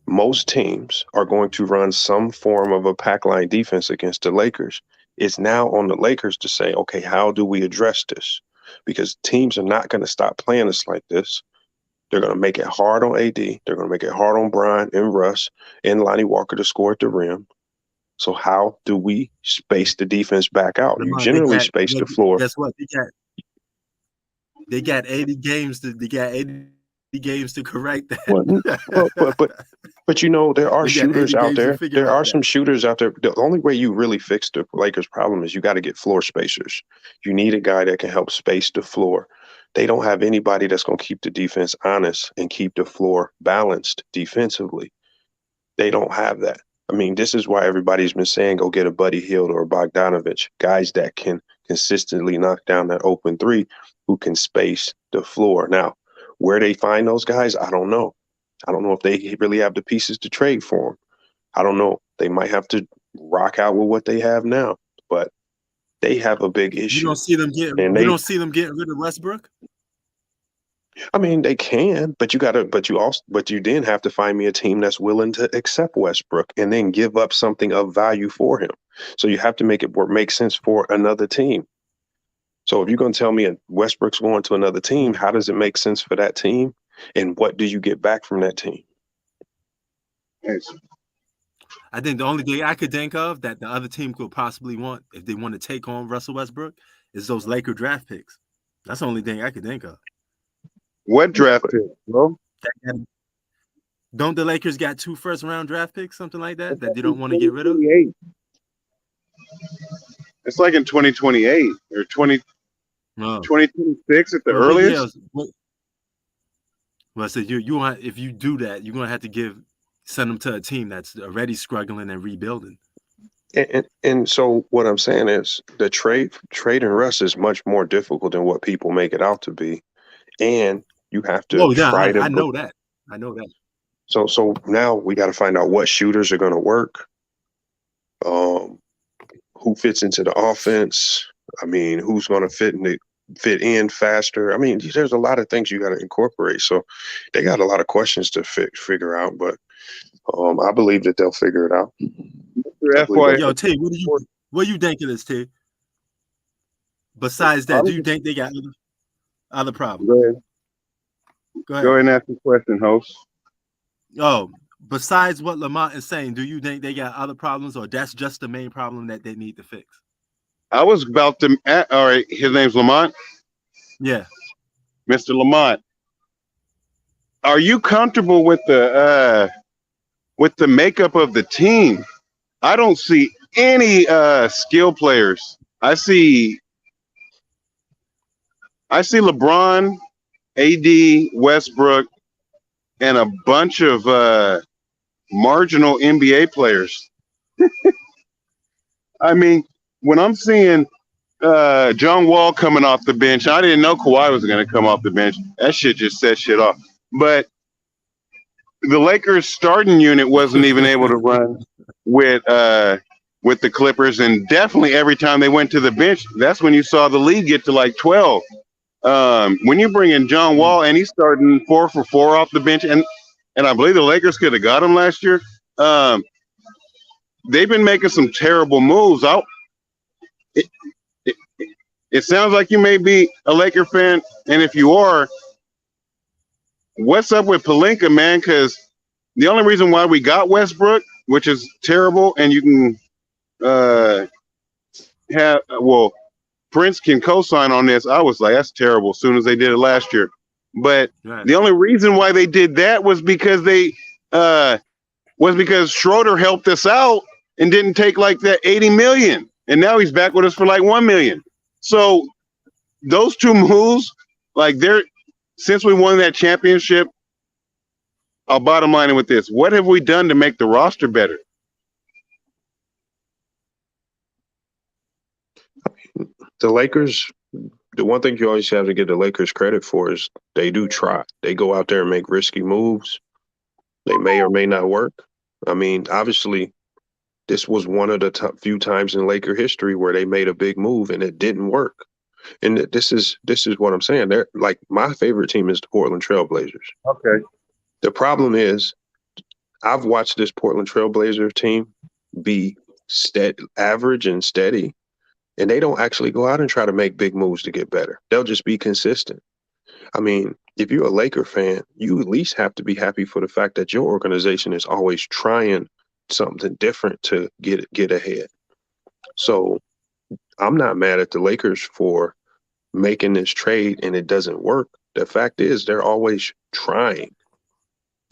most teams are going to run some form of a pack line defense against the Lakers. It's now on the Lakers to say, okay, how do we address this? Because teams are not going to stop playing us like this. They're going to make it hard on AD. They're going to make it hard on Brian and Russ and Lonnie Walker to score at the rim. So how do we space the defense back out? You Lamont, generally space the floor. Guess what? They got 80 games to correct that. But you know, there are They got shooters 80 out games to there. figure There out are that. some shooters out there. The only way you really fix the Lakers' problem is you got to get floor spacers. You need a guy that can help space the floor. They don't have anybody that's going to keep the defense honest and keep the floor balanced defensively. They don't have that. I mean, this is why everybody's been saying go get a Buddy Hield or a Bogdanovich, guys that can consistently knock down that open three, who can space the floor. Now, where they find those guys, I don't know. I don't know if they really have the pieces to trade for them. I don't know. They might have to rock out with what they have now, but they have a big issue. You don't see them getting rid of Westbrook? I mean, they can, but you then have to find me a team that's willing to accept Westbrook and then give up something of value for him. So you have to make it make sense for another team. So if you're going to tell me Westbrook's going to another team, how does it make sense for that team? And what do you get back from that team? I think the only thing I could think of that the other team could possibly want if they want to take on Russell Westbrook is those Laker draft picks. That's the only thing I could think of. What draft pick, bro? Don't the Lakers got 2 first-round draft picks, something like that they don't want to get rid of? It's like in 2028 or 2026 at the earliest. Well, so you want, if you do that, you're gonna have to send them to a team that's already struggling and rebuilding. And so what I'm saying is the trading Russ is much more difficult than what people make it out to be, and you have to try to. I know that. So now we got to find out what shooters are going to work. Who fits into the offense? I mean, who's going to fit in faster? I mean, there's a lot of things you got to incorporate. So they got a lot of questions to figure out, but I believe that they'll figure it out. Yo, T, what do you think of this, T? Besides that, do you think they got other problems? Go ahead and ask the question, host. Oh, besides what Lamont is saying, do you think they got other problems, or that's just the main problem that they need to fix? I was about to. All right, his name's Lamont. Yeah, Mr. Lamont. Are you comfortable with the makeup of the team? I don't see any skill players. I see LeBron, AD, Westbrook, and a bunch of marginal NBA players. I mean, when I'm seeing John Wall coming off the bench, I didn't know Kawhi was going to come off the bench. That shit just set shit off. But the Lakers starting unit wasn't even able to run with with the Clippers, and definitely every time they went to the bench, that's when you saw the lead get to like 12. When you bring in John Wall and he's starting 4 for 4 off the bench, and I believe the Lakers could have got him last year. They've been making some terrible moves. It sounds like you may be a Laker fan, and if you are, what's up with Pelinka, man? Because the only reason why we got Westbrook, which is terrible, and you can Prince can co-sign on this. I was like, that's terrible as soon as they did it last year. But the only reason why they did that was because Schroeder helped us out and didn't take like that $80 million. And now he's back with us for like $1 million. So those two moves, like since we won that championship, I'll bottom line it with this. What have we done to make the roster better? The Lakers, the one thing you always have to give the Lakers credit for is they do try. They go out there and make risky moves. They may or may not work. I mean, obviously, this was one of the few times in Laker history where they made a big move and it didn't work. And this is what I'm saying. They're like, my favorite team is the Portland Trail Blazers. Okay. The problem is, I've watched this Portland Trail Blazer team be average and steady, and they don't actually go out and try to make big moves to get better. They'll just be consistent. I mean, if you're a Laker fan, you at least have to be happy for the fact that your organization is always trying something different to get ahead. So I'm not mad at the Lakers for making this trade and it doesn't work. The fact is they're always trying.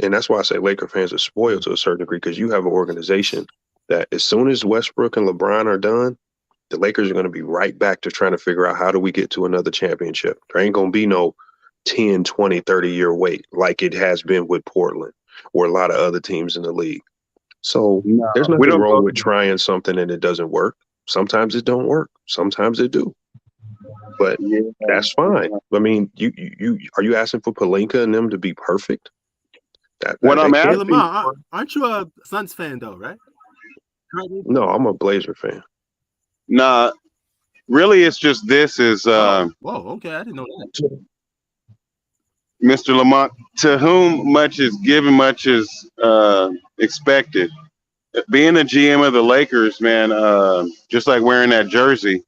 And that's why I say Laker fans are spoiled to a certain degree, because you have an organization that as soon as Westbrook and LeBron are done, the Lakers are going to be right back to trying to figure out how do we get to another championship. There ain't going to be no 10, 20, 30-year wait like it has been with Portland or a lot of other teams in the league. So there's nothing wrong with trying something and it doesn't work. Sometimes it don't work. Sometimes it do. But that's fine. I mean, you are you asking for Pelinka and them to be perfect? What I'm asking, Lamar, aren't you a Suns fan though, right? No, I'm a Blazer fan. Nah, really, it's just this is whoa, okay, I didn't know that. Mr. Lamont, to whom much is given, much is expected. Being a GM of the Lakers, man, just like wearing that jersey,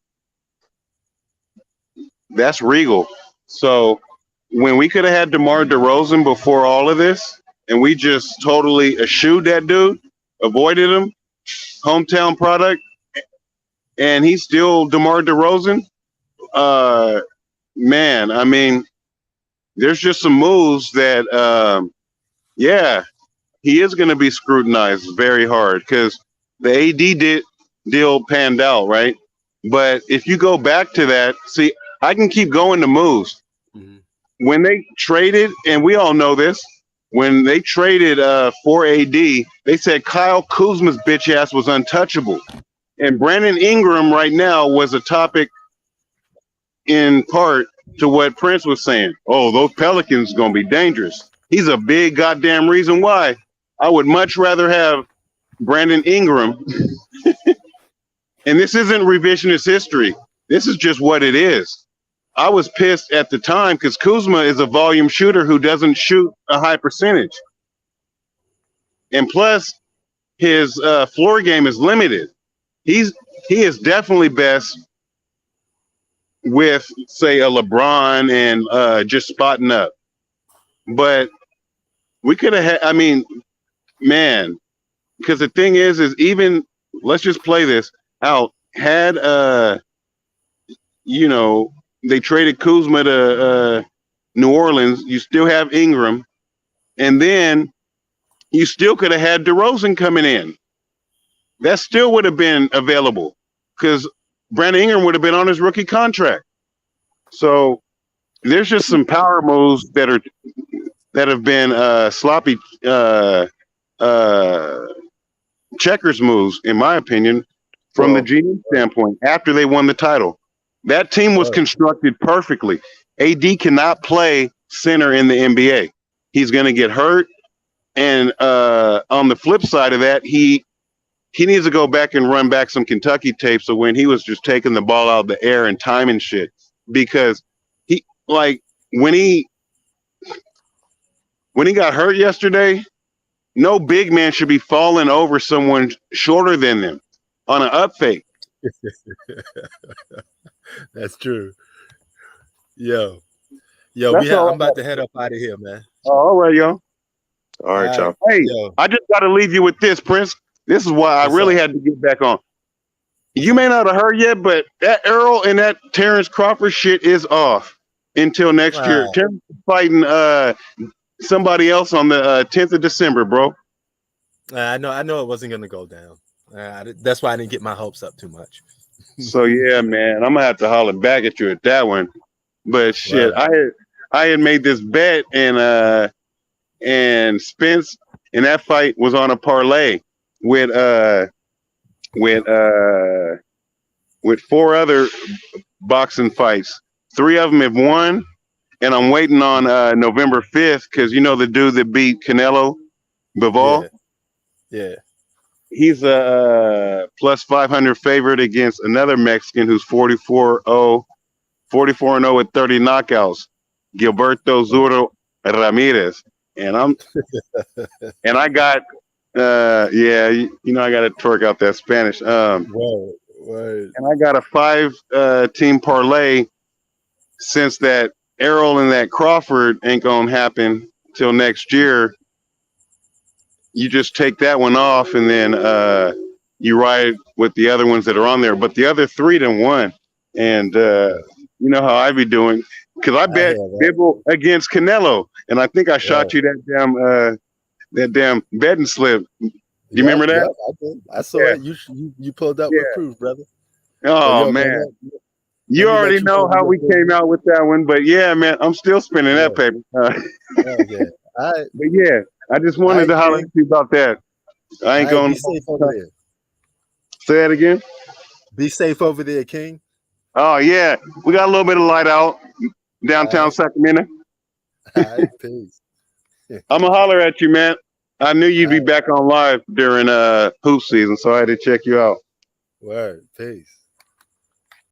that's regal. So when we could have had DeMar DeRozan before all of this, and we just totally eschewed that dude, avoided him, hometown product, and he's still DeMar DeRozan, man, I mean, there's just some moves that, he is going to be scrutinized very hard because the AD deal panned out, right? But if you go back to that, see, I can keep going to moves. Mm-hmm. When they traded, and we all know this, when they traded for AD, they said Kyle Kuzma's bitch ass was untouchable. And Brandon Ingram right now was a topic in part to what Prince was saying. Oh, those Pelicans going to be dangerous. He's a big goddamn reason why. I would much rather have Brandon Ingram. And this isn't revisionist history. This is just what it is. I was pissed at the time because Kuzma is a volume shooter who doesn't shoot a high percentage. And plus, his floor game is limited. He is definitely best with, say, a LeBron and just spotting up. But we could have had, I mean, man, because the thing is even, let's just play this out. Had, they traded Kuzma to New Orleans, you still have Ingram, and then you still could have had DeRozan coming in. That still would have been available because Brandon Ingram would have been on his rookie contract. So there's just some power moves that have been sloppy checkers moves, in my opinion, from the GM standpoint after they won the title. That team was constructed perfectly. AD cannot play center in the NBA. He's going to get hurt. And on the flip side of that, he he needs to go back and run back some Kentucky tapes of when he was just taking the ball out of the air and timing shit. Because he like when he got hurt yesterday, no big man should be falling over someone shorter than them on an up fake. That's true. Yo, That's I'm about to head up out of here, man. Oh, all right, yo. All right, y'all. Hey, Yo. I just got to leave you with this, Prince. This is why I What's really up? had to get back on. You may not have heard yet, but that Errol and that Terrence Crawford shit is off until next year. Wow. Terrence is fighting somebody else on the 10th of December, bro. I know it wasn't gonna go down. That's why I didn't get my hopes up too much. So yeah, man, I'm gonna have to holler back at you at that one. But shit, Wow. I had made this bet and Spence and that fight was on a parlay with four other boxing fights. 3 of them have won, and I'm waiting on November 5th because you know the dude that beat Canelo Bivol. Yeah. He's a plus 500 favorite against another Mexican who's 44-0 with 30 knockouts, Gilberto Zurdo Ramirez. And I got you know I got to twerk out that Spanish. Word. And I got a 5 team parlay since that Errol and that Crawford ain't gonna happen till next year. You just take that one off and then you ride with the other ones that are on there. But the other 3 done won. And you know how I be doing. Because I bet Bibble against Canelo. And I think I shot you that damn betting slip. You remember that? I did. I saw it. You pulled up with proof, brother. Oh, man. You already know how we came out with that one. But yeah, man, I'm still spending that paper. Yeah. All right. But yeah, I just wanted to holler at you about that. I ain't going to be safe over there. Say that again. Be safe over there, King. Oh yeah, we got a little bit of light out downtown Sacramento. All right, peace. I'm gonna holler at you, man. I knew you'd be back on live during hoop season, so I had to check you out. Word, peace.